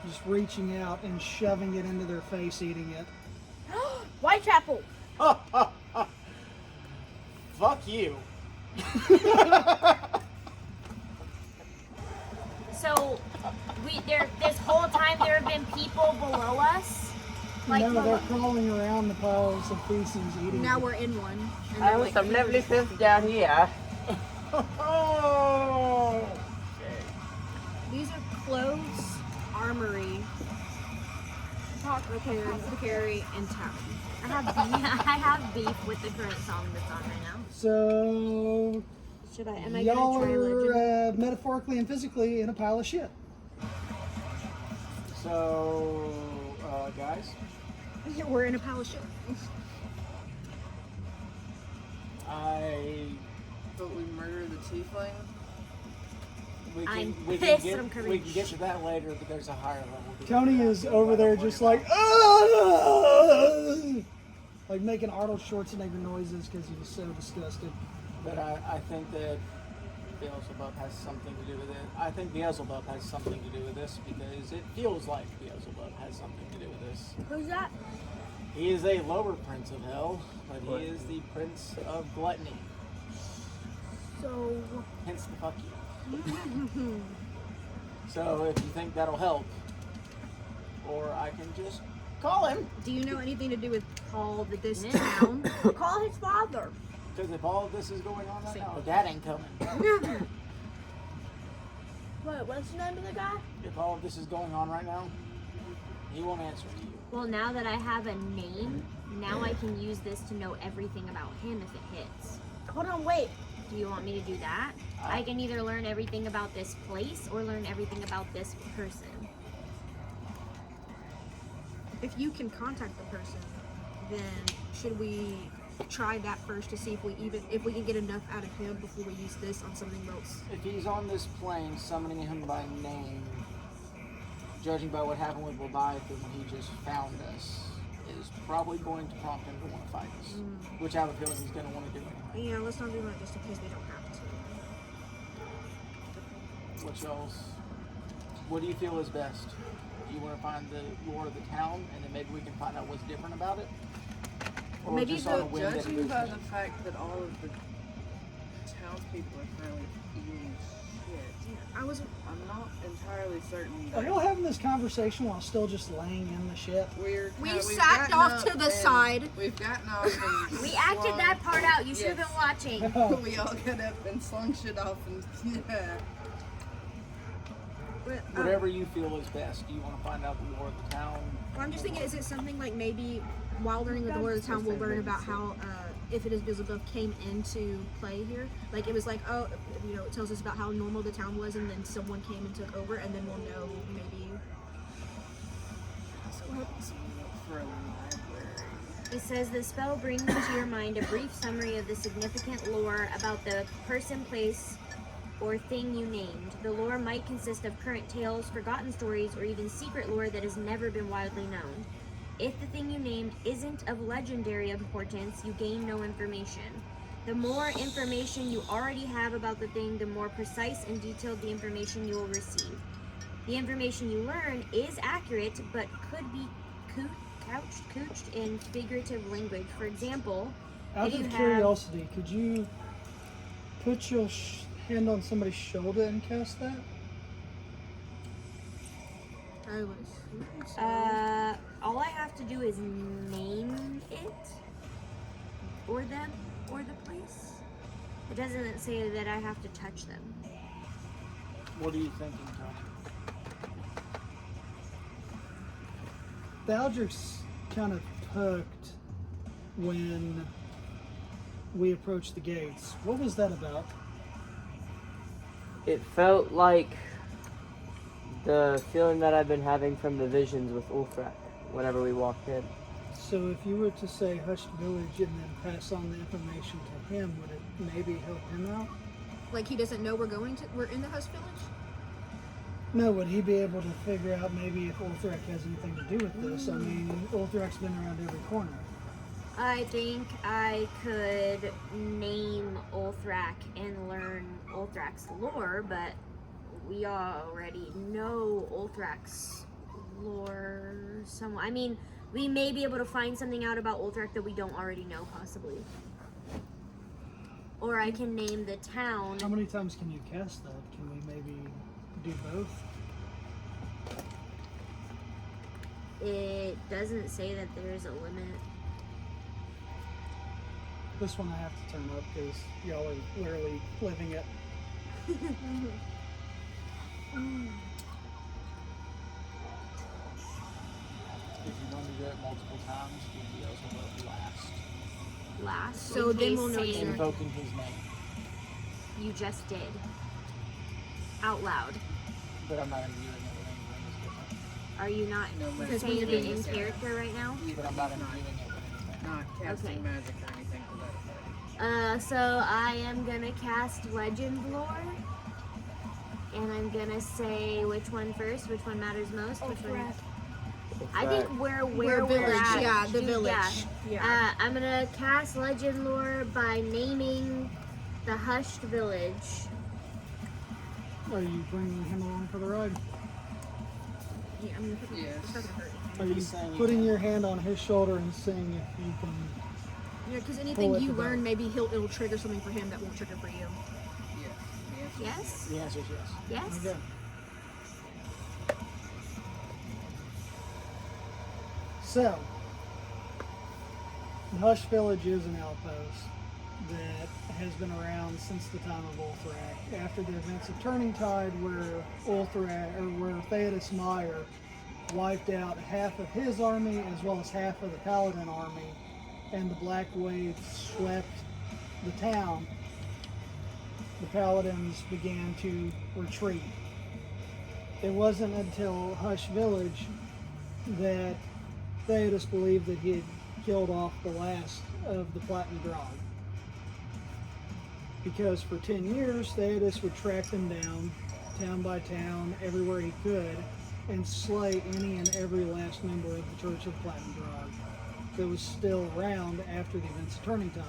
just reaching out and shoving it into their face, eating it. Whitechapel. Fuck you. So this whole time there have been people below us. Like No, they're crawling around the piles of feces, eating Now it. we're in one. And I they're have like, some lovely fish down here. Oh. these are clothes, armory, carry, and towel. I have beef with the current song that's on right now. So Am I y'all gonna try legend? are metaphorically and physically in a pile of shit. So, guys, We're in a pile of shit. But we murder the tiefling. I'm we pissed can that I'm get covered we in can get to that later, but there's a higher level. Tony is over there just like, "Ah!" like making Arnold Schwarzenegger noises because he was so disgusted. But I think that Beelzebub has something to do with it. I think Beelzebub has something to do with this because it feels like Beelzebub has something to do with this. Who's that? He is a lower prince of hell, but he is the prince of gluttony. So Hence the fuck you. So if you think that'll help, or I can just call him. Do you know anything to do with Paul, this town? call his father. Because if all of this is going on right now, Dad ain't coming. Wait, what's the name of the guy? If all of this is going on right now, he won't answer to you. Well, now that I have a name, now I can use this to know everything about him if it hits. Hold on, wait. Do you want me to do that? I can either learn everything about this place or learn everything about this person. If you can contact the person, then should we try that first to see if we can get enough out of him before we use this on something else? If he's on this plane, summoning him by name, judging by what happened with Leviathan when he just found us, is probably going to prompt him to want to fight us. Which I have a feeling he's going to want to do anyway. Yeah, let's not do that just in case we don't have to. What do you feel is best? Do you want to find the lore of the town, and then maybe we can find out what's different about it? Or Maybe just on a the- whim that it Judging is by new? the fact that all of the townspeople are currently eating shit, I was. I'm not entirely certain. Are y'all having this conversation while still just laying in the ship? We sat off to the side. We've gotten off and We acted that part out. You should have Yes. been watching. We all got up and slung shit off and yeah. But, Whatever you feel is best. Do you want to find out the lore of the town? well, I'm just thinking, is it something like maybe while learning the lore of the town, we'll learn about how, if it is Beelzebub came into play here? Like, it was like, oh, you know, it tells us about how normal the town was, and then someone came and took over, and then we'll know maybe. For a library. It says the spell brings to your mind a brief summary of the significant lore about the person, place, or thing you named. The lore might consist of current tales, forgotten stories, or even secret lore that has never been widely known. If the thing you named isn't of legendary importance, you gain no information. The more information you already have about the thing, the more precise and detailed the information you will receive. The information you learn is accurate, but could be couched in figurative language. For example, Out if you of have... curiosity, could you put your hand on somebody's shoulder and cast that? I was. All I have to do is name it, or them, or the place. It doesn't say that I have to touch them. What are you thinking, Tom? Baldrick's kind of perked when we approached the gates. What was that about? It felt like the feeling that I've been having from the visions with Ulfrak whenever we walked in. So if you were to say Hushed Village and then pass on the information to him, would it maybe help him out? Like, he doesn't know we're in the Hush Village? No, would he be able to figure out maybe if Ulthrak has anything to do with this? I mean, Ulthrak's been around every corner. I think I could name Ulthrak and learn Ulthrak's lore, but we already know Ulthrak's lore somewhat. I mean, we may be able to find something out about Ulthrak that we don't already know, possibly. Or I can name the town. How many times can you cast that? Can we maybe do both? It doesn't say that there's a limit. This one I have to turn up because y'all are literally living it. If you're going to do it multiple times, you'll be able to vote last. So in then case we'll know saying Invoking his name. you just did. Out loud. But I'm not imbuing it with anything that's different. Are you not No, but- Because when saying you're it doing in this, character right now? But I'm not imbuing it with anything. Not casting Okay. magic or anything to that effect. So I am gonna cast Legend Lore. And I'm gonna say which one first, which one matters most, which one... I think where we're village, at. yeah, the Dude, village. Yeah. I'm gonna cast Legend Lore by naming the Hushed Village. Are you bringing him along for the ride? Yeah, I mean, Yes. it's not gonna hurt. Are you He's saying you putting can. your hand on his shoulder and seeing if you can? Yeah, because Pull anything it you to learn, both. maybe it'll trigger something for him that won't trigger for you. Yes. Yes? The answer is yes. Yes? Okay. So, the Hush Village is an outpost that has been around since the time of Ulthrak. After the events of Turning Tide, where Theodos Meyer wiped out half of his army as well as half of the Paladin army, and the Black Waves swept the town, the Paladins began to retreat. It wasn't until Hush Village that Theodos believed that he had killed off the last of the Platinum Drog. Because for 10 years, Theodos would track them down, town by town, everywhere he could, and slay any and every last member of the Church of Platinum Drog that was still around after the events of Turning Tide.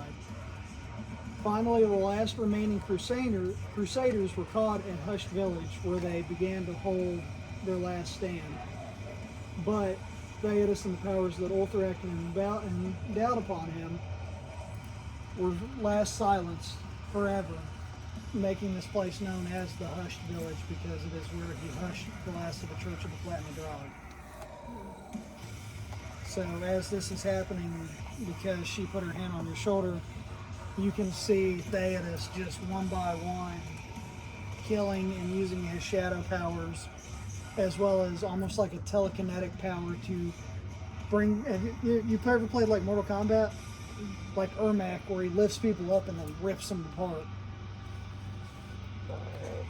Finally, the last remaining Crusaders were caught at Hushed Village, where they began to hold their last stand. But Theodos and the powers that Ulthrak endowed upon him were last silenced forever making this place known as the Hushed Village because it is where he hushed the last of the Church of the Platinum Dog. So as this is happening, because she put her hand on your shoulder, you can see Theodos just one by one killing and using his shadow powers, as well as almost like a telekinetic power to bring. You ever played like Mortal Kombat? Like Ermac, where he lifts people up and then rips them apart. Alright.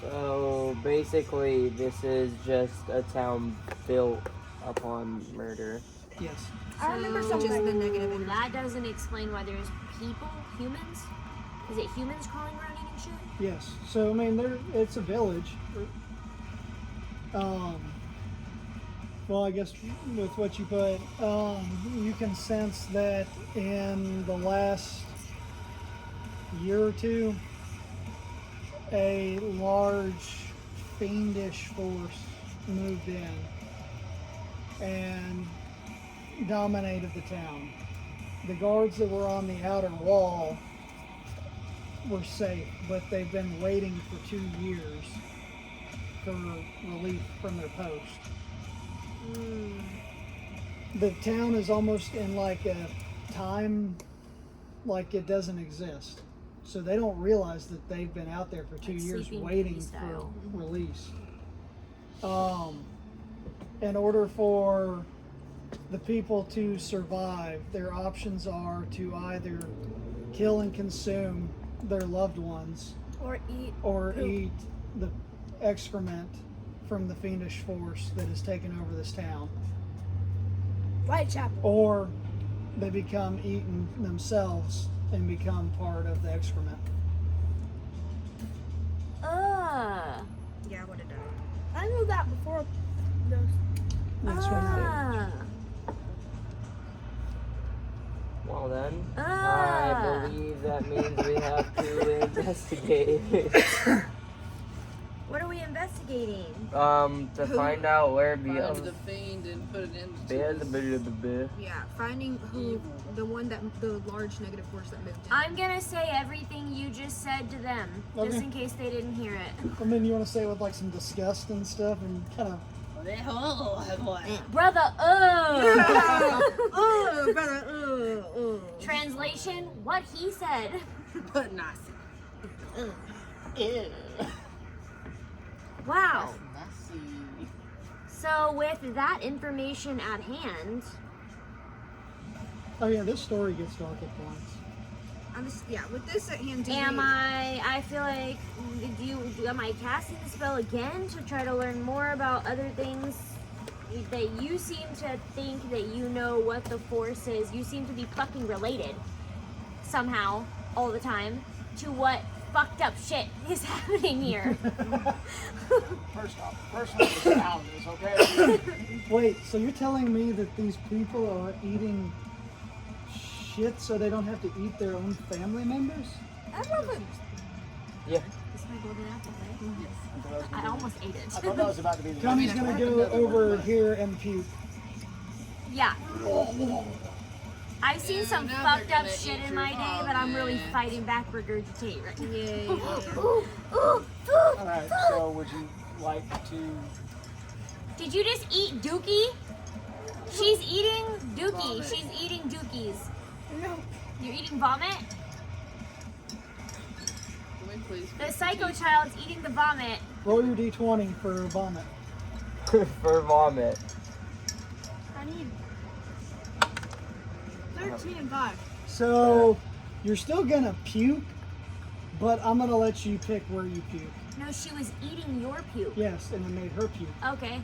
So basically, this is just a town built upon murder. Yes. I remember So, something. just the negative energy. That doesn't explain why there's people, humans. Is it humans crawling around eating shit? Yes. So I mean, it's a village. Well, I guess with what you put, you can sense that in the last year or two, a large fiendish force moved in and dominated the town. The guards that were on the outer wall were safe, but they've been waiting for 2 years for relief from their post. The town is almost in like a time like it doesn't exist. So they don't realize that they've been out there for 2 Like years Sleeping waiting Beauty for style. release. In order for the people to survive, their options are to either kill and consume their loved ones Or eat. or eat the excrement from the fiendish force that has taken over this town, Whitechapel. or they become eaten themselves and become part of the excrement. Yeah, what it does. I knew that before. Those. That's what Ah. Well then, I Ah. believe that means we have to investigate. What are we investigating? To find out where Find the fiend and put it into this. Yeah, finding who the one that the large negative force that moved in. I'm gonna say everything you just said to them, just Okay. in case they didn't hear it. I mean, you want to say it with like some disgust and stuff and kind of. Brother, Oh, brother, Translation, what he said. But not. Wow. Messy. So with that information at hand, Oh yeah, this story gets dark at points. I'm just, yeah, with this at hand, I feel like, am I casting the spell again to try to learn more about other things that you seem to think that you know what the force is? You seem to be fucking related somehow all the time to what fucked up shit is happening here. First off, personally, the sound is okay. Wait, so you're telling me that these people are eating shit so they don't have to eat their own family members? Yeah. It's my golden apple, right? I almost ate I it. thought that was about to be the Tommy's gonna go over here and puke. Yeah. I've seen some now fucked they're up gonna shit eat in your my day, but I'm really vomit. fighting back regurgitate right now. yeah. Alright, so would you like to... Did you just eat Dookie? She's eating Dookie. Vomit. She's eating Dookies. You're eating vomit? Can we please? The psycho child's eating the vomit. Roll your d20 for vomit. For vomit. I need 13 and 5. So you're still gonna puke, but I'm gonna let you pick where you puke. No, she was eating your puke. Yes, and it made her puke. Okay.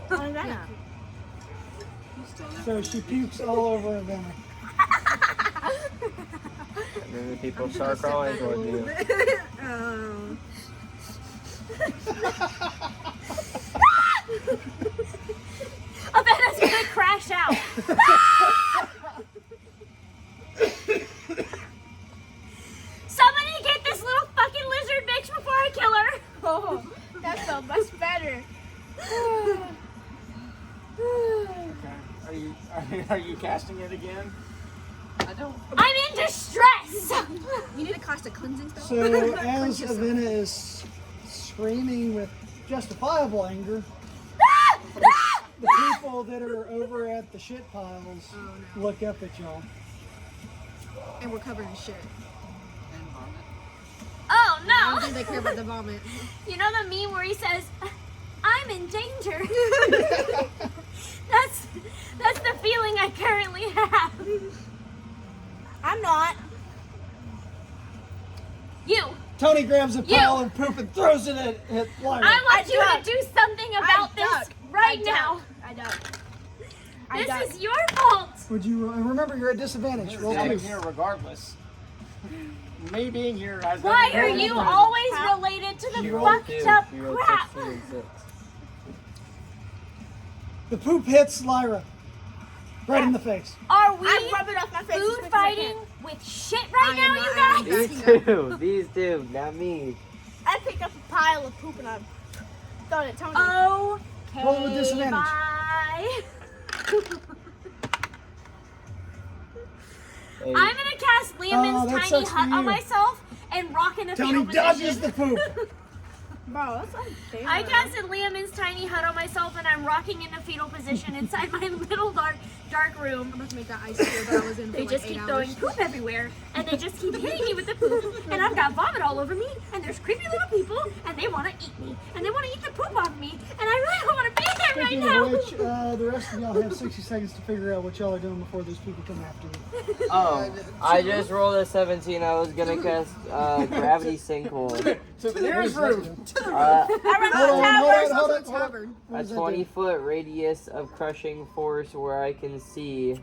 How did that Yeah. happen? So she pukes all over them. And then the people start crawling towards you. Um, Avena's gonna crash out. Somebody get this little fucking lizard bitch before I kill her. Oh, that felt much better. Okay. Are you casting it again? I I'm in distress! You need a cast a cleansing spell. So as Avena is screaming with justifiable anger, the people that are over at the shit piles look up at y'all. And we're covered in shit. Oh I no! don't think they care about the vomit. You know the meme where he says, I'm in danger? That's the feeling I currently have. I'm not. You! Tony grabs a pile of poop and throws it at Lyra. I want you to do something about this duck. right now. I don't. This is your fault. Would you remember you're at disadvantage? Roll I'm two. here regardless. Me being here has Why nothing are to do you with it. always related to the fucked up crap? The poop hits Lyra right in the face. Are we I'm rubbing off my face as food quick as I fighting can. with shit right now, you guys? These two, not me. I picked up a pile of poop and I thought it Tony. Okay, Roll with disadvantage. bye. Hey, I'm gonna cast Liamon's that tiny sucks for hut on you. myself and rock in the Tony fetal dodges position. the poop. Bro, that's unfair. I casted Liamon's tiny hut on myself and I'm rocking in the fetal position inside my little dark room. I'm about to make that ice cube that I was in for They like just 8 keep hours. throwing poop everywhere, and they just keep hitting me with the poop, and I've got vomit all over me, and there's creepy little people, and they want to eat me, and they want to eat the poop off me, and I really don't want to be there right Speaking now. of which, the rest of y'all have 60 seconds to figure out what y'all are doing before those people come after you. Oh, I just rolled a 17. I was gonna cast gravity sinkhole. To the nearest room. Hold on. Tavern. What A does that do? 20-foot radius of crushing force where I can see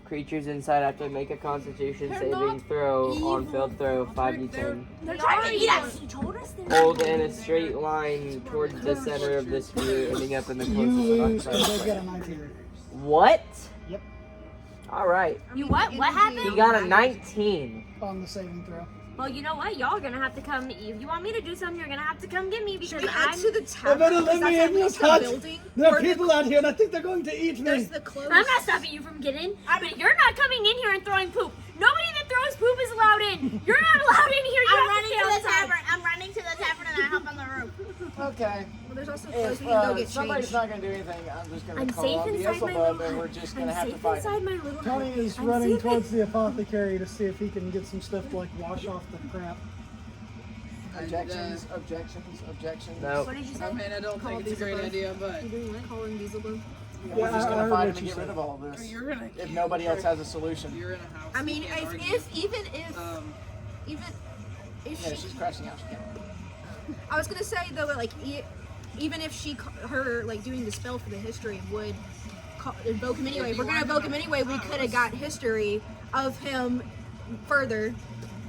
creatures inside have to make a Constitution saving throw on failed throw 5d10. They're trying to eat us. He told us they're Hold in a straight line towards the center of the sphere, ending up in the You lose closest because occupied. they got a 19. What? Yep, All right. You what? What happened? He got a 19. on the saving throw. Well, you know what? Y'all are gonna have to come. If you want me to do something, you're gonna have to come get me because Should we head I'm. to the I tavern? better let me in your Is that the hut. building? There are Or the- people out here and I think they're going to eat me. There's the clothes. I'm not stopping you from getting, but you're not coming in here and throwing poop. Nobody that throws poop is allowed in. You're not allowed in here. You I'm have running to to stay the outside. tavern. I'm running to the tavern and I hop on the roof. Okay. Well, there's also clothes If we can go get somebody's changed. not going to do anything, I'm just going I'm to call safe out the inside my Isselbub little and we're hut. just I'm going to have to safe fight. inside my little Tony hut. is I'm running safe towards the apothecary to see if he can get some stuff to like wash off the crap. Objections, objections. No. What did you say? I mean, I don't Call think it's a these great above. idea, but You doing what? Calling these above? We're Yeah, just I going heard to fight what him and you get rid said. of all this. you're gonna. If nobody else has a solution. You're in a house. I mean, you can't argue. even if Yeah, she, she's crashing out. She can't. I was gonna say though, like even if her like doing the spell for the history would invoke him anyway. If we're gonna invoke him anyway, we could have got history of him further.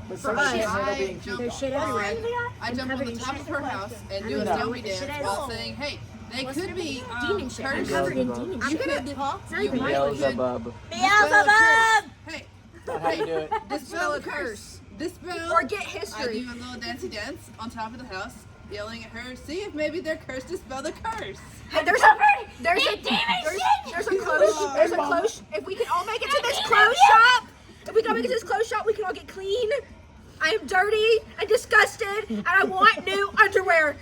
But For somebody us. can't handle I being jump There's shit on- everywhere. I jump on the top of her house and do a know. snowy dance Shit while is- saying, "Hey, they What's could her be demon shit. I'm cursed. covered in Beelzebub. demon I'm shit. gonna It's not You even my might- fault. Beelzebub. Beelzebub! Hey, That's how you do it. dispel a a curse. curse. Dispel. Or get I history. do a little dancey dance on top of the house, yelling at her, see if maybe they're cursed. Dispel the curse. Hey, there's covered a there's in a demon there's, shit. there's a clothes there's a clothes. If we can all make it to this clothes shop, if we can all make it to this clothes shop, we can all get clean. I am dirty and disgusted, and I want new underwear.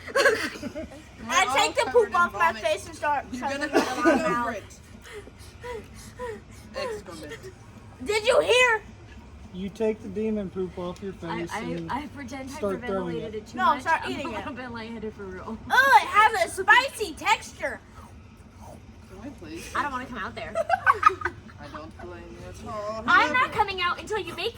I all take the covered poop in off my vomit. face and start You're sucking gonna it have out to of my get over mouth. it. Excrement. Did you hear? You take the demon poop off your face and I pretend start throwing hyperventilated it too No, much. start I'm eating a it. little bit lightheaded for real. Oh, it has a spicy texture. Can we please? I don't want to come out there. I don't blame you at all. I'm not coming out until you make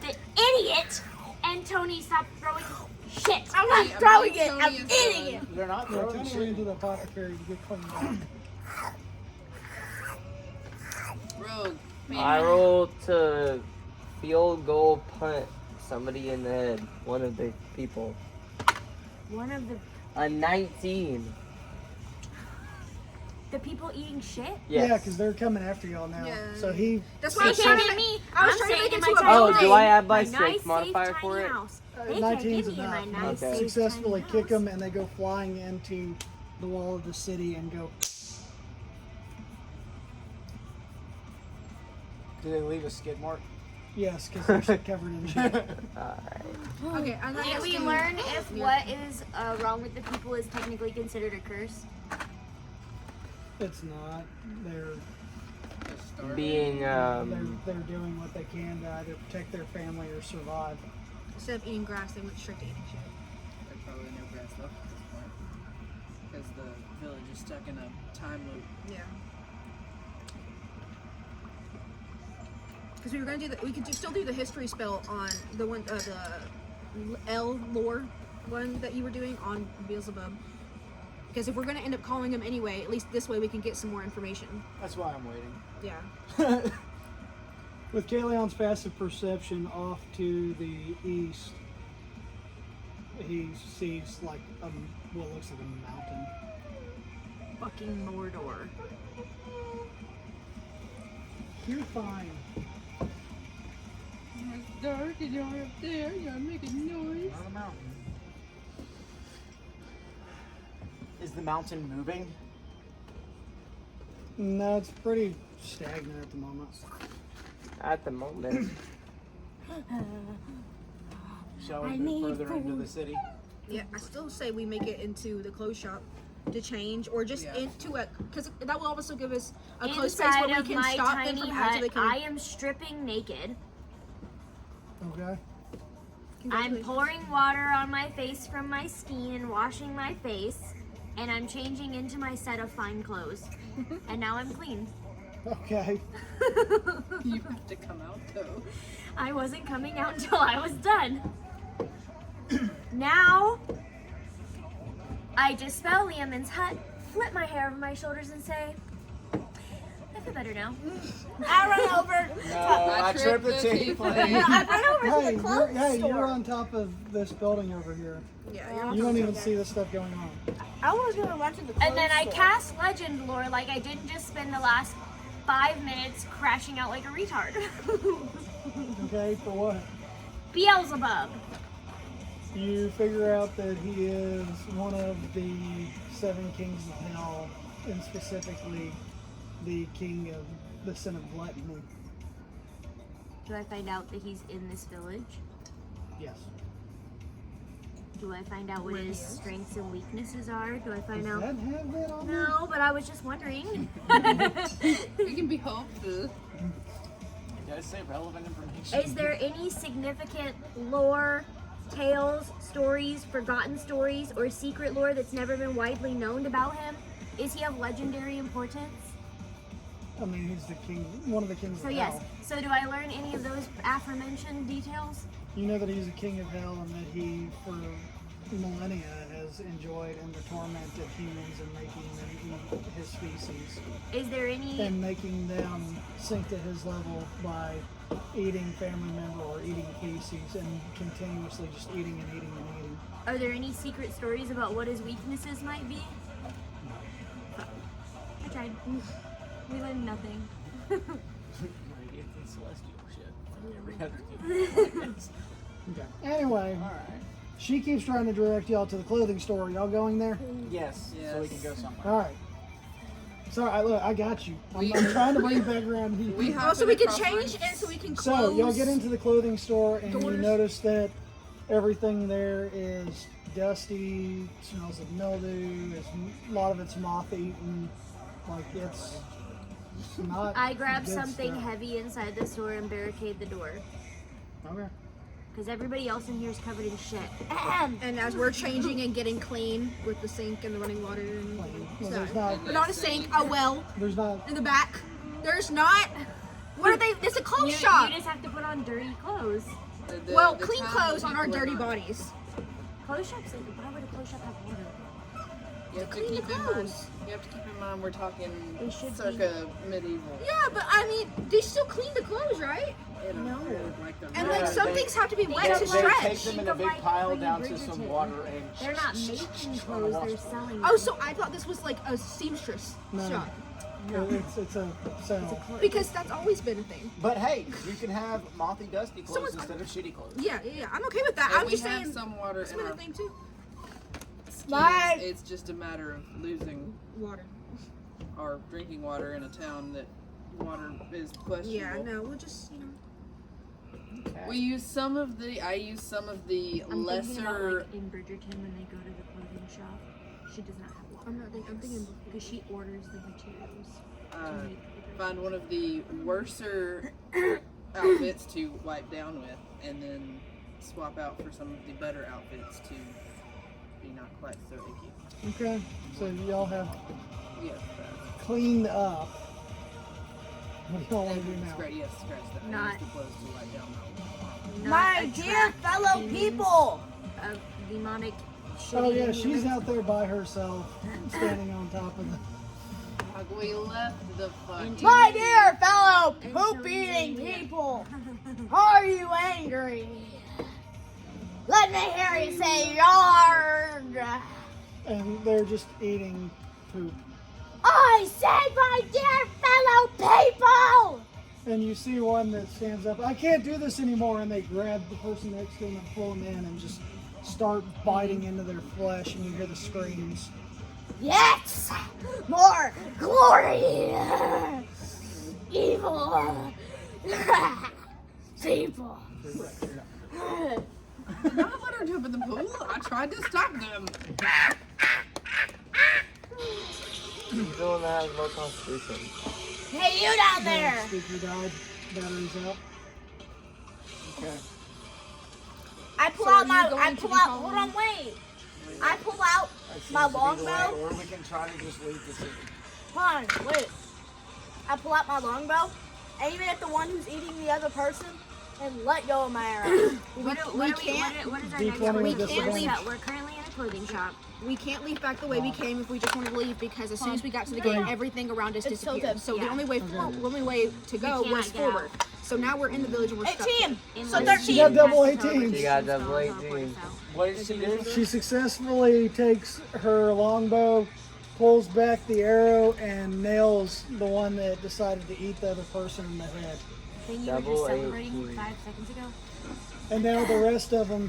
the idiot and Tony stop throwing shit. I'm not Hey, throwing Mike it. Tony I'm is eating good. it. They're not yeah, throwing Tony shit. ran to the apothecary to get cleaned up. Rogue. I rolled to field goal punt somebody in the head. One of the people. One of A 19. the people eating shit. Yeah, Yes. because they're coming after y'all now. Yeah. So he. That's why I They was can't trying get to me. I was I'm trying to staying make in it my to a tiny Oh, building. do I add my nice, strength safe, modifier tiny for it? house. They can't 19 get is me in my enough. nice, Okay. safe, Successfully tiny kick house. them and they go flying into the wall of the city and go. Do they leave a skid mark? Yes, because they're covered in shit. Alright. Okay, I'm not Did we asking- learn if what is wrong with the people is technically considered a curse? It's not. They're Being, they're doing what they can to either protect their family or survive. Instead of eating grass, they went straight to eating shit. There's probably no grass left at this point. Because the village is stuck in a time loop. Yeah. Because we were gonna do we could still do the history spell on the one, the L lore one that you were doing on Beelzebub. Because if we're gonna end up calling him anyway, at least this way we can get some more information. That's why I'm waiting. Yeah. With Kaleon's passive perception off to the east, he sees like what looks like a mountain. Fucking Mordor. You're fine. It's dark and you're up there. You're making noise. Not a mountain. Is the mountain moving? No, it's pretty stagnant at the moment. at the moment. Shall we move further into the city? Yeah, I still say we make it into the clothes shop to change, or just into a, because that will also give us a close space Inside where we of can my stop them tiny from hut, actually I am stripping naked. Okay. I'm pouring water on my face from my ski and washing my face, and I'm changing into my set of fine clothes. And now I'm clean. Okay. You have to come out though. I wasn't coming out until I was done. Now, I dispel Liamon's hut, flip my hair over my shoulders, and say, I feel better now. I run over. No, I tripped the tea plate. I run over to Hey, the clothes store. you're on top of this building over here. Yeah, You don't even see the stuff going on. I was gonna run to the clothes And then I store. cast legend lore like I didn't just spend the last 5 minutes crashing out like a retard. Okay, for what? Beelzebub. You figure out that he is one of the 7 kings of hell, and specifically the king of the sin of gluttony. Do I find out that he's in this village? Yes. Do I find out what Where he his is? strengths and weaknesses are? Do I find Does out? that have that on there? No, but I was just wondering. We can be hopeful. It does say relevant information. Is there any significant lore, tales, stories, forgotten stories, or secret lore that's never been widely known about him? Is he of legendary importance? I mean, he's the king, one of the kings So of yes. hell. So do I learn any of those aforementioned details? You know that he's a king of hell, and that he, for millennia, has enjoyed and the torment of humans and making them eat his species, Is there any? and making them sink to his level by eating family member or eating feces, and continuously just eating and eating and eating. Are there any secret stories about what his weaknesses might be? I tried. We learned nothing. Radiant and celestial shit. Every other thing. Okay. Anyway, Alright. she keeps trying to direct y'all to the clothing store. Y'all going there? Yes, so we can go somewhere. All right. Sorry, look, I got you. I'm trying to bring you back around here. We have Oh, so to we can cross change lines. and so we can So close. y'all get into the clothing store, and you doors. notice that everything there is dusty, smells of mildew. A lot of it's moth-eaten. Like it's not. I grab good something stuff. heavy inside the store and barricade the door. Okay. Because everybody else in here is covered in shit. And as we're changing and getting clean with the sink and the running water and Well, there's not. not a sink, a well There's not. in the back. There's not. What are they? It's a clothes You shop. just have to put on dirty clothes. Well, The clean town clothes on our people are dirty not- bodies. Clothes shops, why would a clothes shop have water? You have to clean the keep in mind. clothes. You have to keep in mind we're talking They should circa medieval. Yeah, but I mean, they still clean the clothes, right? No. Like the And Yeah, like some they- things have to be They, wet they to take stretch. them in Think a of big like pile Lady down to Bridgerton. some water and They're not making on a clothes, they're wash. selling Oh, them. so I thought this was like a seamstress No. shop. It's a sale. Because that's always been a thing. But hey, you can have mothy, dusty clothes Someone's- instead of shitty clothes. Yeah, I'm okay with that. And I'm we just have saying some water it's in been a our thing too. skis. Bye. It's just a matter of losing Water. our drinking water in a town that water is questionable. Yeah, no, we'll just, you know. We use some of the. I use some of the I'm thinking about, lesser. like, in Bridgerton when they go to the clothing shop. She does not have water. I'm thinking because she orders the materials. Find one of the worser outfits to wipe down with, and then swap out for some of the better outfits to be not quite so icky. Okay, so y'all have Yes, cleaned up. What do y'all want to do now? scratch that. I Not- use the clothes to wipe down My dear fellow people! Of demonic shit. Oh yeah, she's out there by herself, standing on top of the. Like we left the fucking. My dear fellow poop-eating people! Are you angry? Let me hear you say yarg! And they're just eating poop. I said my dear fellow people! And you see one that stands up. I can't do this anymore, and they grab the person next to them and pull them in and just start biting into their flesh, and you hear the screams. Yes! More glory! Evil! People! Did not let her jump in the pool. I tried to stop them. Still has more constitution. Hey, you down there! Speaker died. Batteries out. Okay. I pull So out are my. you going I to pull be out. calling Hold on, wait. I pull out That seems my to be the way, longbow. or we can try to just leave the city. Hold on, wait. I pull out my longbow, aim it at the one who's eating the other person, and let go of my arrow. What is our next D20 we with can't disadvantage. leave. We're currently in a clothing shop. We can't leave back the way we came if we just want to leave because as soon as we got to the gate, everything around us It's disappeared. tilted. So the Yeah. only way to go can't was get out. forward. So now we're in the village and we're stuck. 18! So Unless 13. She got double has to 18. go She got to the double teleport 18. us out. What did she do? She successfully takes her longbow, pulls back the arrow, and nails the one that decided to eat the other person in the head. Thing you were Double just celebrating 18. 5 seconds ago. And now the rest of them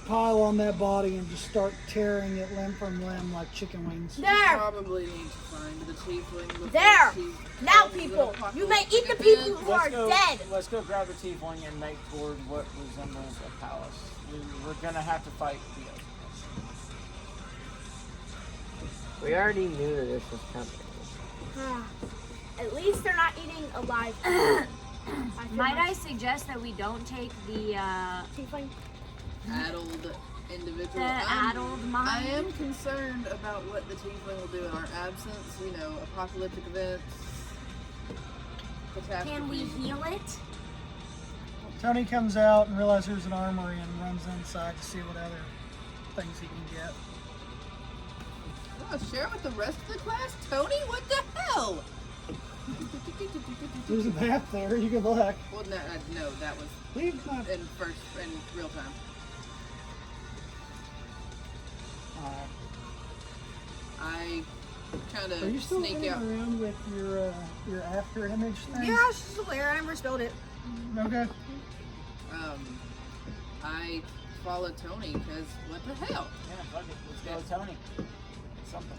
pile on that body and just start tearing it limb from limb like chicken wings. There! Probably need to find the tiefling before There! she Now, causes an people, you may eat the apocalyptic people event. who are dead! Let's go grab a tiefling and make toward what resembles a palace. We're gonna have to fight the other. We already knew that this was coming. At least they're not eating alive. Might I suggest that we don't take the Tiefling? Addled individual. the addled I mind? am concerned about what the tiefling will do in our absence. You know, apocalyptic events. Can we catastrophes. heal it? Tony comes out and realizes there's an armory and runs inside to see what other things he can get. Oh, share with the rest of the class, Tony. What the hell? There's a map there, you can look. Well, no, that was Leave my... in real time. I kind Are you of still sneak running out. around with your after image thing? Yeah, she's still there. I never spelled it. Okay. I follow Tony because what the hell? Yeah, fuck it. Let's go with Tony. Something.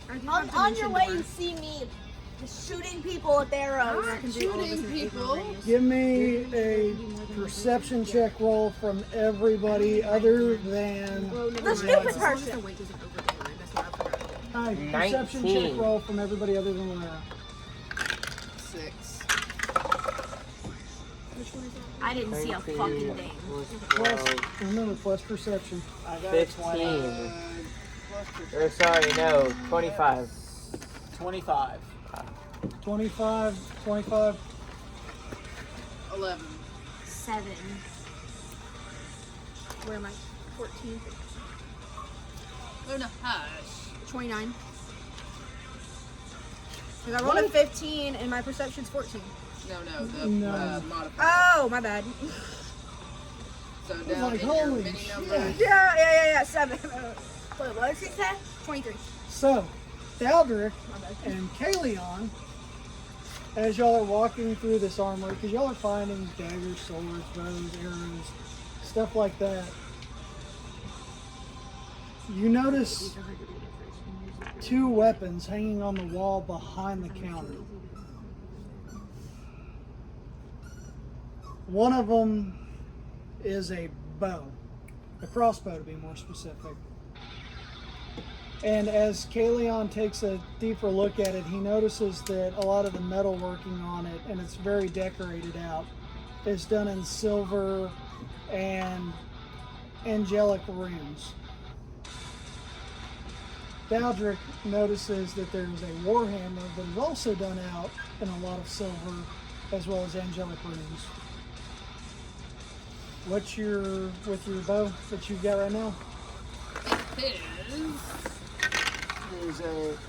I do On, have on your dimension way, door. you see me just shooting people with arrows. I can do all of this Shooting in 8 people. radius. Give me a perception check roll from everybody other than... The stupid As long as person. the weight isn't over there, that's what I forgot. Hi, perception 19. check roll from everybody other than Lara. 6. Which one is that? I didn't see a 13 fucking thing. plus Plus, 12, remember, plus perception. I got 15. 20. Or sorry, no, 25. 25. 25. 11. 7. Where am I? 14. Oh no, hush. 29. Because I rolled a 15 and my perception's 14. No, the No. modifier. Oh, my bad. So was down like, in your holy mini shit. numbers. Yeah, 7. Wait, what did she say? 23. So, Thaldric and Kalion, as y'all are walking through this armory, because y'all are finding daggers, swords, bows, arrows, stuff like that, you notice 2 weapons hanging on the wall behind the counter. One of them is a bow, a crossbow to be more specific. And as Kaleon takes a deeper look at it, he notices that a lot of the metal working on it, and it's very decorated out, is done in silver and angelic runes. Baldric notices that there's a warhammer that is also done out in a lot of silver as well as angelic runes. What's with your bow that you've got right now?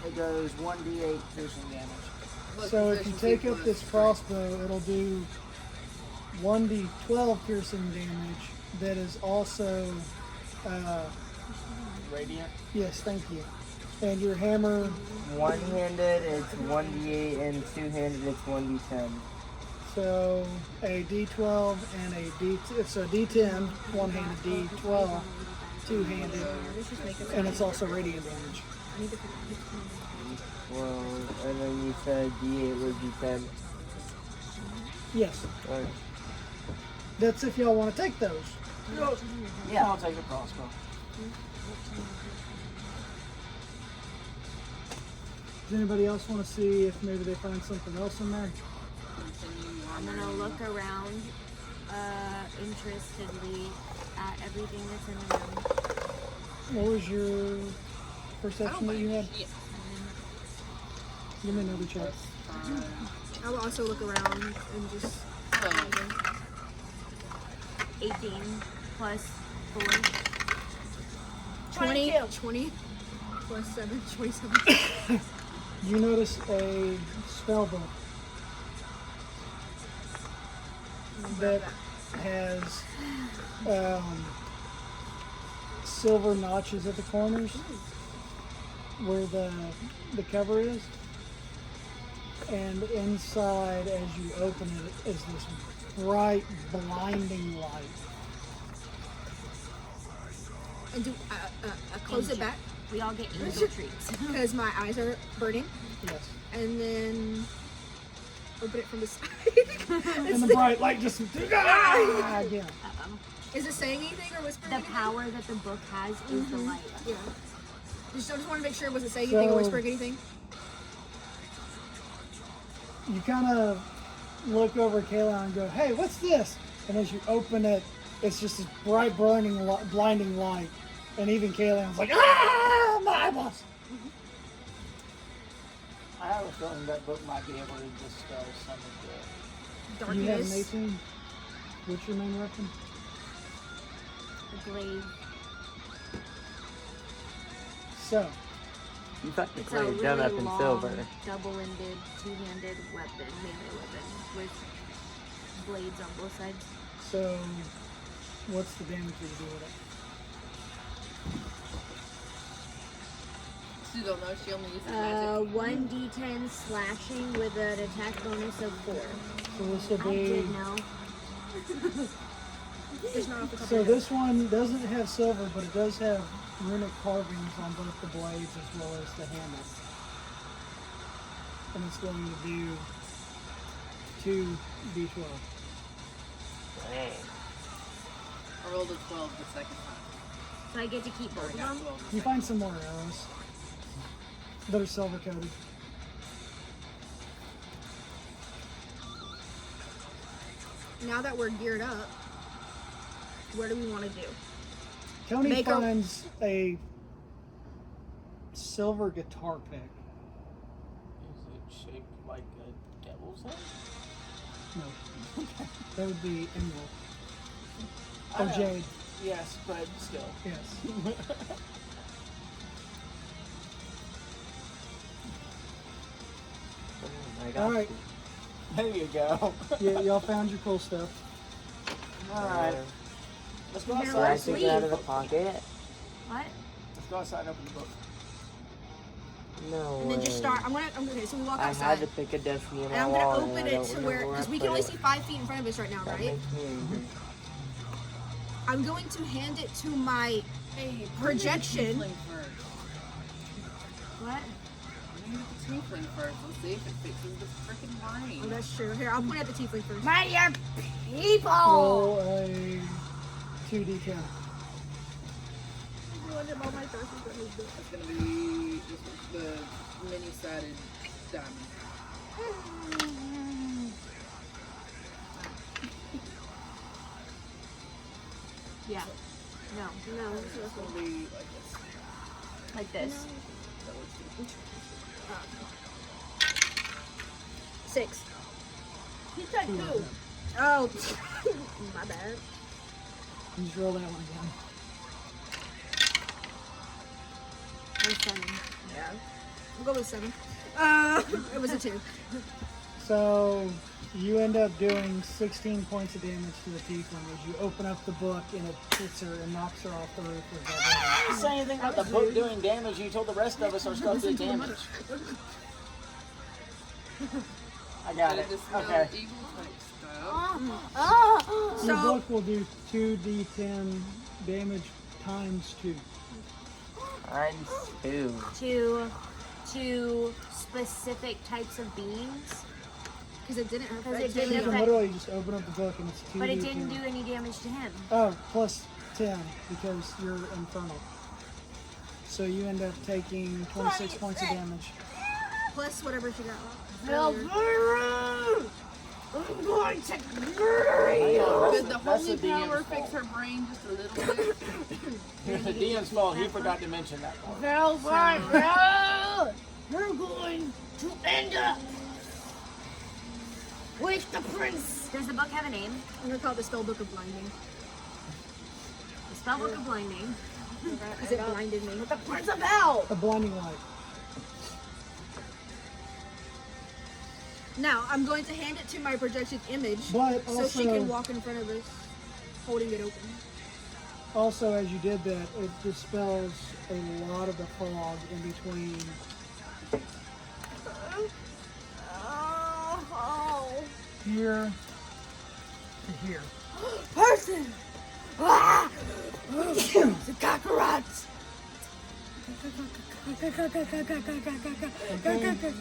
It goes 1d8 piercing damage. So if you take up this crossbow, it'll do 1d12 piercing damage that is also Radiant. yes, thank you. And your hammer, One-handed, it's 1d8, and two-handed, it's 1d10. so a d12 and a it's a d10, one-handed, d12, two-handed, and it's also radiant damage. Well, and then you said d8 would be 10. Yes, Right. that's if y'all want to take those. Yeah, I'll take the crossbow. Does anybody else want to see if maybe they find something else in there? I'm gonna look around interestedly at everything that's in the room. What was your perception that you had? Give me another check. I will also look around and just. 18 plus 4. 20 plus 7, 27. You notice a spell book that has silver notches at the corners where the cover is, and inside, as you open it, is this bright, blinding light. And do I close it back We all get angel treats. because my eyes are burning, Yes. and then open it from the side. And the bright light just again. Is it saying anything or whispering? The anything? power that the book has is the light. Yeah. I just want to make sure it wasn't saying anything or So- whispering anything. You kind of look over at Kayla and go, "Hey, what's this?" And as you open it, it's just this bright, blinding light. And even Kayla's like, "Ah, my eyeballs!" I have a feeling that book might be able to dispel some of the. You have an Darkness. 18. What's your main weapon? The glaive. So, You It's a technically really done up in long, silver. double-ended, two-handed weapon, melee weapon, with blades on both sides. so what's the damage you do with it? She don't know. She only uses magic. 1d10 slashing with an attack bonus of 4. So this will I be. did know. It's not off the top So of my head. this one doesn't have silver, but it does have runic carvings on both the blades as well as the handle. And it's going to do 2d12. I rolled a 12 the second time. So I get to keep both of Got them? 12 the You second find some more arrows that are silver coated. Now that we're geared up, what do we want to do? Tony Make a- finds a silver guitar pick. Is it shaped like a devil's head? No. That would be emerald. I Or know. jade. Yes, but still. Yes. I got Alright. There you go. Yeah, y'all found your cool stuff. Alright. Let's go Now outside. So I let's took leave. it out of the pocket. What? Let's go outside and open the book. No And then just way. start. Okay, so we walk I outside. had to pick a destiny in And I'm my wall, gonna and open I it don't to remember where, because I we put can only it. see 5 feet in front of us right now, That right? makes me angry. I'm going to hand it to my projection. Tiefling first. What? the tiefling first. Let's see if it fixes the freaking brain. Oh, that's true. Here, I'll point at the tiefling first. Mind your people. Roll a 2d10. That's gonna be the many-sided diamond. Yeah. No. So it's gonna be like this. Like this. 6. He said 2. Oh, my bad. You just roll that one again. I'm 7. Yeah. We'll go with 7. It was a 2. So you end up doing 16 points of damage to the tiefling as you open up the book and it hits her and knocks her off the roof with that. You say anything about the book doing damage? You told the rest of us our stuff did damage. I got it. Okay. Evil type stuff. Your book will do 2d10 damage times 2. Times 2. To specific types of beings, Because it didn't affect Because it You didn't can affect, literally just open up the book and it's 2d10. but it didn't do any damage to him. Oh, plus 10 because you're infernal. So you end up taking 26 points of damage. Plus whatever she got. I'm going to murder you. Did the holy power fix her brain just a little bit? It's the DM's fault. He forgot to mention that part. You're going to end up with the prince. Does the book have a name? I'm gonna call it the spell book of blinding. The spell book of blinding. Because it blinded me. The prince of hell. A blinding light. Now I'm going to hand it to my projected image, But so she also- can walk in front of us, holding it open. Also, as you did that, it dispels a lot of the fog in between. Oh. Here to here. Person. Ah! The cockroach.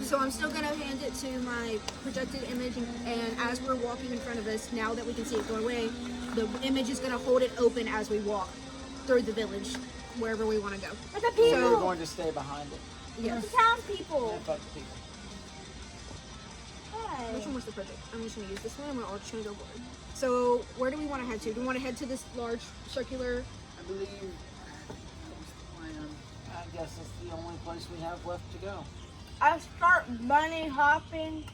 So I'm still gonna hand it to my projected image, and as we're walking in front of us, now that we can see it go away, the image is gonna hold it open as we walk through the village, wherever we want to go. But the So people. you're going to stay behind it. Yes. The townspeople. And fuck the people. Which one was the project? I'm just gonna use this one, and we're all just gonna go forward. So where do we want to head to? Do we want to head to this large circular? I believe that was the plan. I guess it's the only place we have left to go. I start bunny hopping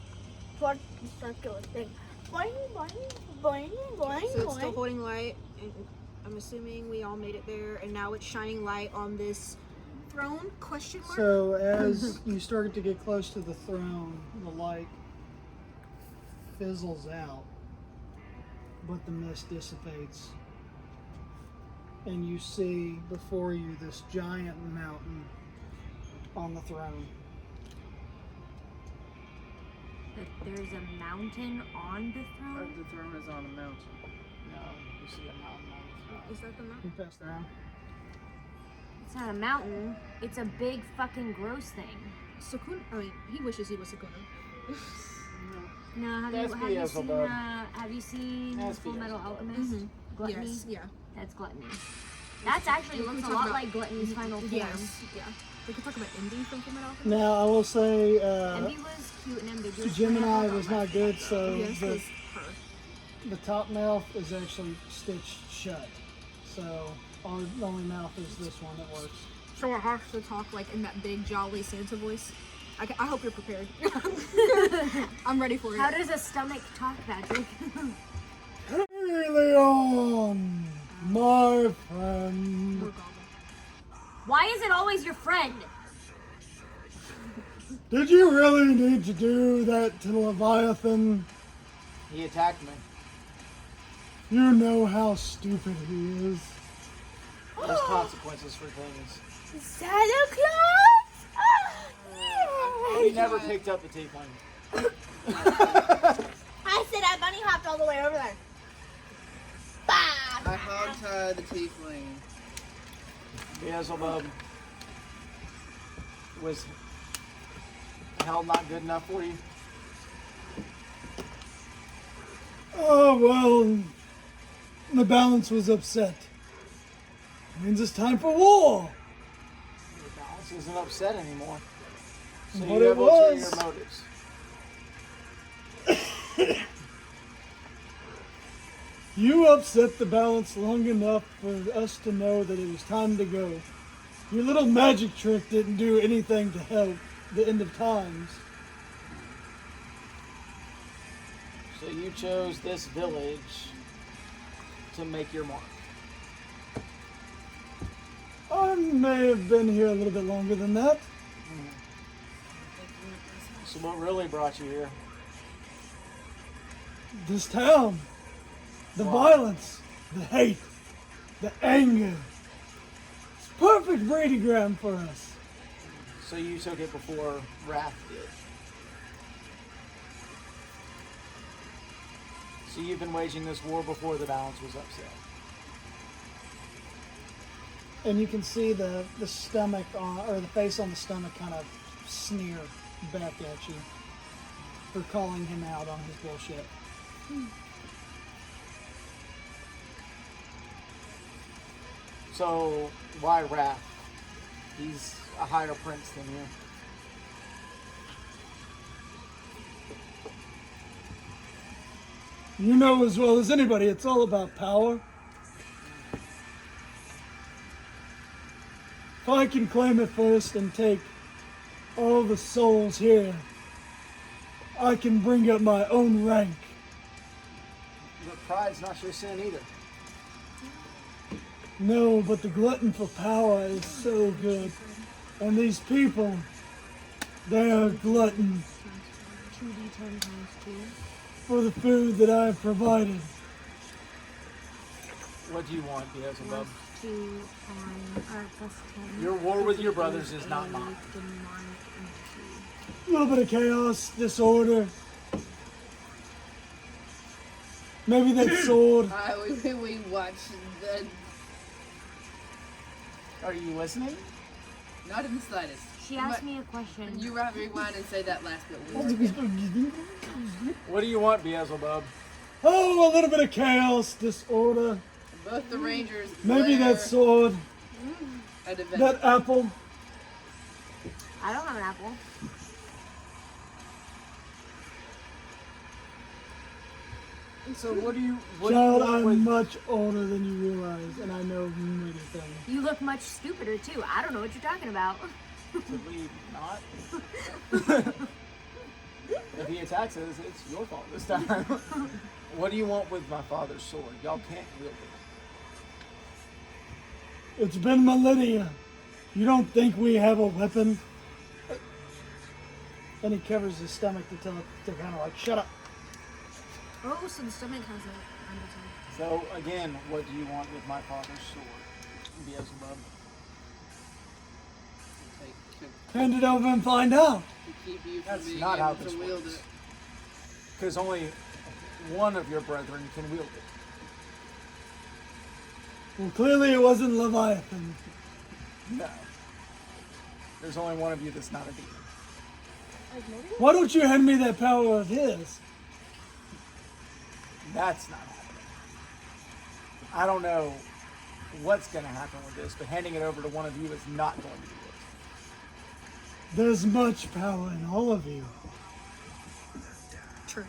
towards the circular thing. Boing, boing, boing, boing, So it's still boing. holding light, and I'm assuming we all made it there, and now it's shining light on this throne? Question mark. So as you start to get close to the throne, the light fizzles out, but the mist dissipates. And you see before you this giant mountain on the throne. That there's a mountain on the throne? The throne is on a mountain. No, you see a mountain on the throne. Is that the mountain? You pass around. It's not a mountain. It's a big fucking gross thing. Sukuna. I mean, he wishes he was Sukuna. No, That's Beelzebub. have you seen That's Full Metal Beelzebub. Alchemist? Gluttony? Yes. Yeah. That's gluttony. That's actually We looks a talk lot about- like gluttony's final form. Yes. Yeah. We could talk about Indy from Full Metal Alchemist. Now I will say Envy was cute and ambiguous. Gemini was not good, so Yes, the, it's her. the top mouth is actually stitched shut. So the only mouth is this one that works. So I have to talk like in that big jolly Santa voice. I hope you're prepared. I'm ready for it. How does a stomach talk, Patrick? Hey Leon, my friend. We're gobbled. Why is it always your friend? Did you really need to do that to Leviathan? He attacked me. You know how stupid he is. There's consequences for things. Santa Claus. He never picked up the tiefling. I said I bunny hopped all the way over there. Bah! I hogtied the tiefling. Beelzebub was hell not good enough for you? Oh, well, the balance was upset. Means it's time for war. The balance isn't upset anymore. So What you it have was. ulterior motives. You upset the balance long enough for us to know that it was time to go. Your little magic trick didn't do anything to help the end of times. So you chose this village to make your mark. I may have been here a little bit longer than that. So what really brought you here? This town. The Wow. violence, the hate, the anger. It's perfect breeding ground for us. So you took it before Wrath did. So you've been waging this war before the balance was upset. And you can see the stomach on, or the face on the stomach kind of sneer back at you for calling him out on his bullshit. So why Wrath? He's a higher prince than you. You know as well as anybody, it's all about power. If I can claim it first and take all the souls here, I can bring up my own rank. But pride's not your sin either. No, but the glutton for power is so good. And these people, they are glutton 2d10 times 2. for the food that I have provided. What do you want, Beelzebub? Plus 2 on, plus 10. Your war with your brothers is not mine. A little bit of chaos, disorder. Maybe that sword. We watched the. Are you listening? Not in the slightest. She asked me a question. You rewind and say that last bit. One more again. What do you want, Beelzebub? Oh, a little bit of chaos, disorder. Both the Rangers. Maybe that sword, A divinity. that apple. I don't have an apple. So what do you Child, want I'm with- much older than you realize, and I know many things. You look much stupider too. I don't know what you're talking about. to leave not? If he attacks us, it's your fault this time. What do you want with my father's sword? Y'all can't wield it. It's been millennia. You don't think we have a weapon? And he covers his stomach to tell it to kind of like, shut up. Oh, so the stomach has a undertone. So again, what do you want with my father's sword, Beelzebub? Hand it over and find out. To keep you from That's being not how able this to wield works. it. Because only one of your brethren can wield it. Well, clearly it wasn't Leviathan. No. There's only one of you that's not a demon. Why don't you hand me that power of his? That's not happening. I don't know what's going to happen with this, but handing it over to one of you is not going to do it. There's much power in all of you. True.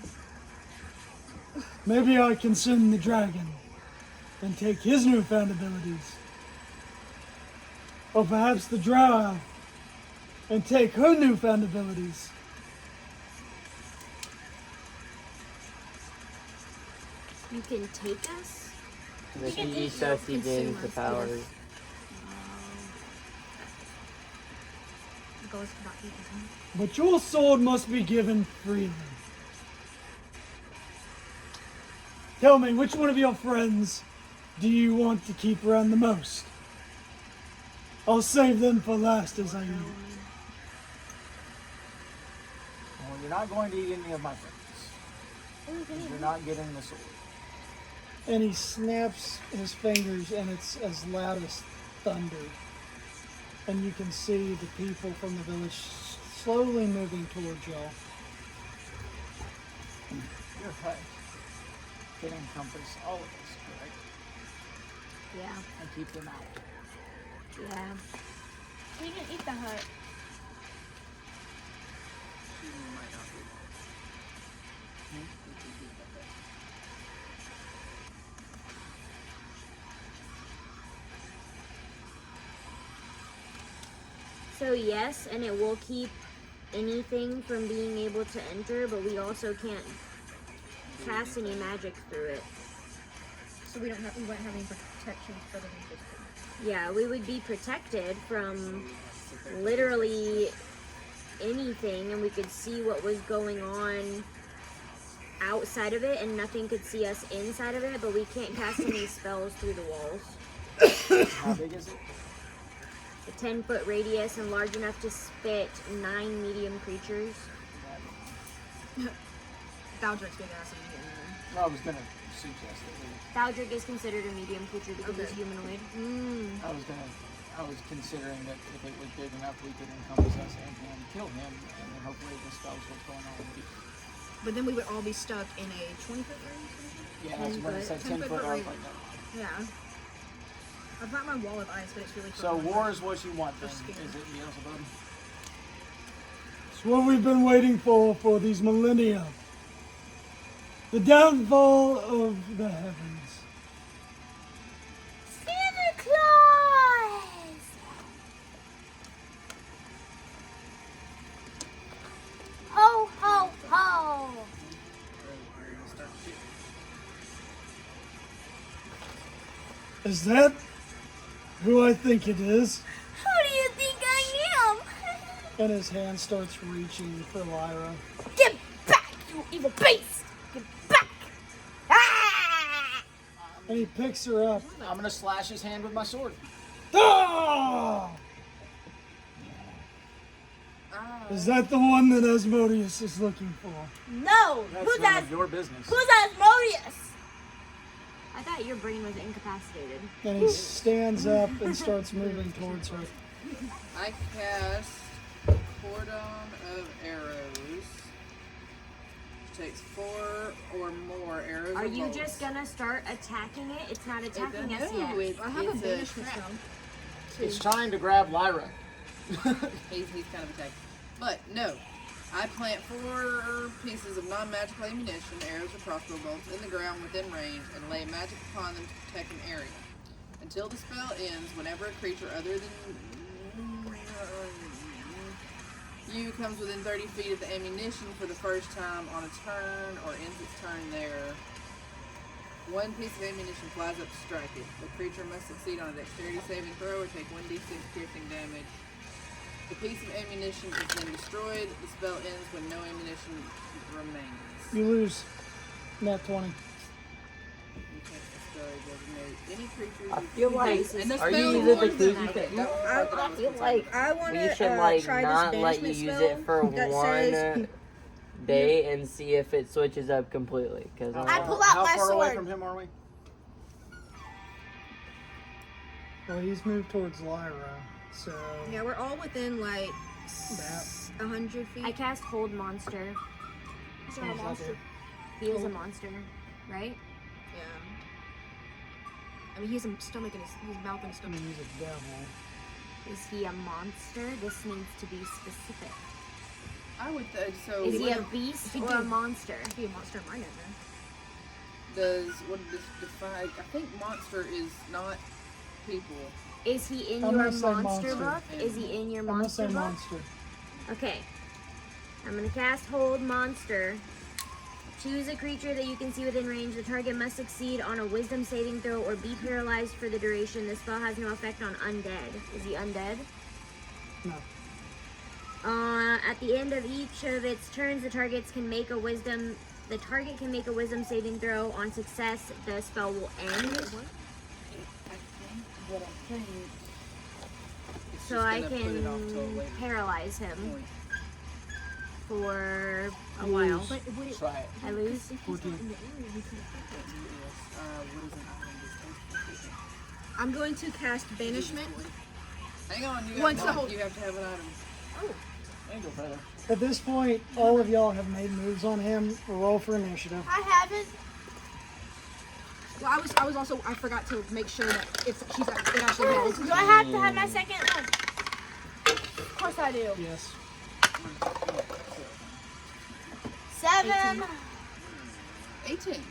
Maybe I can send the dragon and take his newfound abilities. Or perhaps the drow and take her newfound abilities. You can take us? If he eats us, he gains the powers. The goal is to not eat him. But your sword must be given freely. Tell me, which one of your friends do you want to keep around the most? I'll save them for last as I eat. Well, you're not going to eat any of my friends. 'Cause you're not getting the sword. And he snaps his fingers and it's as loud as thunder. And you can see the people from the village slowly moving towards y'all. Your hut can encompass all of us, correct? Yeah. And keep them out. Yeah. We can eat the hut. She might not be. So yes, and it will keep anything from being able to enter, but we also can't cast any magic through it. So we won't have any protection further than physical. Yeah, we would be protected from literally anything, and we could see what was going on outside of it, and nothing could see us inside of it, but we can't cast any spells through the walls. How big is it? A 10-foot radius and large enough to spit 9 medium creatures. Baldric's big ass and medium. Well, I was gonna suggest that Baldric is considered a medium creature because he's humanoid. I was considering that if it was big enough, we could encompass us and kill him, and then hopefully it dispels what's going on with people. But then we would all be stuck in a 20-foot range. Yeah, that's what I said. 10 foot. I was like, no. Yeah. I've got my wall of ice, but it's really. So war is what you want, then? Just Is scared. it Beelzebub? It's what we've been waiting for these millennia. The downfall of the heavens. Santa Claus! Ho, ho, ho! Is that who I think it is? Who do you think I am? And his hand starts reaching for Lyra. Get back, you evil beast! Get back! Ah! And he picks her up. I'm gonna slash his hand with my sword. Ah! Is that the one that Asmodeus is looking for? No! That's Who's none that? of your business. Who's Asmodeus? I thought your brain was incapacitated. And he stands up and starts moving towards her. I cast Cordon of Arrows. Takes 4 or more arrows. Are or you bolts. just gonna start attacking it? It's not It attacking us doesn't- yet. no, it- I have a it's banishment trap. spell. It's trying to grab Lyra. He's kind of attacking. But no, I plant 4 pieces of non-magical ammunition, arrows or crossbow bolts, in the ground within range and lay magic upon them to protect an area. Until the spell ends, whenever a creature other than you comes within 30 feet of the ammunition for the first time on a turn or ends its turn there, 1 piece of ammunition flies up to strike it. The creature must succeed on a dexterity saving throw or take 1d6 piercing damage. The piece of ammunition is then destroyed. The spell ends when no ammunition remains. You lose. Nat 20. You can't designate any creatures. I feel like, And the are spell you using the warns clues them. you Okay, can? that was the part that I I was feel concerned like I want We to should like try not this let you banishment use spell it for that one says day and see if it switches up completely. Because I pull out How my far away sword. from him are we? Well, he's moved towards Lyra, so Yeah, we're all within like that 100 feet. I cast Hold Monster. sounds like it. He is a monster, right? Yeah. I mean, he's a stomach and his mouth and his I stomach. mean, he's a devil. Is he a monster? This needs to be specific. I would think so. Is he a what beast He or did. a monster? Could be a monster in my nightmare. does what does define? I think monster is not people. Is he in I'm your gonna say monster monster. book? Is he in your I'm gonna monster say book? monster. Okay. I'm gonna cast Hold Monster. Choose a creature that you can see within range. The target must succeed on a Wisdom saving throw or be paralyzed for the duration. This spell has no effect on undead. Is he undead? No. At the end of each of its turns, the target can make a Wisdom saving throw. On success, the spell will end. What I think. It's So just I gonna put it off till a can later paralyze him point. for a You while. lose. Try it. I lose. 14. What is an item distinct? I'm going to cast banishment. Hang on, you Once have, the whole- you have to have an item. Oh. Angel feather. At this point, all of y'all have made moves on him. Roll for initiative. I haven't. Well, I was also, I forgot to make sure that it actually rolls. Do I have to have my second? Oh. Of course I do. Yes. 7. 18. Like,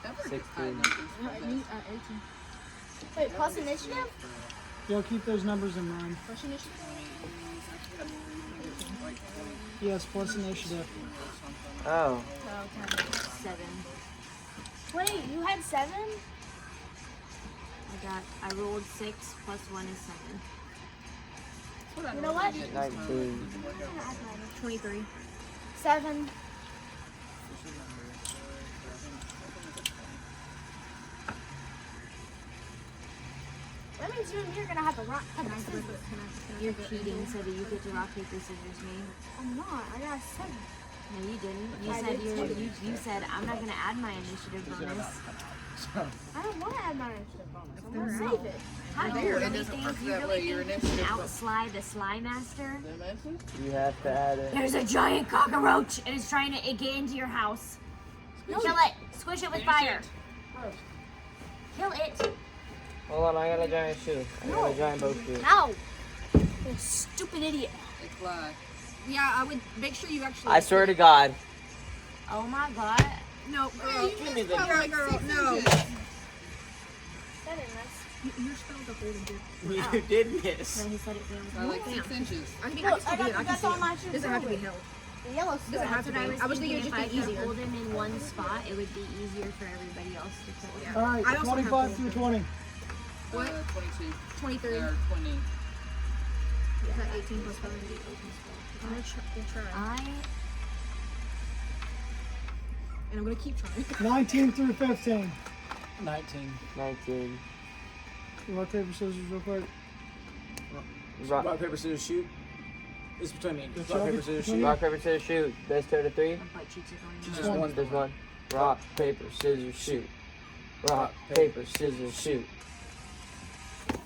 that was 16. high numbers. 18. Wait, plus initiative? Y'all keep those numbers in mind. Plus initiative. Yes, plus initiative. Oh. 7. Wait, you had 7? I rolled 6 plus 1 is 7. You know what? 19. 23. 7. That means you and me are gonna have to rock, paper, scissors. You're cheating so that you get to rock, paper, scissors, me. I'm not. I got 7. No, you didn't. You I said did you said I'm not gonna add my initiative bonus. I don't want to add my initiative bonus. I'm gonna save it. How do There, you it really doesn't think work you that really way. Your think you can initiative- outslide the Sly Master? You have to add it. There's a giant cockroach and it's trying to get into your house. Kill it. Squish it with fire. Kill it. Hold on, I got a giant shoe. I got a giant bow shoe. No. You stupid idiot. They fly. Yeah, I would make sure you actually. I swear to God. Oh my god. No, girl. Give me the Girl, no. 7, Your spells are holding good. You did miss. No, he said it failed. By like 6 inches. I can Look, still I do it. got I can that's see on it. my shoe. Doesn't have to be held. The yellow Doesn't stuff. have to be. I I was thinking it'd if just I be could easier. hold him in one spot, it would be easier for everybody else to kill him. All right, I also have 25 to- through 20. What? 22. 23. Or 20. Is that 18 plus 5? I'm gonna try. And I'm gonna keep trying. 19 through 15. 19. 19. Rock, paper, scissors, real quick. Rock, Rock, paper, scissors, shoot. It's between me. Good Rock, job. paper, scissors, shoot. rock, paper, scissors, shoot. Best out of 3. My butt cheeks are going Just numb. one. There's one. Rock, paper, scissors, shoot. Rock, paper, scissors, shoot.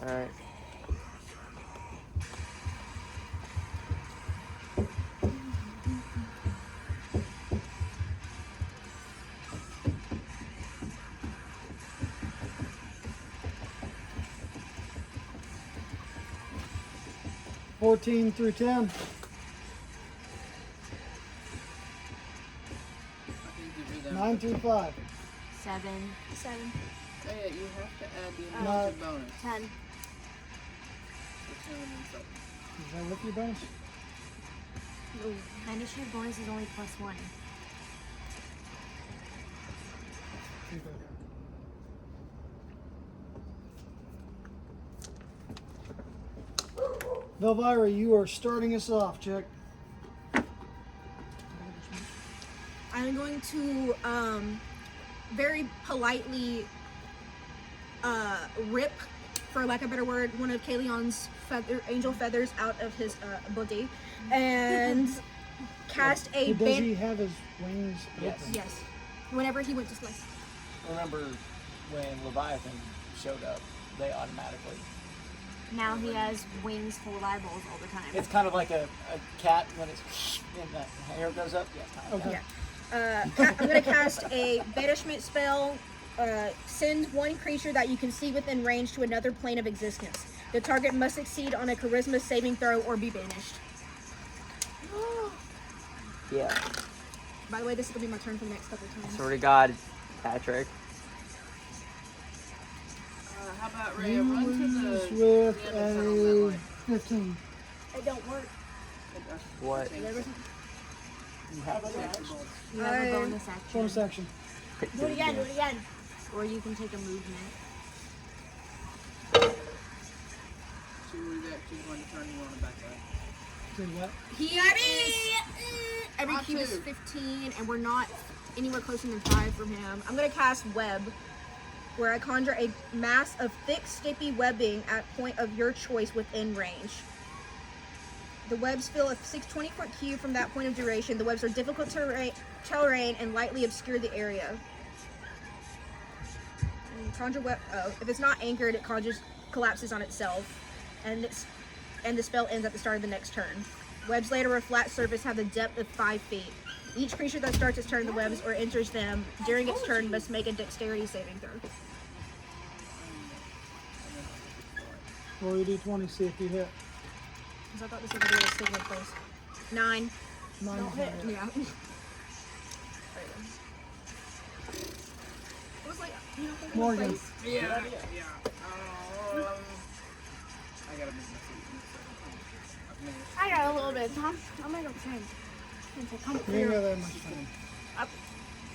Alright. Fourteen through 10. I think you do that. 9 through 5. 7. 7. Yeah, you have to add the No. initiative bonus. 10. For 10 and stuff. Is that with your bonus? My initiative bonus is only plus 1. Velvira, you are starting us off, chick. I'm going to very politely rip, for lack of a better word, one of Kalion's angel feathers out of his body and cast a Does he have his wings Yes. open? Yes. Whenever he went to slice. Remember when Leviathan showed up, they automatically. Now he has wings full of eyeballs all the time. It's kind of like a cat when it's and the hair goes up. Yeah, kind of. Okay. I'm going to cast a banishment spell. Send one creature that you can see within range to another plane of existence. The target must succeed on a charisma saving throw or be banished. Yeah. By the way, this is going to be my turn for the next couple of times. Swear to God, Patrick. How about Ray? You Run to lose the with other side of a that line. 15. It don't work. What? You have other actions. You have a bonus action. Bonus action. Do it again. Do it again. Or you can take a movement. So you do that, she's going to turn you on the back side. Do what? He is. Every cube is 15, and we're not anywhere closer than 5 from him. I'm going to cast Web, where I conjure a mass of thick, sticky webbing at point of your choice within range. The webs fill a 20-foot cube from that point of duration. The webs are difficult terrain and lightly obscure the area. And conjure web. Oh, if it's not anchored, it collapses on itself, and the spell ends at the start of the next turn. Webs laid over a flat surface have the depth of 5 feet. Each creature that starts its turn in the webs or enters them during its turn must make a dexterity saving throw. Roll your d20, see if you hit. Because I thought this was going to be a single place. 9. 9 Don't hit. Yeah. It was like, you know, Morgan. place. Yeah. I gotta move my seat. I got a little bit of time. I'll make up time. Come You ain't got that much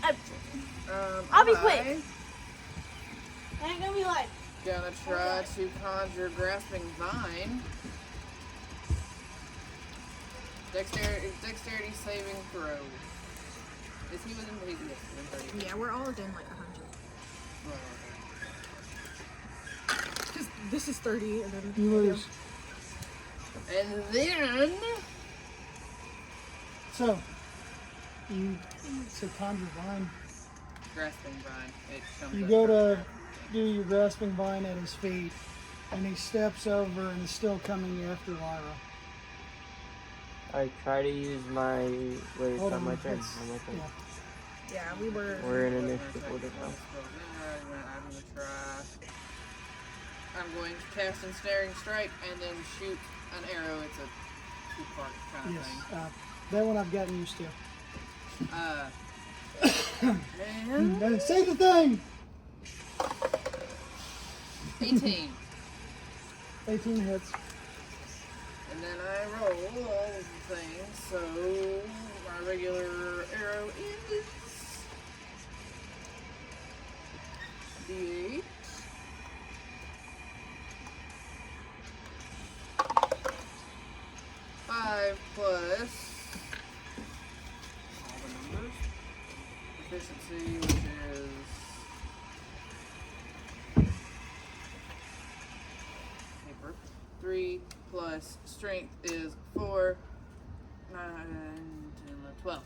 time. I'll be quick. I ain't gonna be like. Gonna try to conjure grasping vine. Dexterity saving throw. Is he within the within 30? Yeah, we're all within like 100. Because this is 30 and then You lose. And then So, you conjure vine. grasping vine. It comes You up go right to there. do your grasping vine at his feet, and he steps over and is still coming after Lyra. I try to use my. Wait, it's Hold on my on, turn. that's- On my turn. yeah. Yeah, we were. We're in initiative I'm order now. gonna try. I'm going to cast Ensnaring Strike and then shoot an arrow. It's a 2-part kind of Yes, thing. that one I've gotten used to. And Say the thing! 18. 18 hits. And then I roll all of the things, so my regular arrow is D8. Five plus all the numbers. Efficiency, which is paper. 3 plus strength is 4, 9, 10, 11, 12.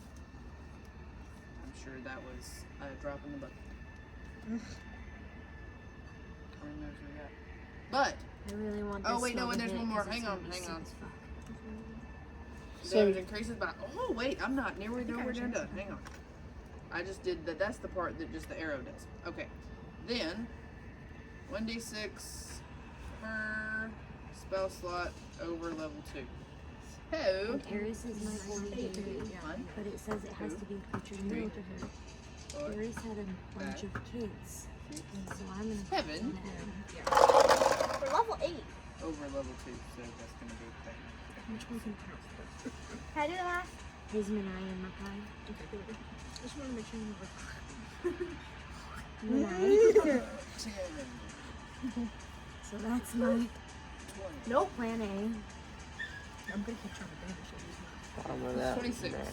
I'm sure that was a drop in the bucket. How many moves we got? But I really want this. oh wait, no, spell and to there's hit one more. 'cause it's Hang gonna on, be hang sick on. as fuck. Damage increases by. Oh wait, I'm not near. We're nowhere near done. Hang on. I just did that. That's the part that just the arrow does. Okay. Then 1d6 per spell slot over level 2. So Ares is my only favorite, One, but it says it has to be a creature three, new to her. four, Ares had a bunch of kids, and so I'm gonna put 7 one at him. We're level 8. over level 2. So that's gonna be okay. Which one can count? Can I do the math? His Menai and Makai. Okay, good. Just want to make sure you Menai. 10, So that's my 20. no plan A. I'm gonna keep trying to banish it. Bottom of that. 26. Nasty.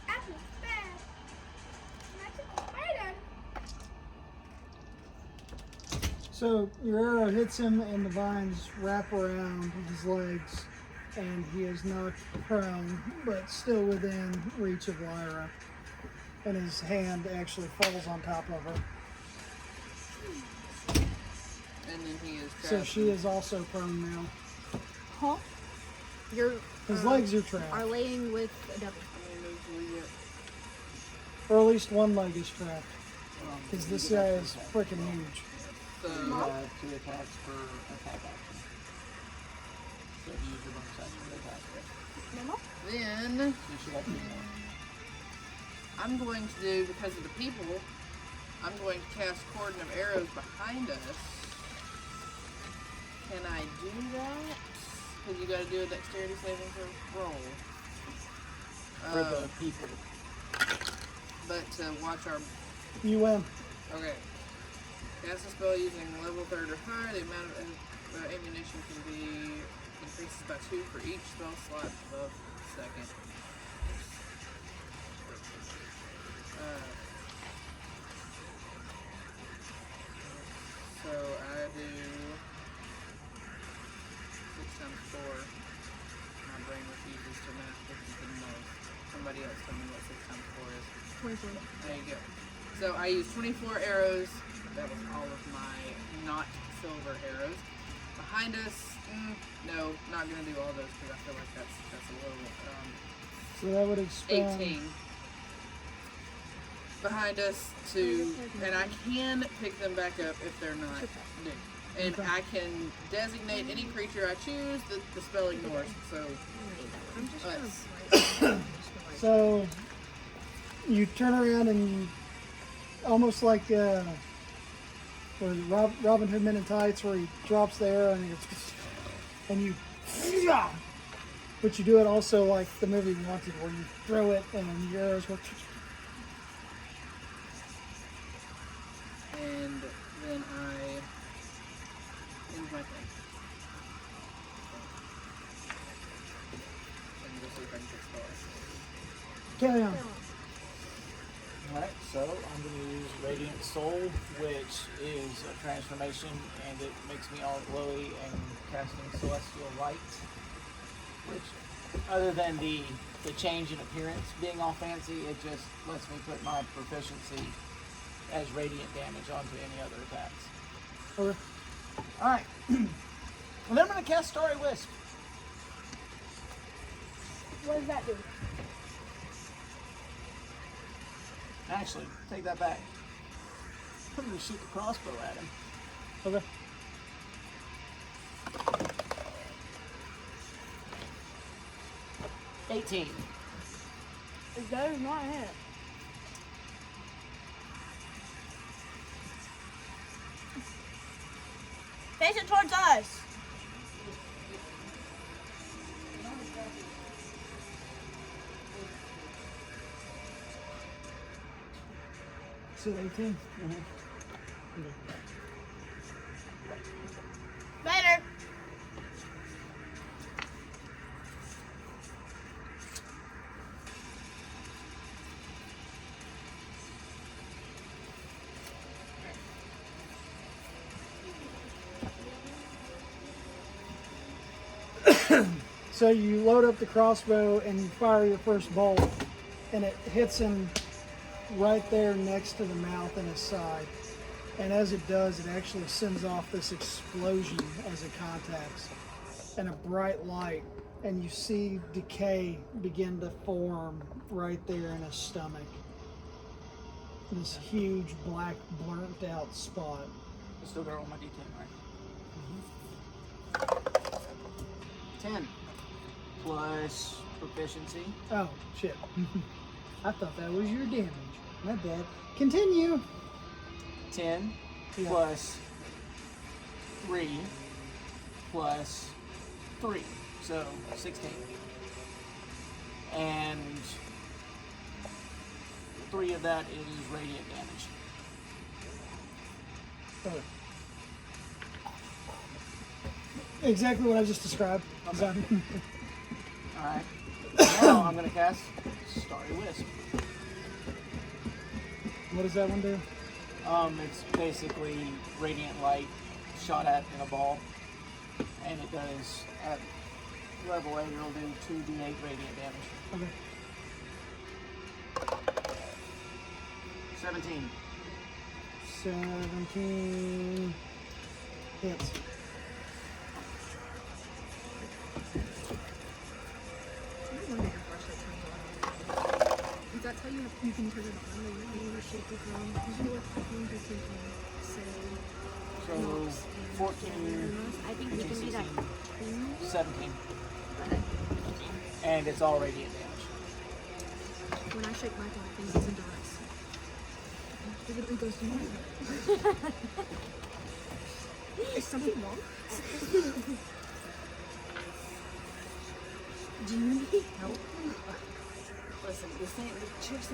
Apple's bad. So your arrow hits him, and the vines wrap around his legs, and he is knocked prone, but still within reach of Lyra. And his hand actually falls on top of her. And then he is So trapped. she is also prone now. Huh? Your His legs are trapped, are laying with a devil. How many moves will we get? or at least one leg is trapped, because this guy is freaking huge. So, You have 2 attacks per attack action. So if you use your bonus action to attack, then you should have 2 more. I'm going to do, because of the people, I'm going to cast Cordon of Arrows behind us. Can I do that? Because you got to do a dexterity saving throw roll. For the people. But to watch our. You win. Okay. Cast a spell using level 3rd or higher. The amount of ammunition can be increases by 2 for each spell slot above second. So I do 6 times 4. My brain refuses to math this is the most. Somebody else tell me what 6 times 4 is. 24. There you go. So I used 24 arrows. That was all of my not silver arrows. Behind us No, not gonna do all those because I feel like that's a little. So that would expand. 18 behind us to, and I can pick them back up if they're not new. And Okay. I can designate any creature I choose that the spell ignores. So, us. So you turn around and you, almost like where Robin Hood Men in Tights, where he drops the arrow and he goes, and you, but you do it also like the movie Wanted, where you throw it and your arrows go. And then I end my thing. And we'll see if I can get stars. Carry on. Alright, so I'm going to use Radiant Soul, which is a transformation, and it makes me all glowy and casting Celestial Light. Which, other than the change in appearance being all fancy, it just lets me put my proficiency as radiant damage onto any other attacks. Okay. Alright. And then I'm going to cast Starry Wisp. What does that do? Actually, take that back. I'm going to shoot the crossbow at him. Okay. $18. That is not hit. Face it towards us. So 18. Better. So you load up the crossbow and you fire your first bolt, and it hits him right there next to the mouth and his side. And as it does, it actually sends off this explosion as it contacts, and a bright light, and you see decay begin to form right there in his stomach. This huge black burnt out spot. I still got to roll my D10, right? 10 plus proficiency. Oh, shit. I thought that was your damage. My bad. Continue. 10 Yeah. plus 3 plus 3. So 16. And 3 of that is radiant damage. Oh. Exactly what I just described. Okay. Alright. Now I'm going to cast Starry Wisp. What does that one do? It's basically radiant light shot at in a ball. And it does, at level 8, it'll do 2d8 radiant damage. Okay. 17. 17 hits. Does that tell you if you can turn it on or you want to shake your phone? Because you know what happened is you can say So 14, I think we can do that. 17. And it's all radiant damage. when I shake my phone, things isn't duress. It literally goes to mine. Is something wrong? Do you need help? Listen, this ain't the chicks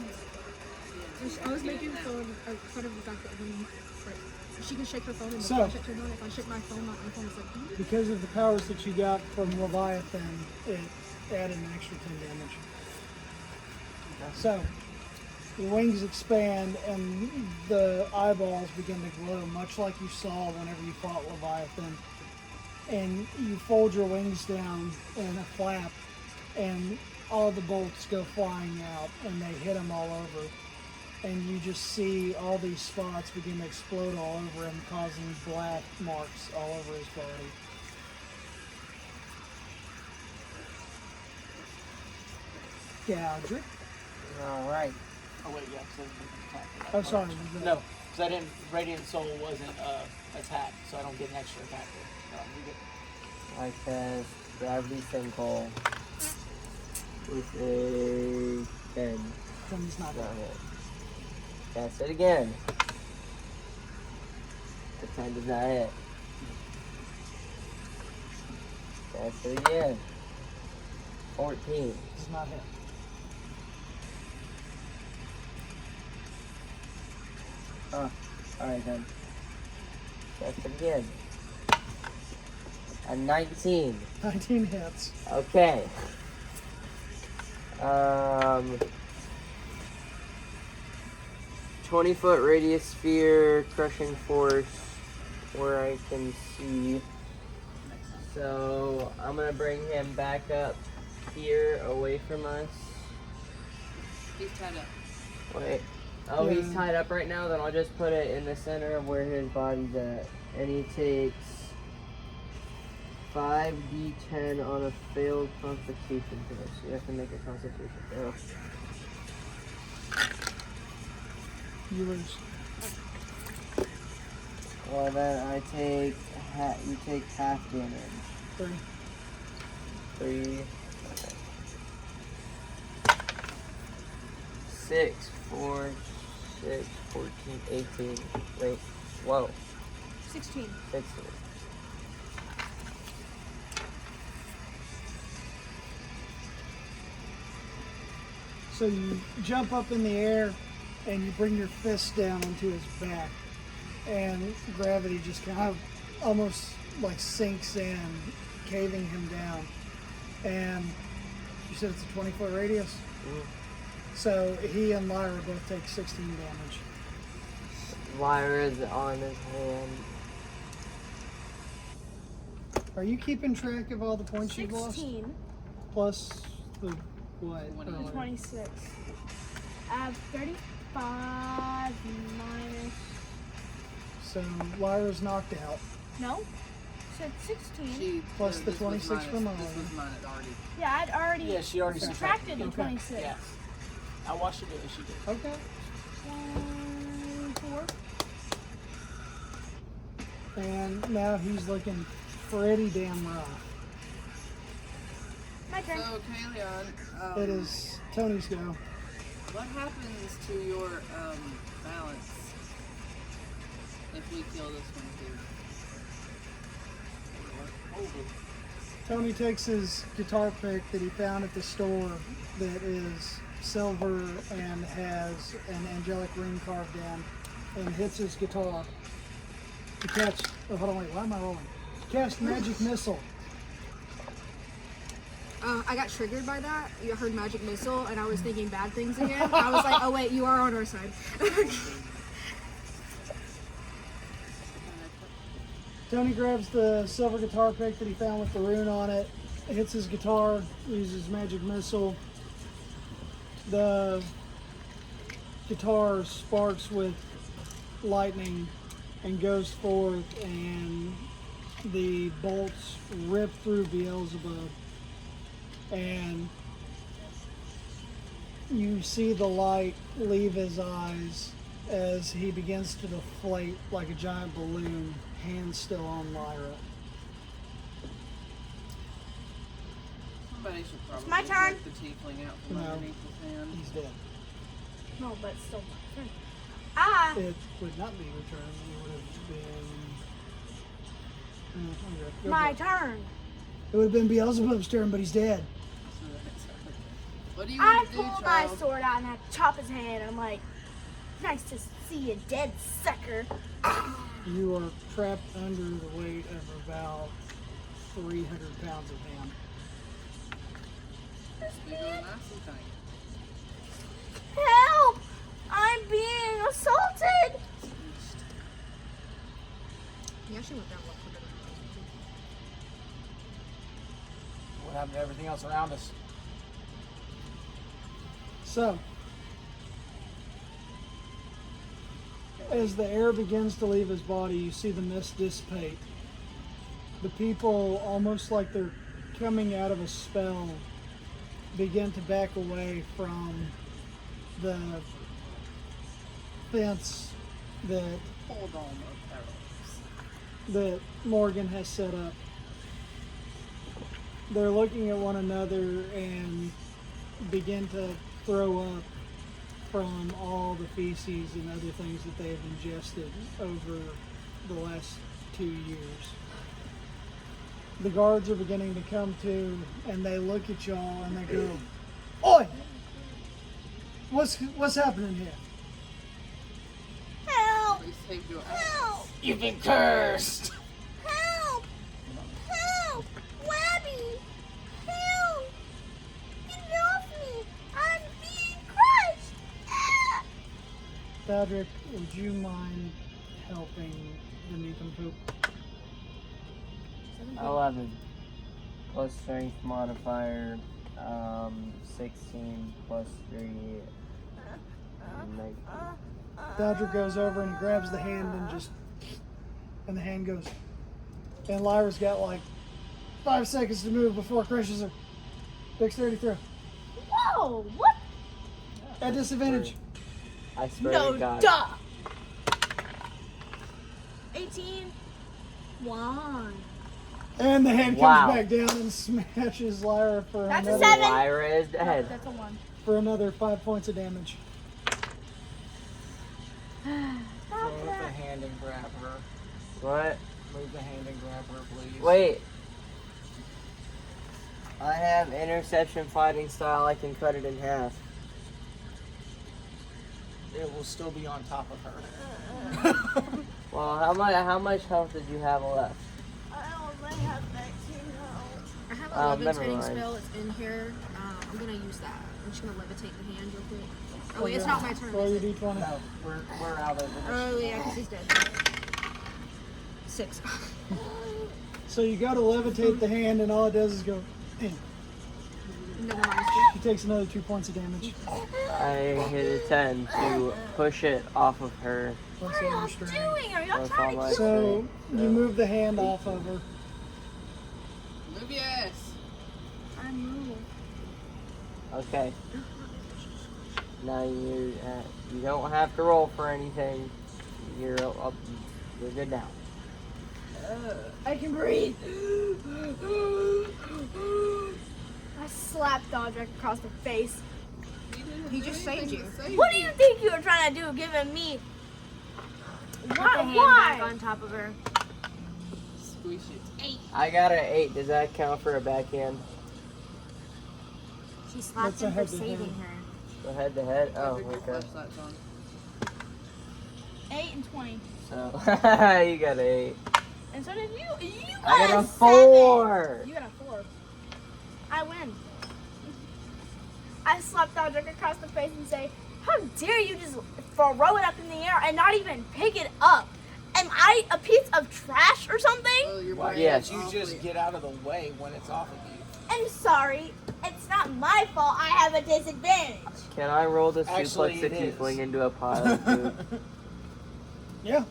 I was making fun of the fact that when like, she can shake her phone and the So- flashlight turned on. If I shake my phone is like, "Hmm?" Because of the powers that you got from Leviathan, it added an extra 10 damage. So, your wings expand and the eyeballs begin to glow, much like you saw whenever you fought Leviathan. And you fold your wings down in a flap, and all the bolts go flying out, and they hit him all over. And you just see all these spots begin to explode all over him, causing black marks all over his body. Gouger. Alright. Oh wait, yeah, because I didn't attack. Oh, sorry. was that- No, because I didn't. Radiant Soul wasn't attack, so I don't get an extra attack. You get I cast Gravity Sinkhole with a 10. It's not Not hit. Cast it again. The 10 does not hit. Cast it again. 14. Does not hit. Alright then. Cast it again. A 19. 19 hits. Okay. 20-foot radius sphere, crushing force, where I can see. So I'm gonna bring him back up here, away from us. He's tied up. Wait. Oh, he's Yeah. tied up right now. Then I'll just put it in the center of where his body's at, and he takes 5d10 on a failed Constitution test. You have to make a Constitution fail. You lose. Well, then I take you take half damage. 3. 3. 6, 4, 6, 14, 18. Wait. Whoa. 16. 16. So you jump up in the air and you bring your fist down onto his back, and gravity just kind of almost like sinks in, caving him down. And you said it's a 20-foot radius? So he and Lyra both take 16 damage. Lyra's on his hand. Are you keeping track of all the points you've lost? 16. Plus the what? 20. earlier? 26. I have 35 minus. So Lyra's knocked out. No? Said 16. She, Plus the this was 26 minus- from This Molly. was mine already. Yeah, I'd already Yeah, she already subtracted the Okay. 26. Yeah. I watched her do it. She did. Okay. 4. And now he's looking pretty damn rough. My turn. So, Kalion, It is Tony's go. what happens to your balance if we kill this one too? Tony takes his guitar pick that he found at the store that is silver and has an angelic ring carved in, and hits his guitar to catch. Oh, hold on, wait, why am I rolling? Cast magic missile. I got triggered by that. You heard magic missile, and I was thinking bad things again. I was like, oh wait, you are on our side. Tony grabs the silver guitar pick that he found with the rune on it, hits his guitar, uses magic missile. The guitar sparks with lightning and goes forth, and the bolts rip through Beelzebub. And you see the light leave his eyes as he begins to deflate like a giant balloon, hands still on Lyra. Somebody should probably my turn. take the tiefling out from No. underneath his hand. He's dead. No, but still my turn. It would not be your turn. It would have been. Okay, go My for it. turn. It would have been Beelzebub's turn, but he's dead. What do you I want to do, pull my child? sword out and I chop his hand. I'm like, nice to see you dead, sucker. You are trapped under the weight of about 300 pounds of him. Big old nasty thing. Help! I'm being assaulted. He actually went down one foot. What happened to everything else around us? So, as the air begins to leave his body, you see the mist dissipate. The people, almost like they're coming out of a spell, begin to back away from the fence that Hold on, of arrows. that Morgan has set up. They're looking at one another and begin to throw up from all the feces and other things that they've ingested over the last 2 years. The guards are beginning to come to, and they look at y'all and they go, "Oi! What's happening here?" Help! Please take your Help! You've been cursed! Help! Help! Wabby! Help! Get off me! I'm being crushed! Ah! Cedric, would you mind helping the Nincompoop? 11 plus strength modifier, 16 plus 3. 19. Cedric goes over and grabs the hand and the hand goes. And Lyra's got like 5 seconds to move before it crushes her. Dexterity throw. Whoa! What? At disadvantage. I swear No, to God. duh! 18. 1. And the hand Wow. comes back down and smashes Lyra for That's a another 7. Lyra is dead. That's a 1. for another 5 points of damage. Move the hand and grab her. What? Move the hand and grab her, please. Wait. I have interception fighting style. I can cut it in half. It will still be on top of her. Well, how much health did you have left? I only have 19 health. I have a never levitating mind. spell. It's in here. I'm gonna use that. I'm just gonna levitate the hand real quick. Oh wait, it's not my turn. Roll Is your it? d20. No, we're out of it. Oh yeah, because he's dead. 6. So you go to levitate the hand, and all it does is go in. Never mind. He takes another 2 points of damage. I hit a 10 to push it off of her. Plus What are y'all your strength. doing? Are y'all That's trying all to my kill me? So you move the hand off of her. Move your ass. I move. Okay. Now you don't have to roll for anything. You're up. You're good now. I can breathe. I slapped Dodrick across the face. He just saved you. What do you think you were trying to do, giving me? Put the Why? hand back Why? on top of her. Squish it. I got an 8. Does that count for a backhand? She slapped That's a him for head-to-head. saving her. Go head to head. Oh, Put your okay. flashlights on. 8 and 20. So you got an 8. And so did you. You got I got a 7. 4. You got a 4. I win. I slapped Dodrick across the face and say, "How dare you just throw it up in the air and not even pick it up? Am I a piece of trash or something?" Oh, your Why brain Yes. is can't you just awfully- get out of the way when it's off of you? I'm sorry. It's not my fault. I have a disadvantage. Can I roll to Actually, suplex the it is. tiefling into a pile of food? Yeah.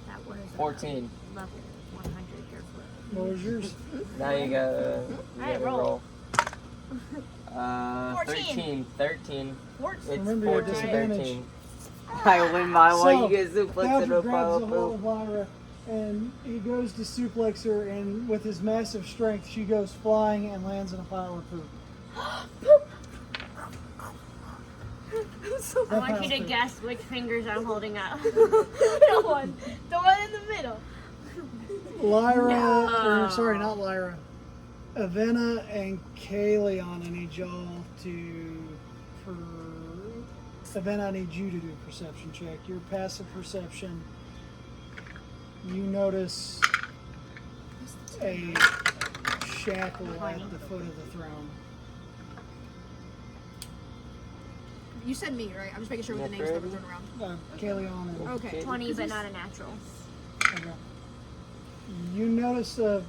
That was 14. level 100 careful. What was yours? Now you gotta roll. 13. 13. It's Remember your 14, disadvantage. 13. I win by one. So, You get suplex into a Cedric pile grabs of a hold poop. of Lyra, and he goes to suplex her, and with his massive strength, she goes flying and lands in a pile of poop. I want you to guess which fingers I'm holding up. The one in the middle. Lyra, or sorry, not Lyra. Avena and Kaleon, I need y'all Avena, I need you to do a perception check. Your passive perception, you notice a shackle at the foot of the throne. You said me, right? I'm just making sure with the names that were thrown around. Kaleon and Okay. 20, but not a natural. Okay. You notice a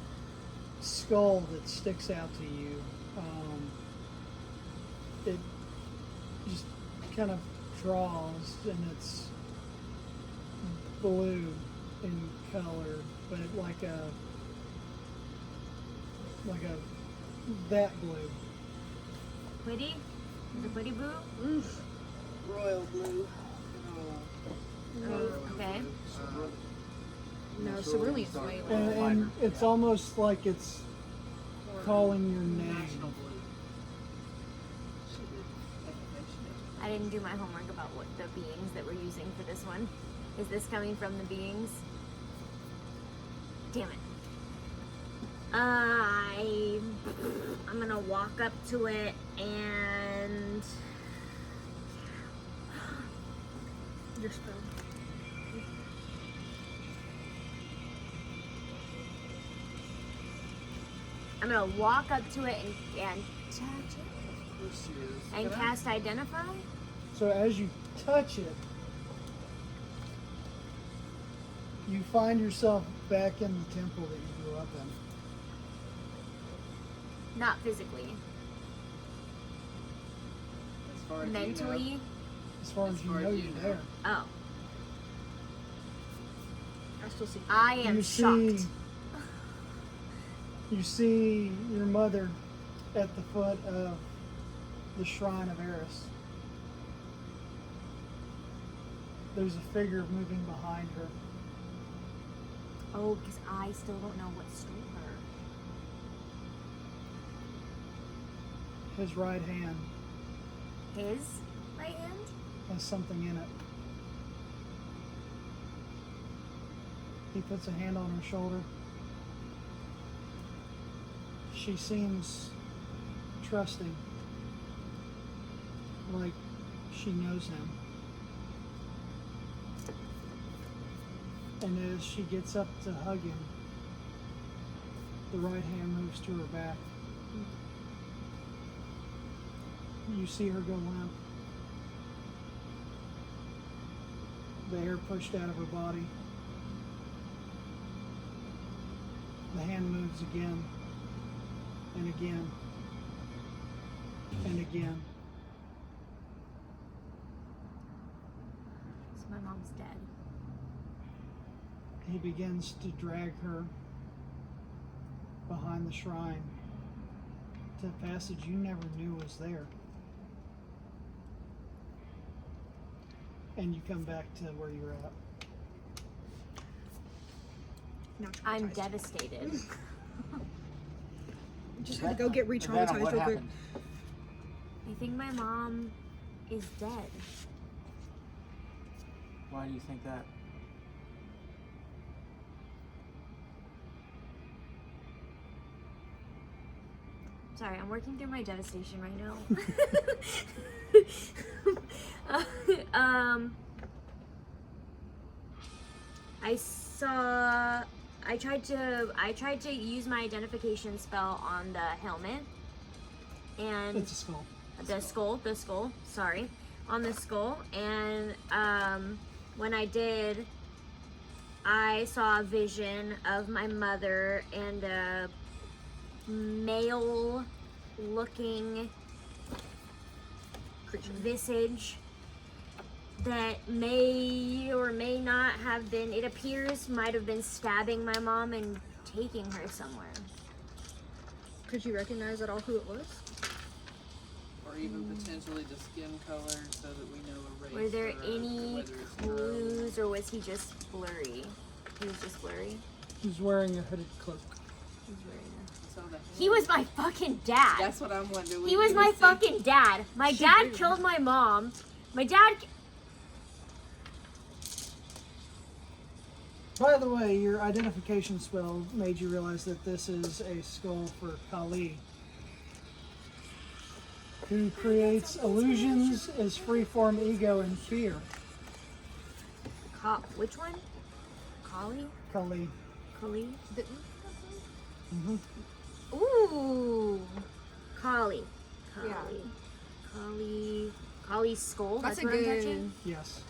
skull that sticks out to you. It just kind of draws, and it's blue in color, but like a that blue. Pretty? The pretty blue? Royal blue. Okay. No, cerulean's way And it's almost like it's calling your name. I didn't do my homework about what the beings that we're using for this one. Is this coming from the beings? Damn it. I'm gonna walk up to it and Your spell. I'm gonna walk up to it and touch it and cast Identify. So as you touch it, you find yourself back in the temple that you grew up in. Not physically, As far as mentally. As far as you know, you're there. Oh, I still see. I am shocked. You see your mother at the foot of the shrine of Eris. There's a figure moving behind her. Oh, because I still don't know what stole her. His right hand His right hand? has something in it. He puts a hand on her shoulder. She seems trusting, like she knows him. And as she gets up to hug him, the right hand moves to her back. You see her go limp. The air pushed out of her body. The hand moves again, and again, and again. So my mom's dead. He begins to drag her behind the shrine to a passage you never knew was there. And you come back to where you're at. Now I'm traumatized. devastated. Just had to go get What re-traumatized real quick. happened? I think my mom is dead. Why do you think that? Sorry, I'm working through my devastation right now. I tried to use my identification spell on the helmet and It's a skull. the skull, sorry, on the skull, and when I did, I saw a vision of my mother and a male looking visage that may or may not have been, it appears might have been stabbing my mom and taking her somewhere. Could you recognize at all who it was? Or even potentially the skin color so that we know a race. Were there or any whether it's clues or was he just blurry? He was just blurry? He's wearing a hooded cloak. He was my fucking dad. That's what I'm wondering. He was my fucking dad. My dad killed my mom. My dad. By the way, your identification spell made you realize that this is a skull for Kali, who creates illusions as freeform ego and fear. Which one? Kali? Kali. Kali? Mm-hmm. Ooh. Kali. Kali. Yeah. Kali. Kali's skull? That's That's a what I'm good- touching? Yes.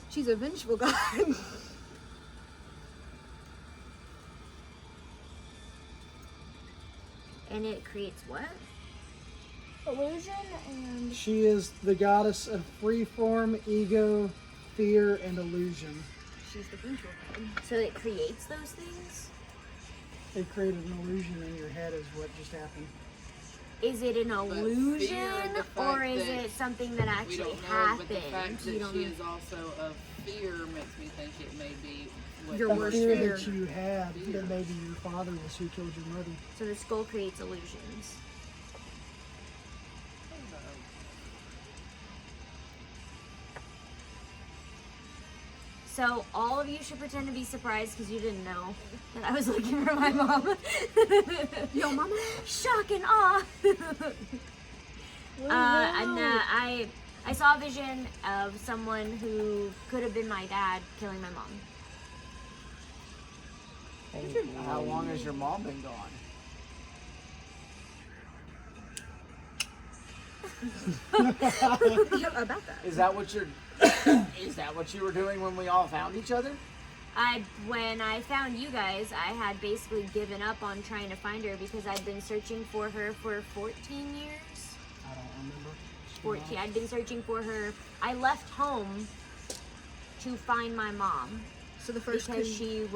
She's a vengeful god. And it creates what? Illusion and She is the goddess of freeform, ego, fear, and illusion. sees the future. So it creates those things? It created an illusion in your head is what just happened. Is it an fear illusion, of the fact or is that it something that We actually don't know, happened? but the fact You that don't she know. is also of fear makes me think it may be what Your The worst fear fear. that you had that maybe your father was who killed your mother. So the skull creates illusions. So all of you should pretend to be surprised because you didn't know that I was looking for my mom. Yo, mama. Shock and awe. I saw a vision of someone who could have been my dad killing my mom. How long has your mom been gone? Yeah, about that. Is that what you're? Is that what you were doing when we all found each other? When I found you guys, I had basically given up on trying to find her because I'd been searching for her for 14 years. I don't remember. 14. I'd been searching for her. I left home to find my mom So the first because clue.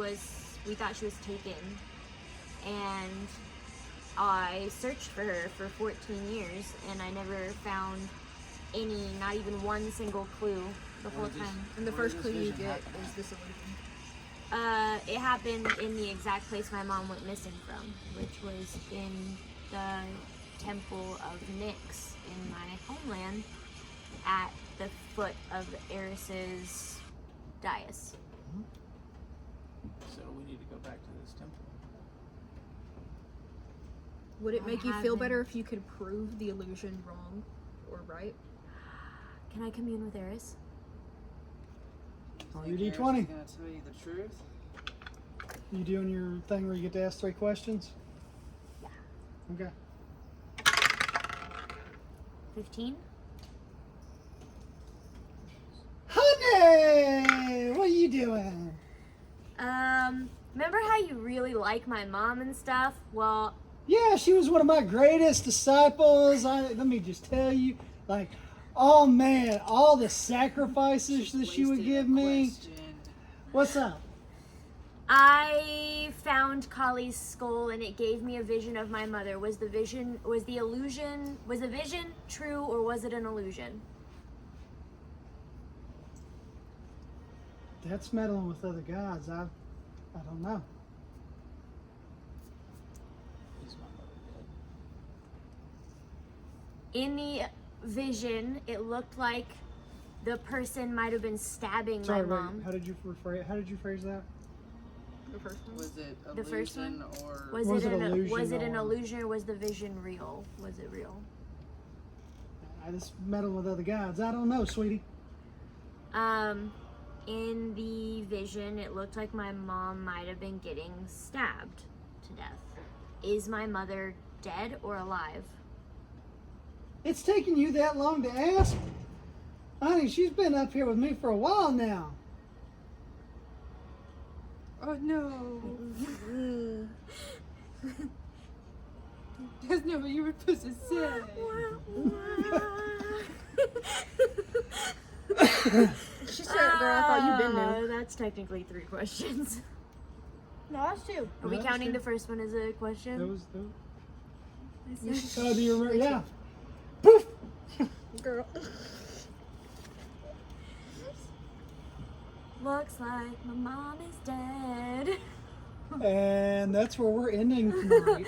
we thought she was taken. And I searched for her for 14 years and I never found any, not even one single clue the whole time. And the Where first did clue this you vision get happen is at? this illusion. It happened in the exact place my mom went missing from, which was in the Temple of Nyx in my homeland at the foot of Eris's dais. So we need to go back to this temple. Would it I make you feel haven't. better if you could prove the illusion wrong or right? Can I commune with Eris? Roll Think your Eris D20. is gonna tell you the truth. You doing your thing where you get to ask 3 questions? Yeah. Okay. 15? Honey! What are you doing? Remember how you really like my mom and stuff? Well, Yeah, she was one of my greatest disciples. Let me just tell you, like, oh man, all the sacrifices that she would Wasted give a me. question. What's up? I found Kali's skull and it gave me a vision of my mother. Was the vision true or was it an illusion? That's meddling with other gods. I don't know. Is my mother dead? In the vision, it looked like the person might have been stabbing Sorry, my wait. mom. How did you phrase that? The first one. Was it illusion The first one? or Was Was it it an illusion or- illusion or was the vision real? Was it real? I just meddle with other gods. I don't know, sweetie. In the vision, it looked like my mom might have been getting stabbed to death. Is my mother dead or alive? It's taken you that long to ask? Honey, she's been up here with me for a while now. Oh no. That's not what you were supposed to say. She said, girl, I thought you been there. That's technically 3 questions. No, that's two. Are we No, counting that's the first one as a question? That was do you remember? Yeah. Poof! Girl. Looks like my mom is dead. And that's where we're ending tonight.